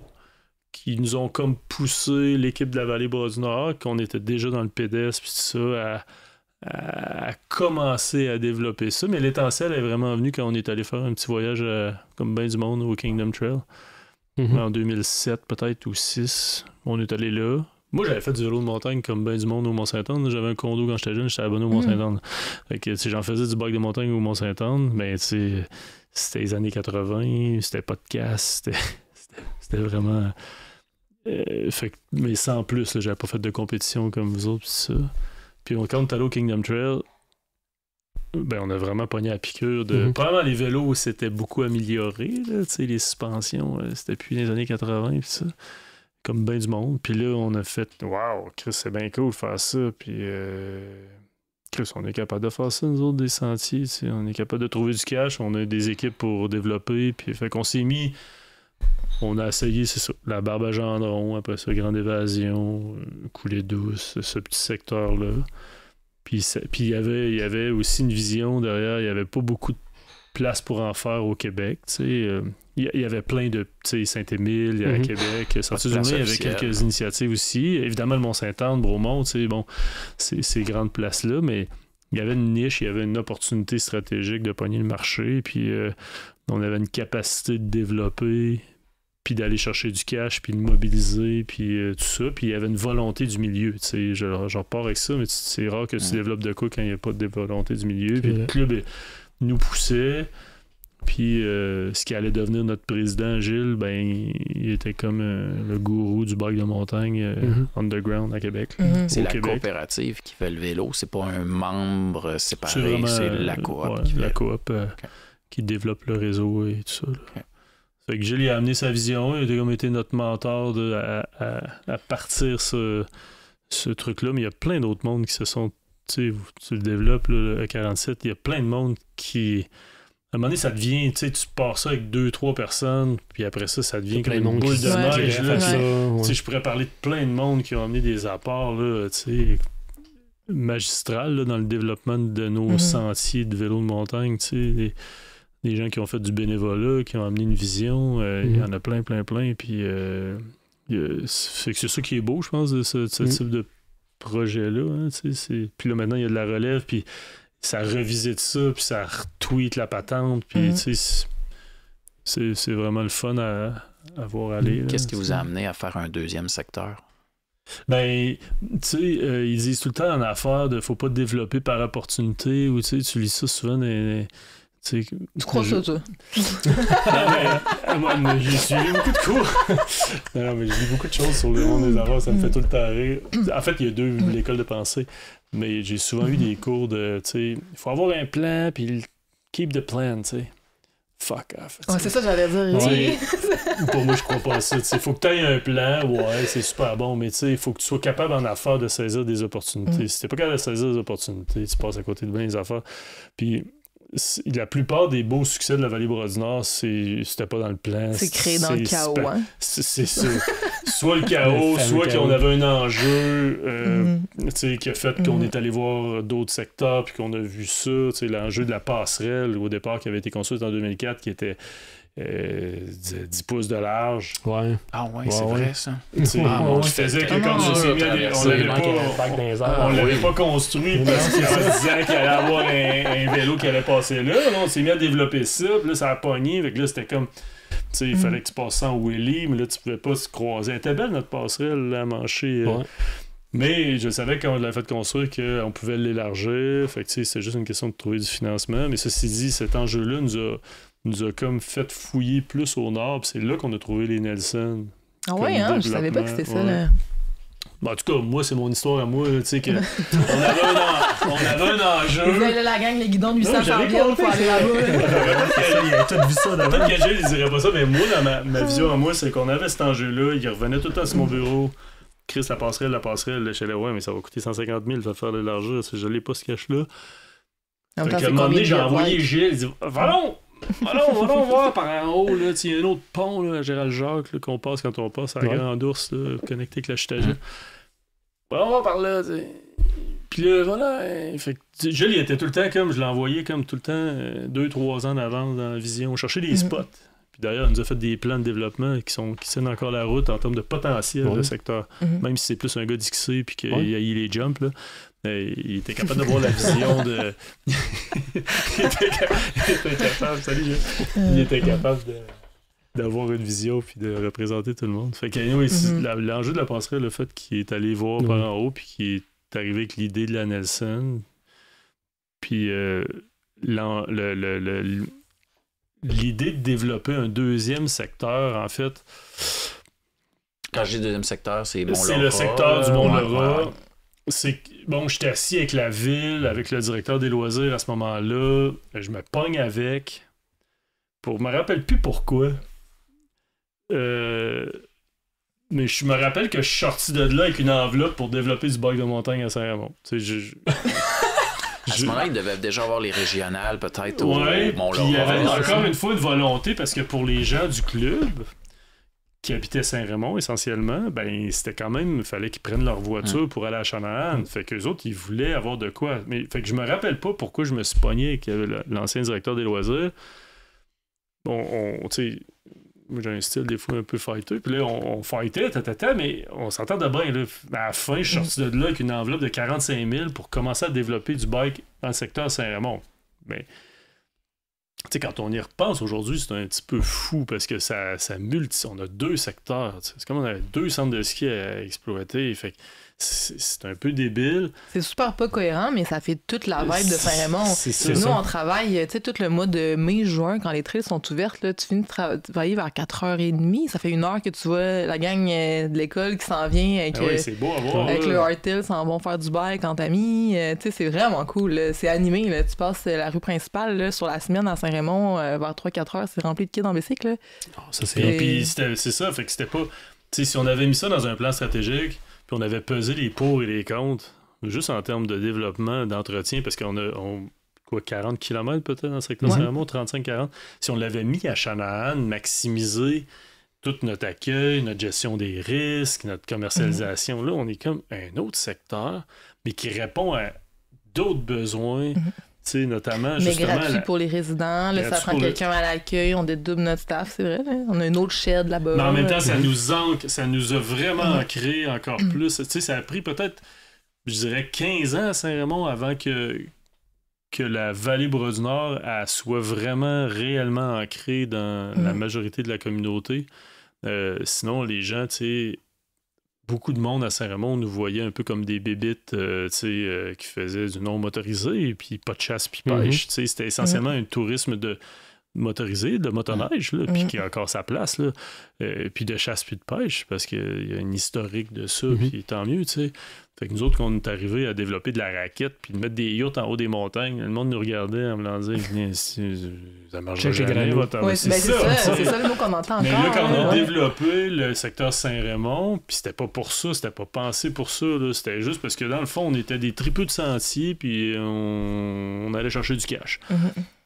qui nous ont comme poussé l'équipe de la Vallée-Bras-du-Nord, qu'on était déjà dans le pédestre, puis tout ça, à commencer à développer ça. Mais l'étincelle est vraiment venue quand on est allé faire un petit voyage, comme ben du monde, au Kingdom Trail. En 2007 peut-être, ou 2006. On est allé là. Moi, j'avais fait du vélo de montagne comme ben du monde au Mont-Saint-Anne. J'avais un condo quand j'étais jeune, j'étais abonné au Mont-Saint-Anne. Fait que, j'en faisais du bike de montagne au Mont-Saint-Anne, mais c'était les années 80, c'était pas de casse, c'était vraiment... mais sans plus, là, j'avais pas fait de compétition comme vous autres, pis ça. Puis quand on est allé au Kingdom Trail, ben on a vraiment pogné à piqûre de... Probablement les vélos s'étaient beaucoup améliorés, là, les suspensions, c'était plus les années 80 pis ça, comme ben du monde. Puis là, on a fait « Wow, Chris, c'est bien cool de faire ça. » Puis Chris, on est capable de faire ça, nous autres, des sentiers. On est capable de trouver du cash, on a des équipes pour développer. Puis fait qu'on s'est mis... On a essayé, c'est ça, la Barbe à Gendron, après ça, Grande Évasion, Coulée Douce, ce petit secteur-là. Puis il y avait aussi une vision derrière, il n'y avait pas beaucoup de place pour en faire au Québec. Il y avait plein de... Saint-Émile, à Québec, Saint-Journée, il y avait quelques initiatives aussi. Évidemment, le Mont-Saint-Anne, Bromont, bon, ces grandes places-là, mais il y avait une niche, il y avait une opportunité stratégique de pogner le marché, puis on avait une capacité de développer... puis d'aller chercher du cash, puis de mobiliser, puis tout ça. Puis il y avait une volonté du milieu, tu sais. Je repars avec ça, mais c'est rare que tu développes de quoi quand il n'y a pas de volonté du milieu. Puis le club nous poussait, puis ce qui allait devenir notre président, Gilles, ben il était comme le gourou du bike de montagne underground à Québec. C'est la Québec. Coopérative qui fait le vélo, c'est pas un membre séparé, c'est la coop. La coop qui développe le réseau et tout ça. Fait que Gilles il a amené sa vision, il a comme été notre mentor à partir ce truc-là, mais il y a plein d'autres mondes qui se sont, tu le développes, là, à 47, il y a plein de monde qui, à un moment donné, ça devient, tu pars ça avec 2-3 personnes, puis après ça devient comme une boule de neige. Je pourrais parler de plein de monde qui ont amené des apports, là, magistrales, là, dans le développement de nos sentiers de vélo de montagne, des gens qui ont fait du bénévolat, qui ont amené une vision. Il y en a plein. Puis c'est ça qui est beau, je pense, de ce type de projet-là. Hein, puis là, maintenant, il y a de la relève, puis ça revisite ça, puis ça retweet la patente. Puis c'est vraiment le fun à voir aller. Qu'est-ce qui vous a amené à faire un deuxième secteur? Ben, tu sais, ils disent tout le temps en affaires de faut pas développer par opportunité, ou tu lis ça souvent tu crois ça, toi? Moi, j'ai suivi beaucoup de cours. non, mais j'ai lu beaucoup de choses sur le monde des affaires, ça me fait tout le temps rire. En fait, il y a deux l'école de pensée, mais j'ai souvent eu des cours de, tu sais, il faut avoir un plan, puis keep the plan, tu sais. Fuck off. Ouais, c'est ça que j'allais dire. Pour moi, je crois pas à ça. Il faut que tu aies un plan, ouais, c'est super bon, mais il faut que tu sois capable en affaires de saisir des opportunités. Si t'es pas capable de saisir des opportunités, tu passes à côté de bien des affaires. Puis la plupart des beaux succès de la Vallée-Bras-du-Nord, c'était pas dans le plan. C'est créé dans le chaos, hein? C'est soit le chaos, soit qu'on avait un enjeu qui a fait qu'on est allé voir d'autres secteurs puis qu'on a vu ça. L'enjeu de la passerelle, au départ, qui avait été construite en 2004, qui était 10 pouces de large. Ouais. Ah ouais, c'est vrai, ça. Qui faisait que quand on l'avait pas construit parce qu'en disant qu'il allait avoir un vélo qui allait passer là. On s'est mis à développer ça, puis là, ça a pogné. Fait que là, c'était comme... il fallait que tu passes ça en wheelie, mais là, tu pouvais pas se croiser. Elle était belle, notre passerelle, là, à mancher. Mais je savais quand on l'avait fait construire qu'on pouvait l'élargir. Fait que c'est juste une question de trouver du financement. Mais ceci dit, cet enjeu-là nous a comme fait fouiller plus au nord, puis c'est là qu'on a trouvé les Nelson. Ah ouais, hein? Je savais pas que c'était ça, là. Ben, en tout cas, moi, c'est mon histoire à moi, tu sais, que on avait un enjeu. Vous avez la gang, les guidons de 800 par ville pour aller là-bas. Il a tout vu ça. Peut-être que Gilles, il dirait pas ça, mais moi, dans ma vision à moi, c'est qu'on avait cet enjeu-là, il revenait tout le temps sur mon bureau. Chris, la passerelle, je suis là, ouais, mais ça va coûter 150 000 de faire l'élargir, je l'ai pas ce cash-là. En fait qu'à un moment donné, j'ai envoyé Gilles, il dit, allons voir par en haut, là, il y a un autre pont, là, à Gérald-Jacques, là, qu'on passe quand on passe à la Grande Ourse, là, connecté avec la Chutagia. On va par là, tu sais. Puis là, voilà. Fait que Gilles, il était tout le temps comme, je l'ai envoyé comme tout le temps, 2-3 ans d'avance dans la vision, chercher des spots. Puis d'ailleurs, on nous a fait des plans de développement qui tiennent encore la route en termes de potentiel, le secteur. Même si c'est plus un gars d'XC puis qu'il a eu les jumps, là. Il était capable de voir la vision de... il était capable d'avoir une vision puis de représenter tout le monde. Fait que l'enjeu de la passerelle, le fait qu'il est allé voir par en haut puis qu'il est arrivé avec l'idée de la Nelson, puis l'idée de développer un deuxième secteur, en fait... Quand je dis deuxième secteur, c'est Mont-Laura. C'est le secteur du Mont-Laura. Bon, j'étais assis avec la ville, avec le directeur des loisirs à ce moment-là. Je me pogne avec. Je me rappelle plus pourquoi. Mais je me rappelle que je suis sorti de là avec une enveloppe pour développer du bike de montagne à Saint-Raymond. À ce moment-là, il devait déjà avoir les régionales, peut-être, au Mont-Laura. Puis il y avait encore une fois une volonté, parce que pour les gens du club qui habitaient Saint-Raymond, essentiellement, ben c'était quand même... Il fallait qu'ils prennent leur voiture pour aller à Chanahan. Fait qu'eux autres, ils voulaient avoir de quoi. Mais fait que je me rappelle pas pourquoi je me suis pogné avec l'ancien directeur des loisirs. Bon, tu sais... Moi, j'ai un style des fois un peu fighter. Puis là, on fightait, mais on s'entendait bien. Là. À la fin, je suis sorti de là avec une enveloppe de 45 000 pour commencer à développer du bike dans le secteur Saint-Raymond. Mais, tu sais, quand on y repense aujourd'hui, c'est un petit peu fou parce que ça on a 2 secteurs. T'sais. C'est comme on avait 2 centres de ski à exploiter. Fait que c'est un peu débile. C'est super pas cohérent, mais ça fait toute la vibe de Saint-Raymond. Nous, on travaille, tu sais, tout le mois de mai, juin, quand les trails sont ouvertes, là, tu finis de travailler vers 4h30. Ça fait 1 heure que tu vois la gang de l'école qui s'en vient avec, c'est beau à voir, avec le hardtail, s'en vont faire du bike en tamis. Tu sais, c'est vraiment cool. Là. C'est animé. Là. Tu passes la rue principale là, sur la semaine à Saint-Raymond vers 3-4 heures. C'est rempli de kids en bicycle. Là. Puis c'est ça. Fait que c'était pas... Tu sais, si on avait mis ça dans un plan stratégique... Puis on avait pesé les pour et les contre, juste en termes de développement, d'entretien, parce qu'on a 40 km peut-être dans ce secteur Saint-Raymond, 35-40. Si on l'avait mis à Chanahan, maximiser tout notre accueil, notre gestion des risques, notre commercialisation, là, on est comme un autre secteur, mais qui répond à d'autres besoins. Tu sais, notamment, mais justement... gratuit pour les résidents, là, ça prend quelqu'un à l'accueil, on dédouble notre staff, c'est vrai, là. On a une autre shed là-bas. Mais en même temps, ça nous a vraiment ancré encore plus. Tu sais, ça a pris peut-être, je dirais, 15 ans à Saint-Raymond avant que la vallée Bras-du-Nord soit vraiment réellement ancrée dans la majorité de la communauté. Sinon, les gens, tu sais... Beaucoup de monde à Saint-Raymond nous voyait un peu comme des bébites qui faisaient du non motorisé et puis pas de chasse puis pêche. C'était essentiellement un tourisme de motorisé, de motoneige, là, puis qui a encore sa place, là, puis de chasse puis de pêche, parce qu'il y a une historique de ça, puis tant mieux, tu sais. Fait que nous autres, quand on est arrivé à développer de la raquette puis de mettre des yachts en haut des montagnes, le monde nous regardait en me disant ça marche jamais, c'est ça le mot qu'on entend encore. Mais là, quand on a développé le secteur Saint-Raymond, puis c'était pas pour ça, c'était pas pensé pour ça, là, c'était juste parce que dans le fond, on était des tripeux de sentiers, puis on allait chercher du cash.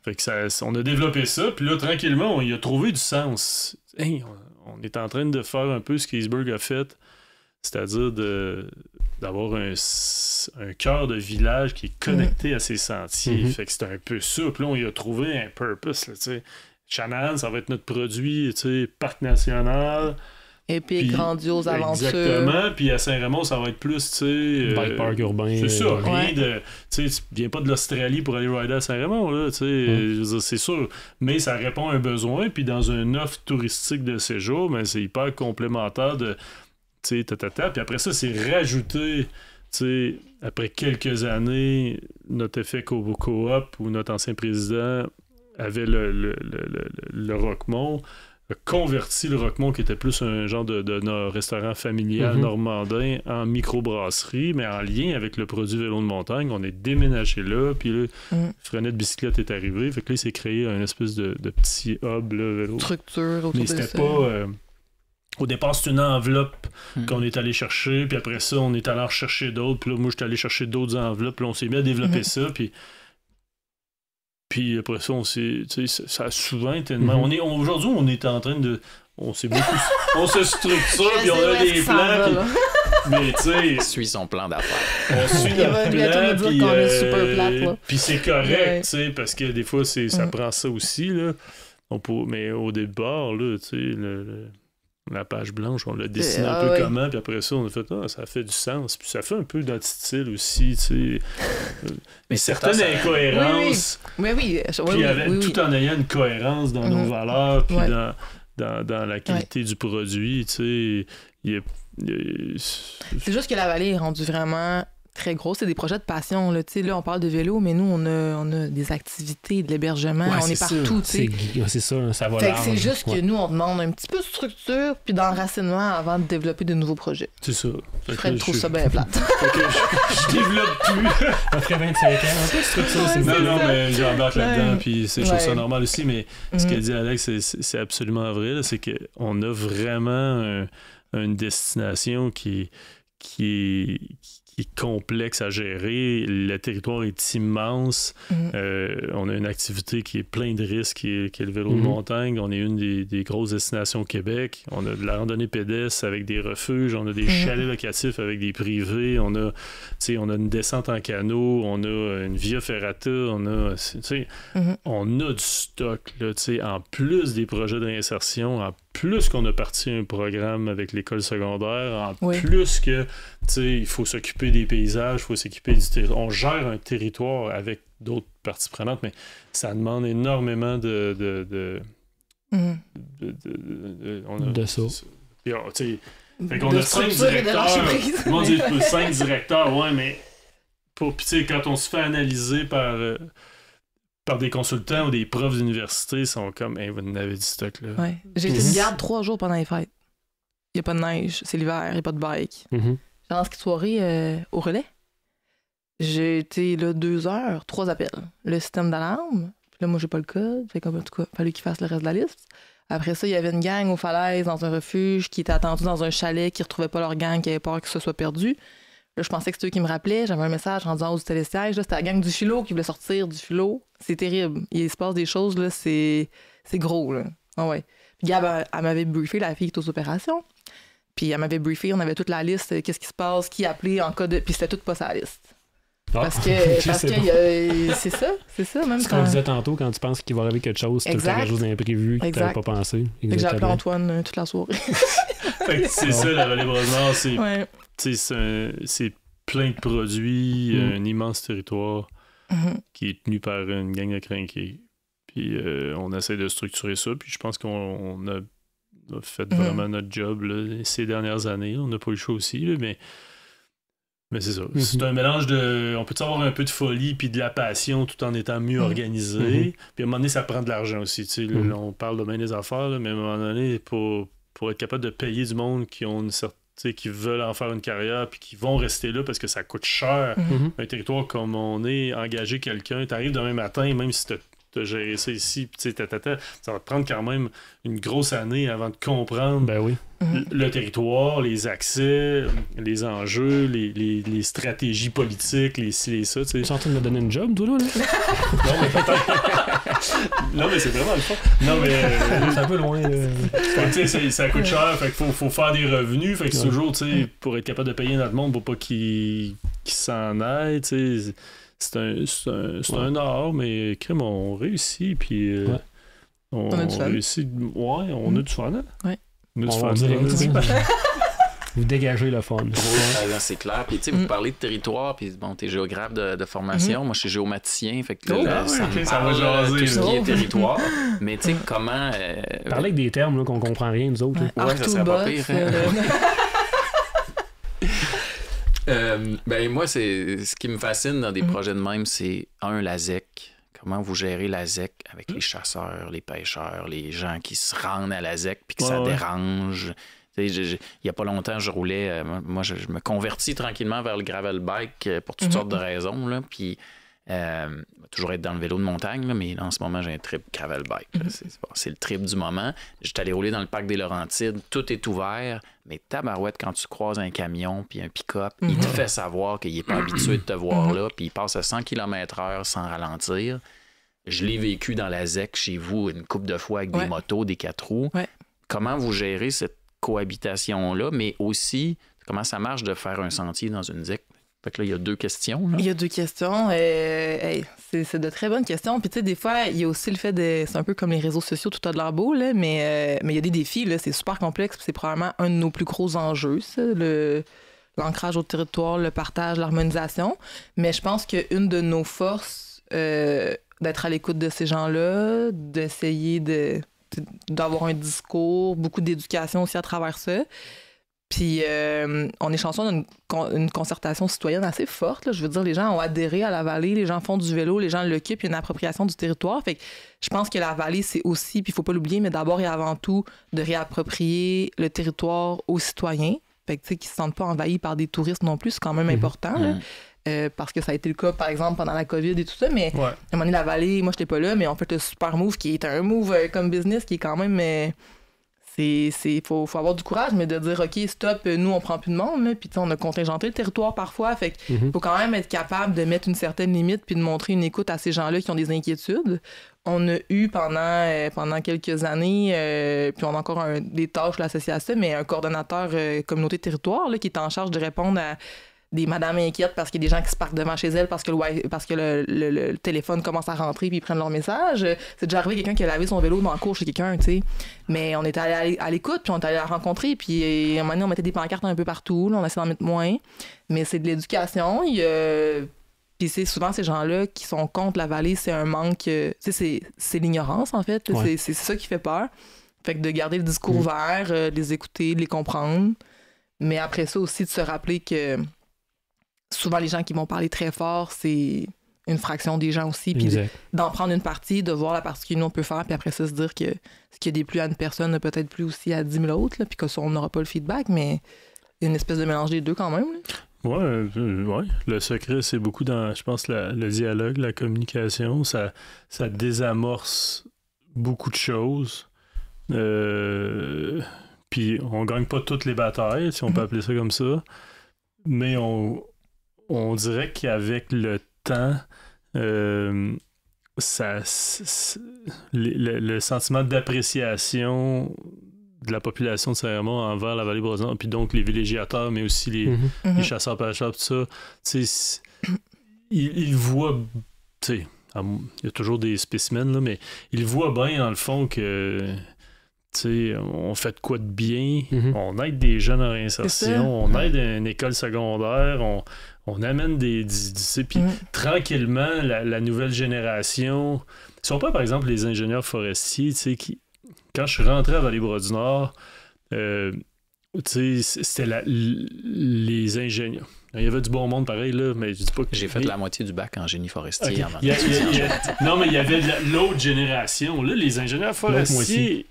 Fait que on a développé ça, puis là, tranquillement, on y a trouvé du sens. Hey, on est en train de faire un peu ce qu'Easberg a fait, c'est-à-dire d'avoir un cœur de village qui est connecté à ses sentiers. Fait que c'est un peu ça. Puis là, on y a trouvé un purpose. Là, Chanahan, ça va être notre produit, parc national. Épique, grandiose aventure. Exactement. Puis à Saint-Raymond, ça va être plus, bike park urbain. C'est ça. Rien de... Tu viens pas de l'Australie pour aller rider à Saint-Raymond, là. C'est sûr. Mais ça répond à un besoin. Puis dans une offre touristique de séjour, ben, c'est hyper complémentaire de... Puis après ça, c'est rajouté, après quelques années, notre effet coop où notre ancien président avait le Roquemont, a converti le Roquemont, qui était plus un genre de restaurant familial normandin, en microbrasserie, mais en lien avec le produit vélo de montagne. On est déménagé là, puis là, Frenette Bicyclette est arrivé, fait que là, il s'est créé un espèce de petit hub là, vélo. Structure autour mais c'était pas... Au départ, c'est une enveloppe qu'on est allé chercher, puis après ça, on est allé en rechercher d'autres, puis là, moi, j'étais allé chercher d'autres enveloppes, puis là, on s'est mis à développer ça, puis après ça, ça a souvent été... Aujourd'hui, on est en train de... On se structure, puis on a des plans, mais tu sais... Suit son plan d'affaires. On suit notre plan, puis c'est correct, tu sais, parce que des fois, ça prend ça aussi, là. Mais au départ, là, tu sais, la page blanche, on l'a dessiné un peu comment, puis après ça, on a fait ça fait du sens. Puis ça fait un peu notre style aussi, tu sais. Mais certaines incohérences. Oui. Tout en ayant une cohérence dans nos valeurs, puis dans la qualité du produit, tu sais. C'est juste que la vallée est rendue vraiment très grosse. C'est des projets de passion. Là, on parle de vélo, mais nous, on a des activités, de l'hébergement. On est partout. C'est ça, ça va large. C'est juste que nous, on demande un petit peu de structure puis d'enracinement avant de développer de nouveaux projets. C'est ça. Fred trouve ça bien plate. Je développe plus. Après 25 ans, un peu de structure, c'est Non, mais j'embarque là-dedans, puis je trouve ça normal aussi. Mais ce qu'a dit Alex, c'est absolument vrai. Là, c'est qu'on a vraiment une destination qui est complexe à gérer. Le territoire est immense. On a une activité qui est plein de risques, qui est le vélo de montagne. On est une des grosses destinations au Québec. On a de la randonnée pédestre avec des refuges. On a des chalets locatifs avec des privés. On a une descente en canot. On a une via ferrata. On a du stock. Là, en plus des projets de réinsertion, en plus qu'on a parti un programme avec l'école secondaire, en plus que il faut s'occuper des paysages, il faut s'occuper du territoire. On gère un territoire avec d'autres parties prenantes, mais ça demande énormément de ça. Fait qu'on a 5 directeurs. Moi, on dit 5 directeurs, ouais, mais quand on se fait analyser par des consultants ou des profs d'université, ils sont comme, vous en avez du stock, là. Ouais. J'ai été de garde 3 jours pendant les fêtes. Il n'y a pas de neige, c'est l'hiver, il n'y a pas de bike. Dans cette soirée au relais, j'ai été là 2 heures, 3 appels. Le système d'alarme, puis là, moi, j'ai pas le code, fait comme, en tout cas, il fallait qu'il fasse le reste de la liste. Après ça, il y avait une gang aux falaises dans un refuge qui était attendue dans un chalet, qui ne retrouvait pas leur gang, qui avait peur que ce soit perdu. Là, je pensais que c'était eux qui me rappelaient. J'avais un message rendu en haut du télésiège. Là, c'était la gang du philo qui voulait sortir du philo. C'est terrible. Il se passe des choses, là, c'est gros, là. Ah ouais. Puis Gab, elle m'avait briefé, la fille qui est aux opérations. Puis elle m'avait briefé, on avait toute la liste, qu'est-ce qui se passe, qui appeler en cas de... Puis c'était tout pas sa liste. Parce que c'est ça, même ce qu'on disait tantôt, quand tu penses qu'il va arriver quelque chose, c'est tout quelque chose d'imprévu que tu n'avais pas pensé. Fait que j'ai appelé Antoine toute la soirée. Fait que c'est ça, la vallée Brosse-Nord, c'est plein de produits, un immense territoire qui est tenu par une gang de crinqués. Puis on essaie de structurer ça, puis je pense qu'on a fait vraiment notre job là, ces dernières années. On n'a pas eu le choix aussi, là, mais c'est ça. C'est un mélange de... On peut avoir un peu de folie puis de la passion tout en étant mieux organisé. Puis à un moment donné, ça prend de l'argent aussi. Là, on parle de bien des affaires, là, mais à un moment donné, pour être capable de payer du monde qui ont une certaine... qui veulent en faire une carrière puis qui vont rester là parce que ça coûte cher. Un territoire comme on est, engager quelqu'un, t'arrives demain matin, même si t'as gérer ça ici, ça va te prendre quand même une grosse année avant de comprendre le territoire, les accès, les enjeux, les stratégies politiques, les ci, les ça. Tu es en train de me donner une job, toi, là? Non, mais peut-être. Non, mais c'est vraiment le fun. Non, mais c'est un peu loin. Ça coûte cher, fait qu'il faut faire des revenus, fait que c'est toujours, pour être capable de payer notre monde pour pas qu'il s'en aille, tu sais. C'est un art, mais crème, on réussit, puis on a du réussit. Ouais, on a du fun. Hein? Ouais. On a du fun. Vous dégagez le fun. C'est clair. Puis, tu sais, vous parlez de territoire, puis bon, t'es géographe de formation. Moi, je suis géomaticien, fait que ça va jaser tout ce qui est territoire. Mais, tu sais, comment... Parler avec des termes qu'on comprend rien, nous autres. Ouais, ça serait pas pire. Ben moi, c'est ce qui me fascine dans des projets de même, c'est la ZEC. Comment vous gérez la ZEC avec les chasseurs, les pêcheurs, les gens qui se rendent à la ZEC puis que ça dérange. Il y a pas longtemps, je roulais. Moi, je me convertis tranquillement vers le gravel bike pour toutes sortes de raisons. Là, puis toujours être dans le vélo de montagne, là, mais en ce moment, j'ai un trip gravel bike. C'est le trip du moment. J'étais allé rouler dans le parc des Laurentides. Tout est ouvert. Mais tabarouette, quand tu croises un camion puis un pick-up, il te fait savoir qu'il n'est pas habitué de te voir là, puis il passe à 100 km/h sans ralentir. Je l'ai vécu dans la ZEC chez vous une couple de fois avec des motos, des 4 roues. Ouais. Comment vous gérez cette cohabitation-là, mais aussi comment ça marche de faire un sentier dans une ZEC? Fait que là, il y a 2 questions. Là. Il y a 2 questions. C'est de très bonnes questions. Puis, tu sais, des fois, il y a aussi le fait de... C'est un peu comme les réseaux sociaux, tout a de l'air beau, là, mais il y a des défis, là. C'est super complexe. C'est probablement un de nos plus gros enjeux, ça, l'ancrage au territoire, le partage, l'harmonisation. Mais je pense qu'une de nos forces, d'être à l'écoute de ces gens-là, d'essayer d'avoir un discours, beaucoup d'éducation aussi à travers ça. Puis on est chanceux d'une concertation citoyenne assez forte. Là. Je veux dire, les gens ont adhéré à la vallée, les gens font du vélo, les gens l'occupent, il y a une appropriation du territoire. Fait que je pense que la vallée, c'est aussi, puis il faut pas l'oublier, mais d'abord et avant tout, de réapproprier le territoire aux citoyens. Fait que tu sais, qu'ils se sentent pas envahis par des touristes non plus, c'est quand même important. Là. Parce que ça a été le cas, par exemple, pendant la COVID et tout ça. Mais à un moment donné, la vallée, moi, je n'étais pas là, mais on fait le super move qui est un move comme business qui est quand même... faut avoir du courage, mais de dire, OK, stop, nous, on prend plus de monde, là, puis on a contingenté le territoire parfois. Fait qu'il faut quand même être capable de mettre une certaine limite puis de montrer une écoute à ces gens-là qui ont des inquiétudes. On a eu pendant quelques années, puis on a encore des tâches associées à ça, mais un coordonnateur communauté territoire là, qui est en charge de répondre à des madames inquiètes parce qu'il y a des gens qui se parquent devant chez elles parce que le téléphone commence à rentrer puis ils prennent leur message. C'est déjà arrivé quelqu'un qui a lavé son vélo dans la cour chez quelqu'un, tu sais. Mais on était allé à l'écoute puis on est allé la rencontrer puis à un moment donné, on mettait des pancartes un peu partout. Là, on essaie d'en mettre moins. Mais c'est de l'éducation. Puis c'est souvent ces gens-là qui sont contre la vallée, c'est un manque... Tu sais, c'est l'ignorance, en fait. Ouais. C'est ça qui fait peur. Fait que de garder le discours ouvert, de les écouter, de les comprendre. Mais après ça aussi, de se rappeler que souvent, les gens qui vont parler très fort, c'est une fraction des gens aussi. Puis d'en prendre une partie, de voir la partie que nous, on peut faire, puis après ça, se dire que ce qui a déplu à une personne n'a peut-être plus aussi à 10 000 autres, là, puis qu'on n'aura pas le feedback, mais il y a une espèce de mélange des deux quand même. Là. Ouais. Le secret, c'est beaucoup dans, je pense, le dialogue, la communication. Ça désamorce beaucoup de choses. Puis on gagne pas toutes les batailles, si on peut appeler ça comme ça. Mais on dirait qu'avec le temps, le sentiment d'appréciation de la population de Saint-Raymond envers la vallée Brosnan, puis donc les villégiateurs, mais aussi les chasseurs-pêcheurs, tout ça, tu sais, ils voient, tu sais, il y a toujours des spécimens, là, mais ils voient bien, dans le fond, que... T'sais, on fait de quoi de bien, on aide des jeunes en réinsertion, on aide une école secondaire, on amène des puis tranquillement, la nouvelle génération, si on prend par exemple les ingénieurs forestiers, qui, quand je suis rentré à Vallée-Bras-du-Nord, c'était les ingénieurs. Il y avait du bon monde pareil, là, mais je dis pas que... J'ai fait la moitié du bac en génie forestier. Okay. Non, mais il y avait l'autre génération. Là, les ingénieurs forestiers...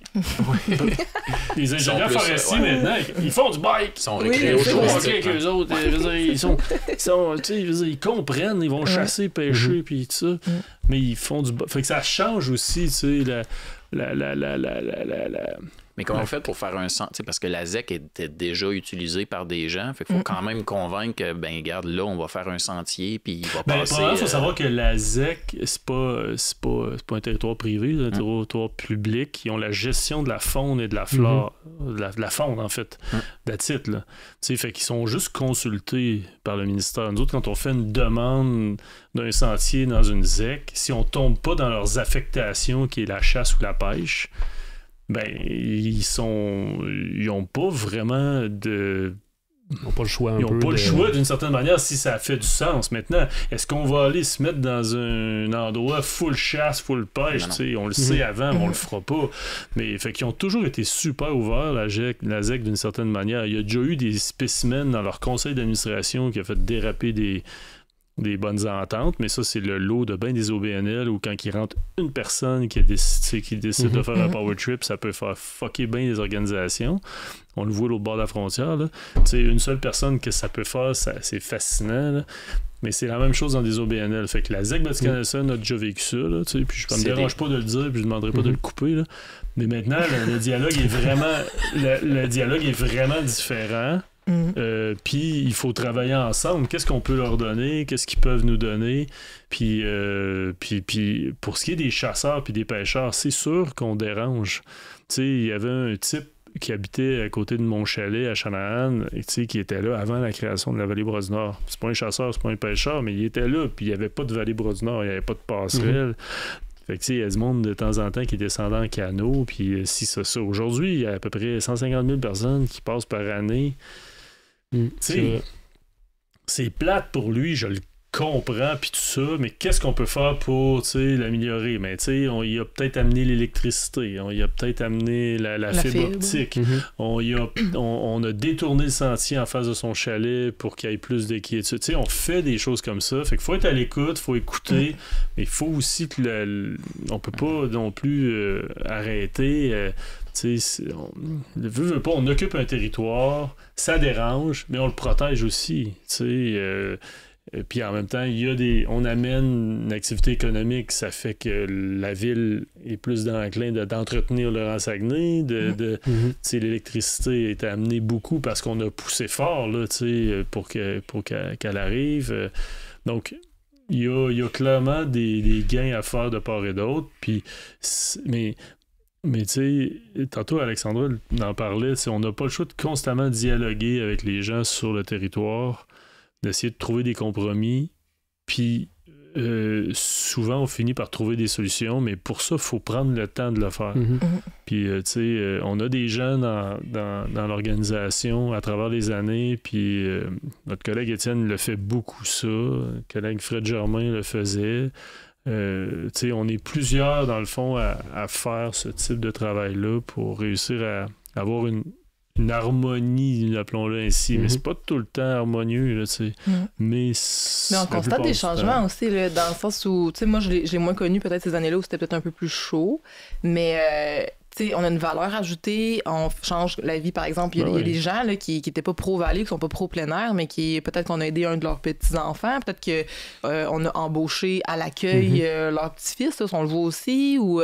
Les ingénieurs forestiers, maintenant, ils font du bike. Ils sont récréés avec eux autres. Ils comprennent, ils vont chasser, pêcher, puis tout ça. Mais ils font du bike. Fait que ça change aussi, tu sais, Mais comment on fait pour faire un centre? Parce que la ZEC était déjà utilisée par des gens. Fait qu'il faut quand même convaincre que, regarde, là, on va faire un sentier, puis il va passer... Il faut savoir que la ZEC, c'est pas un territoire privé, c'est un territoire public. Ils ont la gestion de la faune et de la flore. De la faune, en fait, d'attitude, là. Fait qu'ils sont juste consultés par le ministère. Nous autres, quand on fait une demande d'un sentier dans une ZEC, si on tombe pas dans leurs affectations, qui est la chasse ou la pêche... ils ont pas vraiment de... Ils n'ont pas le choix le choix d'une certaine manière si ça fait du sens. Maintenant, est-ce qu'on va aller se mettre dans un endroit full chasse, full pêche? On le sait avant, mais on le fera pas. Mais fait qu'ils ont toujours été super ouverts, la ZEC, d'une certaine manière. Il y a déjà eu des spécimens dans leur conseil d'administration qui a fait déraper des bonnes ententes, mais ça, c'est le lot de bien des OBNL où quand il rentre une personne qui décide de faire un power trip, ça peut faire fucker bien les organisations. On le voit à l'autre bord de la frontière. Là. Une seule personne que ça peut faire, c'est fascinant. Là. Mais c'est la même chose dans des OBNL. Fait que la ZEC Baticanason a déjà vécu ça. Là, puis je ne me dérange pas de le dire, puis je ne demanderai pas de le couper. Là. Mais maintenant, le dialogue est vraiment le dialogue est vraiment différent. Puis il faut travailler ensemble. Qu'est-ce qu'on peut leur donner? Qu'est-ce qu'ils peuvent nous donner? Puis pour ce qui est des chasseurs puis des pêcheurs, c'est sûr qu'on dérange. Tu sais, il y avait un type qui habitait à côté de mon chalet à Channahon, qui était là avant la création de la vallée Bras-du-Nord. C'est pas un chasseur, c'est pas un pêcheur, mais il était là, puis il n'y avait pas de vallée Bras-du-Nord, il n'y avait pas de passerelle. Fait que, il y a du monde de temps en temps qui descendait en canot, puis si c'est ça. Aujourd'hui, il y a à peu près 150 000 personnes qui passent par année. C'est plate pour lui, je le comprends, puis tout ça, mais qu'est-ce qu'on peut faire pour l'améliorer? Mais on y a peut-être amené l'électricité, on y a peut-être amené la fibre optique, on a détourné le sentier en face de son chalet pour qu'il y ait plus de quiétude. On fait des choses comme ça, fait qu'il faut être à l'écoute, il faut écouter, mais il faut aussi que on peut pas non plus arrêter. On occupe un territoire, ça dérange, mais on le protège aussi. Puis en même temps, on amène une activité économique, ça fait que la ville est plus d'enclin d'entretenir le Laurent-Saguenay, l'électricité est amenée beaucoup parce qu'on a poussé fort là, pour qu'elle arrive. Donc, il y a clairement des gains à faire de part et d'autre. Puis, mais tu sais, tantôt Alexandra en parlait, on n'a pas le choix de constamment dialoguer avec les gens sur le territoire, d'essayer de trouver des compromis, puis souvent on finit par trouver des solutions, mais pour ça, il faut prendre le temps de le faire. Puis, tu sais, on a des gens dans l'organisation à travers les années, puis notre collègue Étienne le fait beaucoup ça, le collègue Fred Germain le faisait. On est plusieurs, dans le fond, à faire ce type de travail-là pour réussir à avoir une harmonie, appelons-le ainsi. Mais c'est pas tout le temps harmonieux, là, mais on constate des changements aussi, là, dans le sens où, moi, je l'ai moins connu peut-être ces années-là où c'était peut-être un peu plus chaud, mais... on a une valeur ajoutée, on change la vie, par exemple. Il y a des gens là, qui n'étaient pas pro-vallée, qui sont pas pro-plein air, mais qui peut-être qu'on a aidé un de leurs petits-enfants, peut-être qu'on a embauché à l'accueil leur petit-fils, on le voit aussi, ou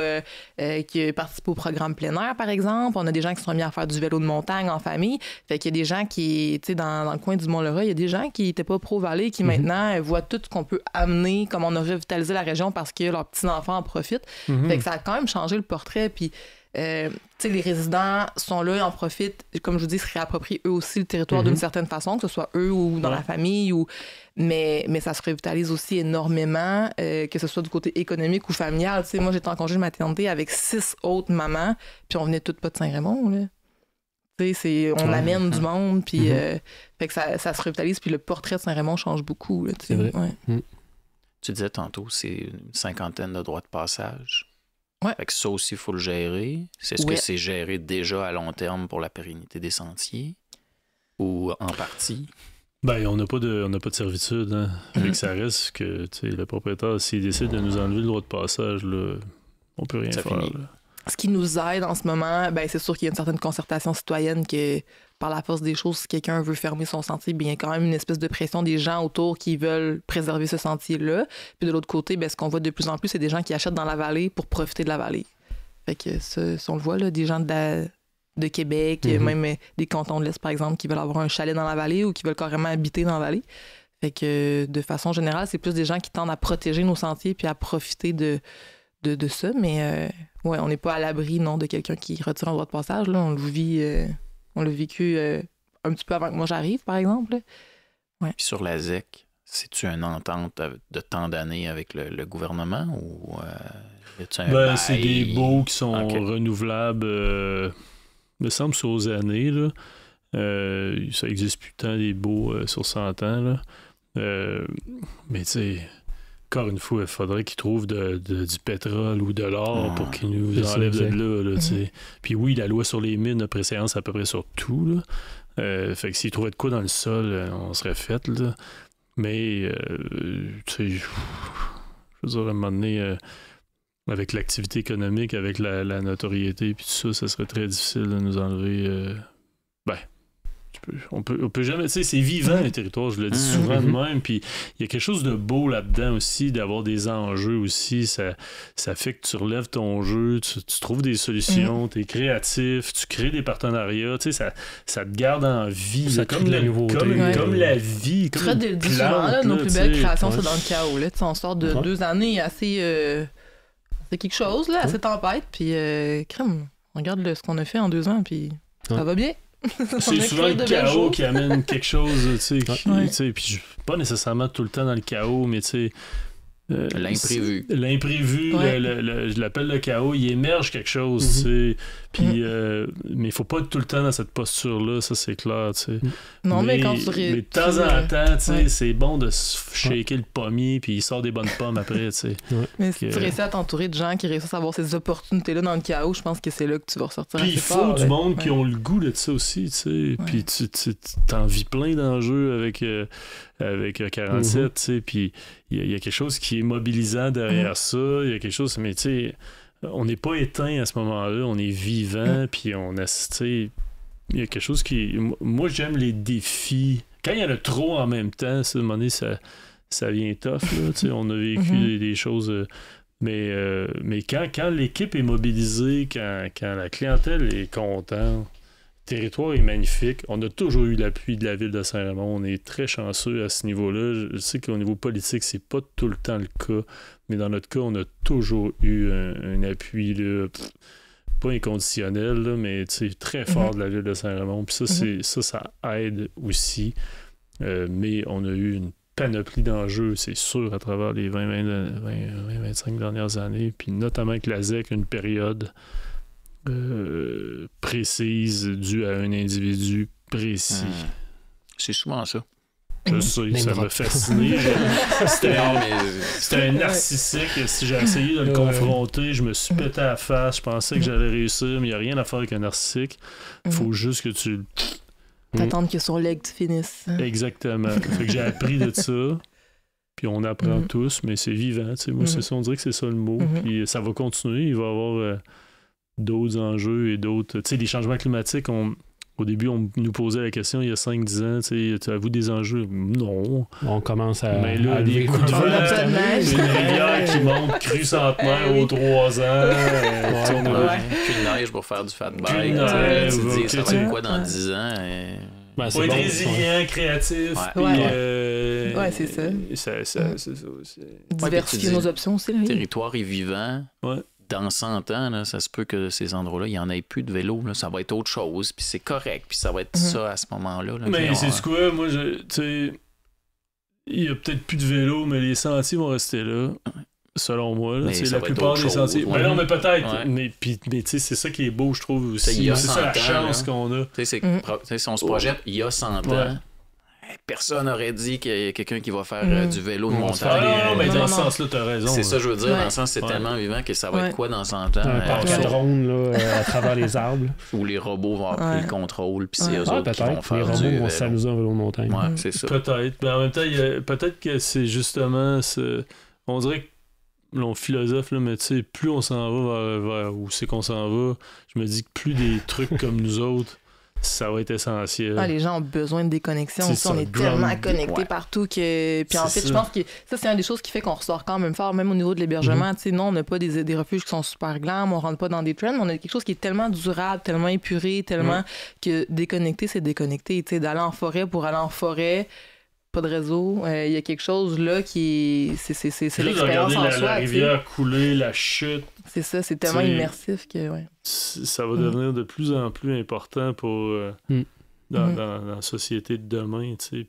qui participent au programme plein air, par exemple. On a des gens qui se sont mis à faire du vélo de montagne en famille. Fait qu'il y a des gens qui, dans le coin du Mont-Laurent, il y a des gens qui n'étaient pas pro-vallée, qui maintenant voient tout ce qu'on peut amener, comme on a revitalisé la région parce que leurs petits-enfants en profitent. Fait que ça a quand même changé le portrait, puis les résidents sont là, en profitent, comme je vous dis, se réapproprient eux aussi le territoire d'une certaine façon, que ce soit eux ou dans la famille, mais ça se revitalise aussi énormément, que ce soit du côté économique ou familial. Moi, j'étais en congé de maternité avec 6 autres mamans, puis on venait toutes pas de Saint-Raymond. Là. On amène du monde, puis fait que ça se revitalise, puis le portrait de Saint-Raymond change beaucoup. Là, c'est vrai. Tu disais tantôt, c'est une 50aine de droits de passage. Ouais. Fait que ça aussi, il faut le gérer. Est-ce que c'est géré déjà à long terme pour la pérennité des sentiers? Ou en partie? Ben, on n'a pas de servitude. Hein. Fait que ça reste que le propriétaire, s'il décide de nous enlever le droit de passage, là, on peut rien faire. Là. Ce qui nous aide en ce moment, c'est sûr qu'il y a une certaine concertation citoyenne que, par la force des choses, si quelqu'un veut fermer son sentier, il y a quand même une espèce de pression des gens autour qui veulent préserver ce sentier-là. Puis de l'autre côté, ce qu'on voit de plus en plus, c'est des gens qui achètent dans la vallée pour profiter de la vallée. Fait que ça, on le voit, là, des gens de Québec, même des cantons de l'Est, par exemple, qui veulent avoir un chalet dans la vallée ou qui veulent carrément habiter dans la vallée. Fait que, de façon générale, c'est plus des gens qui tendent à protéger nos sentiers puis à profiter de ça, mais on n'est pas à l'abri de quelqu'un qui retire un droit de passage. Là. On l'a vécu un petit peu avant que moi j'arrive, par exemple. Ouais. Puis sur la ZEC, c'est-tu une entente de tant d'années avec le gouvernement ou c'est des baux qui sont renouvelables, me semble, sur aux années. Là. Ça existe plus tant des baux sur 100 ans. Là. Mais tu sais... Encore une fois, il faudrait qu'ils trouvent du pétrole ou de l'or pour qu'ils nous enlèvent de là. Puis oui, la loi sur les mines a préséance à peu près sur tout. Là. Fait que s'ils trouvaient de quoi dans le sol, on serait fait. Là. Mais, tu sais, je veux dire, à un moment donné, avec l'activité économique, avec la notoriété, puis tout ça, ça serait très difficile de nous enlever. On peut jamais, tu sais, c'est vivant le territoire, je le dis souvent de même, puis il y a quelque chose de beau là-dedans aussi, d'avoir des enjeux aussi, ça fait que tu relèves ton jeu, tu trouves des solutions, tu es créatif, tu crées des partenariats, tu sais, ça te garde en vie, ça comme la nouveauté, comme la vie, comme une plante. Souvent, là, nos plus belles créations, c'est dans le chaos, là, on sort de 2 années assez... c'est quelque chose, là, assez tempête, puis crème, regarde ce qu'on a fait en 2 ans, puis... Ça va bien. C'est souvent le chaos qui amène quelque chose, tu sais, puis pas nécessairement tout le temps dans le chaos, mais tu sais... l'imprévu. L'imprévu, je l'appelle le chaos, il émerge quelque chose, tu sais. Puis, mais il faut pas être tout le temps dans cette posture-là, ça c'est clair, tu sais. Non, mais quand tu mais de temps en temps, tu sais, c'est bon de shaker le pommier, puis il sort des bonnes pommes après, tu sais. Mais si tu réussis à t'entourer de gens qui réussissent à avoir ces opportunités-là dans le chaos, je pense que c'est là que tu vas ressortir puis assez fort. Puis il faut du monde qui ont le goût de ça aussi, tu sais. Puis tu t'en vis plein d'enjeux avec 47, tu sais. Puis il y a quelque chose qui est mobilisant derrière ça. Il y a quelque chose, mais tu sais, on n'est pas éteint à ce moment-là. On est vivant, puis on a, tu sais, il y a quelque chose qui... Moi, j'aime les défis. Quand il y en a trop en même temps, ça, à un moment donné, ça vient tough, là, tu sais. On a vécu des choses... mais quand l'équipe est mobilisée, quand la clientèle est contente, le territoire est magnifique. On a toujours eu l'appui de la ville de Saint-Raymond. On est très chanceux à ce niveau-là. Je sais qu'au niveau politique, c'est pas tout le temps le cas, mais dans notre cas, on a toujours eu un appui là, pas inconditionnel, là, mais très fort de la ville de Saint-Raymond. Puis ça aide aussi. Mais on a eu une panoplie d'enjeux, c'est sûr, à travers les 20-25 dernières années, puis notamment avec la ZEC, une période précise due à un individu précis. C'est souvent ça. Je sais, ça m'a fasciné. C'était un narcissique. Si j'ai essayé de le confronter, je me suis pété à la face. Je pensais que j'allais réussir, mais il n'y a rien à faire avec un narcissique. Il faut juste que tu... T'attends que son leg tu finisses. Exactement. Fait que j'ai appris de ça. Puis on apprend tous, mais c'est vivant. Moi, c'est ça, on dirait que c'est ça le mot. Puis ça va continuer. Il va y avoir d'autres enjeux et d'autres... Tu sais, les changements climatiques, au début, on nous posait la question il y a 5-10 ans, tu sais, avez-vous des enjeux? Non. On commence à... Mais là, des coups de vent, une rivière qui monte crue centenaire aux 3 ans. On a qu'une neige pour faire du fat bike. Tu dis, ça va être quoi dans 10 ans? Faut être résilient, créatif. C'est ça. C'est ça aussi. Diversifier nos options aussi. Le territoire est vivant. Dans 100 ans, là, ça se peut que ces endroits-là, il n'y en ait plus de vélo. Là. Ça va être autre chose, puis c'est correct, puis ça va être ça à ce moment-là. Là, mais c'est quoi? Moi, tu sais, il n'y a peut-être plus de vélo, mais les sentiers vont rester là, selon moi. Là, la plupart des sentiers. Mais non, mais peut-être. Mais tu sais, c'est ça qui est beau, je trouve aussi. C'est ça la chance qu'on a. Si on se projette, il y a 100 ans. Personne n'aurait dit qu'il y a quelqu'un qui va faire du vélo de montagne. Non, mais dans ce sens-là, t'as raison. C'est ça, je veux dire. Dans le sens, c'est tellement vivant que ça va être quoi dans 100 ans? Un parc à drone à travers les arbres. Où les robots vont avoir pris le contrôle, puis c'est eux autres qui vont faire les robots vont s'amuser en vélo de montagne. Ouais, c'est ça. Peut-être. Mais en même temps, peut-être que c'est justement... On dirait que l'on philosophe, là, mais tu sais, plus on s'en va vers où c'est qu'on s'en va, je me dis que plus des trucs comme nous autres, ça va être essentiel. Les gens ont besoin de déconnexion. On est tellement connectés partout que... Puis en fait, je pense que ça, c'est une des choses qui fait qu'on ressort quand même fort, même au niveau de l'hébergement. Non, on n'a pas des refuges qui sont super glam, on rentre pas dans des trends, mais on a quelque chose qui est tellement durable, tellement épuré, tellement que déconnecter, c'est déconnecter. D'aller en forêt pour aller en forêt, pas de réseau. Il y a quelque chose là qui... C'est l'expérience en soi. La rivière couler, la chute. C'est ça, c'est tellement immersif que... Ça va devenir de plus en plus important pour dans la société de demain, tu sais,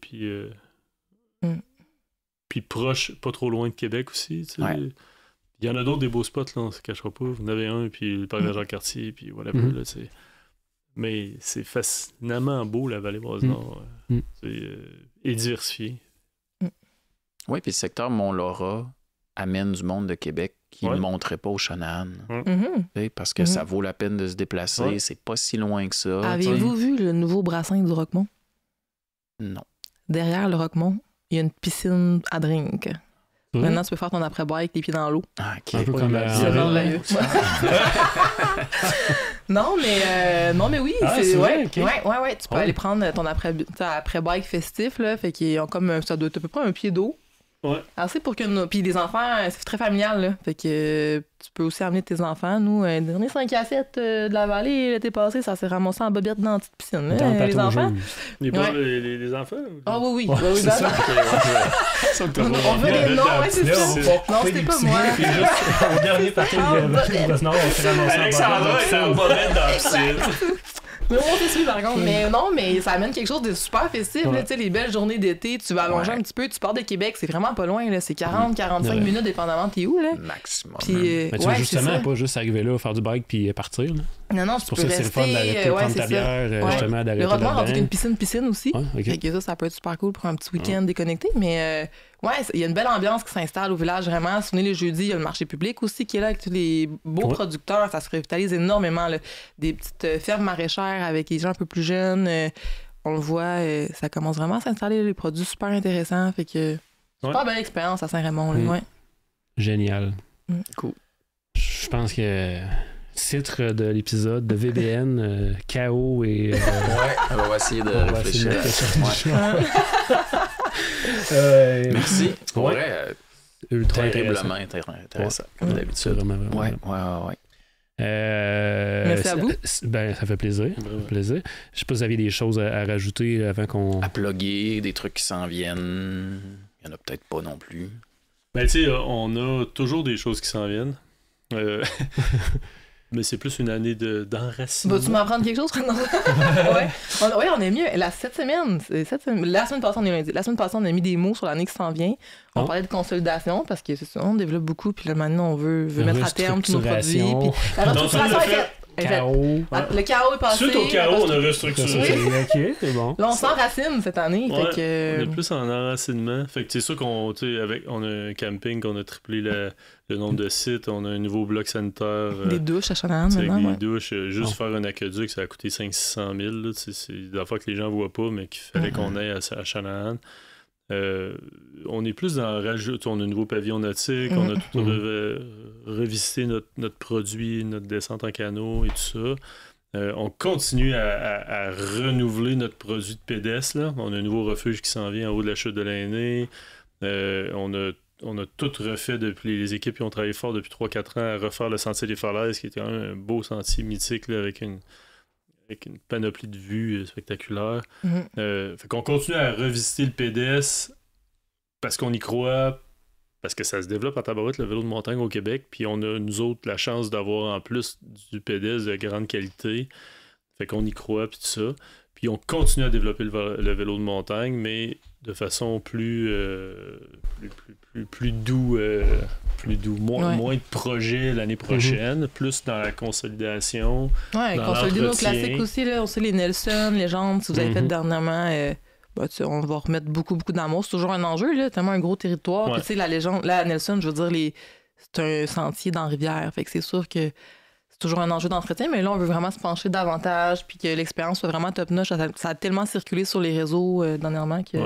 puis proche, pas trop loin de Québec aussi, tu sais. Il y en a d'autres des beaux spots, là, on se cachera pas. Vous en avez un, puis le parc de Jean-Cartier, puis voilà, là, tu sais. Mais c'est fascinamment beau, la vallée Brosse-Nord. Et diversifié. Oui, puis le secteur Mont-Laura amène du monde de Québec qui ne monterait pas au Channahon. Parce que ça vaut la peine de se déplacer. C'est pas si loin que ça. Avez-vous vu le nouveau brassin du Roquemont? Non. Derrière le Roquemont, il y a une piscine à drink. Maintenant, tu peux faire ton après-boire avec les pieds dans l'eau. Ah, OK. Un peu comme c'est merveilleux. Non, mais oui. C'est vrai, ouais. Tu peux aller prendre ton après-bike festif, là. Fait qu'ils ont comme... Ça doit être à peu près un pied d'eau. Ouais. Assez pour que... Puis les enfants, c'est très familial, là. Fait que tu peux aussi amener tes enfants. Nous, le dernier 5 à 7 de la vallée, l'été passé, ça s'est ramassé en bobette dans la petite piscine. Là, dans les enfants. Les enfants? Ah oui. C'est ça. On veut les noms, c'est ça. Non, c'était pas moi. Au dernier parti de Brosse-Nord, on s'est ramassé en bobette dans la piscine. Mais on s'est suivi par contre. Mais non, mais ça amène quelque chose de super festif. Tu sais, les belles journées d'été, tu vas allonger un petit peu, tu pars de Québec, c'est vraiment pas loin. Là. C'est 40-45 minutes dépendamment t'es où. Là. Maximum. Puis, mais tu veux justement pas juste arriver là, faire du bike puis partir. Là. Non, c'est pour ça que c'est le fun d'arrêter, prendre ta bière, justement, d'arrêter. Le Roquemort a une piscine aussi. Okay. Fait que ça peut être super cool pour un petit week-end déconnecté. Mais il y a une belle ambiance qui s'installe au village vraiment. Souvenez les jeudis, il y a le marché public aussi qui est là avec tous les beaux producteurs. Ça se revitalise énormément. Là. Des petites fermes maraîchères avec les gens un peu plus jeunes. On le voit, ça commence vraiment à s'installer. Les produits super intéressants. Fait que super belle expérience à Saint-Raymond. Génial. Cool. Je pense que titre de l'épisode de VBN, chaos et... on va essayer de réfléchir. Merci. Terriblement intéressant, comme d'habitude. Vraiment. Merci à vous. Ça fait plaisir. Je sais pas si vous aviez des choses à rajouter avant qu'on... À plugger, des trucs qui s'en viennent. Il y en a peut-être pas non plus. Ben, tu sais, on a toujours des choses qui s'en viennent. Mais c'est plus une année d'enracinement. Vas-tu m'apprendre quelque chose? Oui, on est mieux. La semaine passée, on est lundi. La semaine passée, on a mis des mots sur l'année qui s'en vient. On parlait de consolidation parce que c'est ça, on développe beaucoup. Puis là, maintenant, on veut mettre à terme tous nos produits. Puis la restructuration est faite. Chaos. Le chaos est passé. Suite au chaos, on a restructuré. OK, c'est bon. Là, on s'enracine cette année. Fait que... On est plus en enracinement. Fait que c'est sûr qu'on on a un camping, qu'on a triplé le nombre de sites, on a un nouveau bloc sanitaire. Des douches à Shanahan maintenant. Des douches, juste faire un aqueduc, ça a coûté 500-600 000. C'est des affaires que les gens voient pas, mais qu'il fallait qu'on aille à Shanahan. On est plus dans on a un nouveau pavillon nautique, on a tout revisité notre produit, notre descente en canot et tout ça. On continue à renouveler notre produit de pédestre. Là. On a un nouveau refuge qui s'en vient en haut de la chute de l'Aîné. On a tout refait depuis les équipes qui ont travaillé fort depuis 3-4 ans à refaire le sentier des Falaises, qui était un beau sentier mythique là, avec une panoplie de vues spectaculaires. Fait qu'on continue à revisiter le pédestre parce qu'on y croit, parce que ça se développe en tabarouette, le vélo de montagne au Québec, puis on a, nous autres, la chance d'avoir en plus du pédestre de grande qualité. Fait qu'on y croit, puis tout ça. Puis on continue à développer le vélo de montagne, mais de façon plus doux, moins de projets l'année prochaine, plus dans la consolidation. Ouais, consolider nos classiques aussi, là, on sait les Nelson, les jambes, si vous avez fait dernièrement, on va remettre beaucoup d'amour. C'est toujours un enjeu, là, tellement un gros territoire. Puis tu sais, la légende, là, Nelson, je veux dire, c'est un sentier dans la rivière, fait que c'est sûr que c'est toujours un enjeu d'entretien, mais là, on veut vraiment se pencher davantage, puis que l'expérience soit vraiment top-notch. Ça a tellement circulé sur les réseaux dernièrement que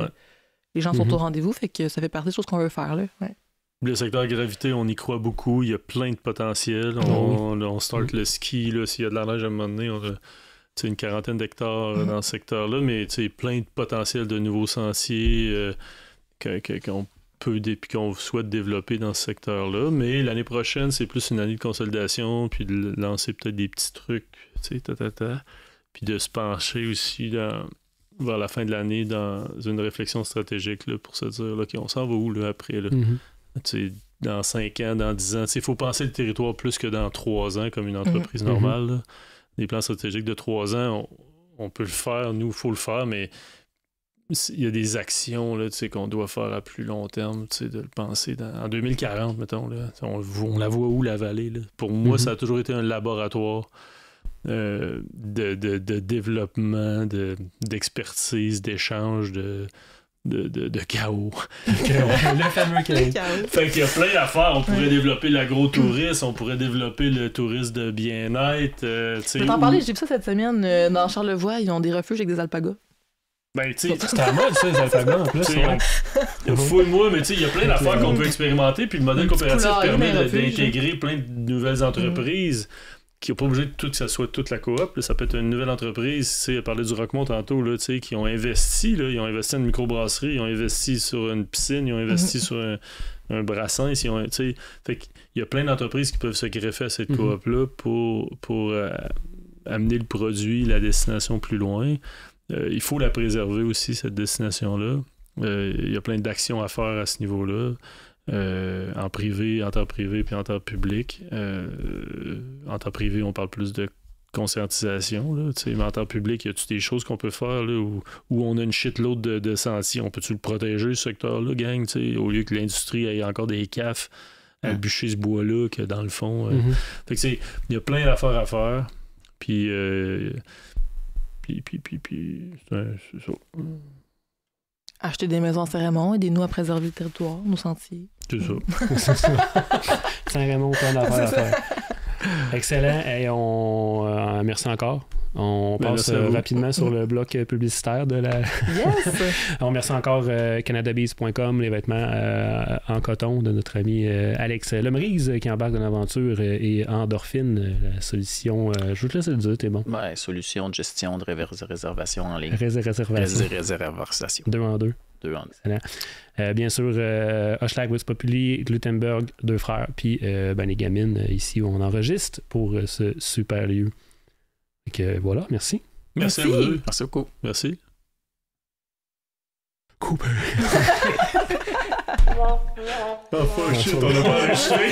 les gens sont au rendez-vous, fait que ça fait partie des choses qu'on veut faire, là. Ouais. Le secteur gravité, on y croit beaucoup. Il y a plein de potentiel. On start le ski. Là, s'il y a de la neige à un moment donné, on a une quarantaine d'hectares dans ce secteur-là, mais plein de potentiel de nouveaux sentiers qu'on peut qu'on souhaite développer dans ce secteur-là. Mais l'année prochaine, c'est plus une année de consolidation, puis de lancer peut-être des petits trucs, puis de se pencher aussi vers la fin de l'année dans une réflexion stratégique là, pour se dire, OK, on s'en va où là, après? Là? Dans 5 ans, dans 10 ans. Il faut penser le territoire plus que dans 3 ans, comme une entreprise normale. Là. Des plans stratégiques de 3 ans, on peut le faire. Nous, il faut le faire, mais il y a des actions là, qu'on doit faire à plus long terme, de le penser. En 2040, mettons, là, on la voit où, la vallée? Là? Pour moi, ça a toujours été un laboratoire de développement, d'expertise, d'échange, de chaos. Le fameux chaos. Fait qu'il y a plein d'affaires. On pourrait développer l'agro-tourisme, on pourrait développer le tourisme de bien-être. Je vais t'en parler, j'ai vu ça cette semaine. Dans Charlevoix, ils ont des refuges avec des alpagas. Ben, tu sais, c'est à mode, ça, les alpagas, en plus. Fouille-moi, mais tu sais, il y a plein d'affaires qu'on peut expérimenter, puis le modèle coopératif permet d'intégrer plein de nouvelles entreprises. Qui n'est pas obligé de tout que ça soit toute la coop. Là, ça peut être une nouvelle entreprise. Tu sais, parler du Roquemont tantôt, là, qui ont investi. Là, ils ont investi dans une microbrasserie, ils ont investi sur une piscine, ils ont investi sur un brassin. Fait qu'il y a plein d'entreprises qui peuvent se greffer à cette coop-là pour amener le produit, la destination plus loin. Il faut la préserver aussi, cette destination-là. Il y a plein d'actions à faire à ce niveau-là. En privé, en temps privé puis en temps public. En temps privé, on parle plus de conscientisation. Là, mais en temps public, y a-tu des choses qu'on peut faire là, où on a une shitload de sentiers? On peut-tu le protéger, ce secteur-là, gang? Au lieu que l'industrie ait encore des CAF à bûcher ce bois-là, que dans le fond... Fait que il y a plein d'affaires à faire. Puis c'est ça. Acheter des maisons à Saint-Raymond, aidez-nous à préserver le territoire, nos sentiers. C'est ça. Saint-Raymond, plein d'affaires à faire. Excellent. Et merci encore. On passe rapidement sur le bloc publicitaire de la... Yes! On remercie encore canadabees.com, les vêtements en coton de notre ami Alex Lemerise qui embarque dans l'aventure et Endorphine, la solution... je vous laisse le dire, t'es bon. Ouais, solution de gestion de réservation en ligne. Réservation. 2 en 2. 2 en 2. Excellent. Bien sûr, Hochelag, Vox Populi, Glutenberg, 2 frères, puis les gamines ici où on enregistre pour ce super lieu. Donc voilà, merci. Merci à vous. Merci beaucoup. Merci. Cooper. Oh fuck shit, on a pas enregistré.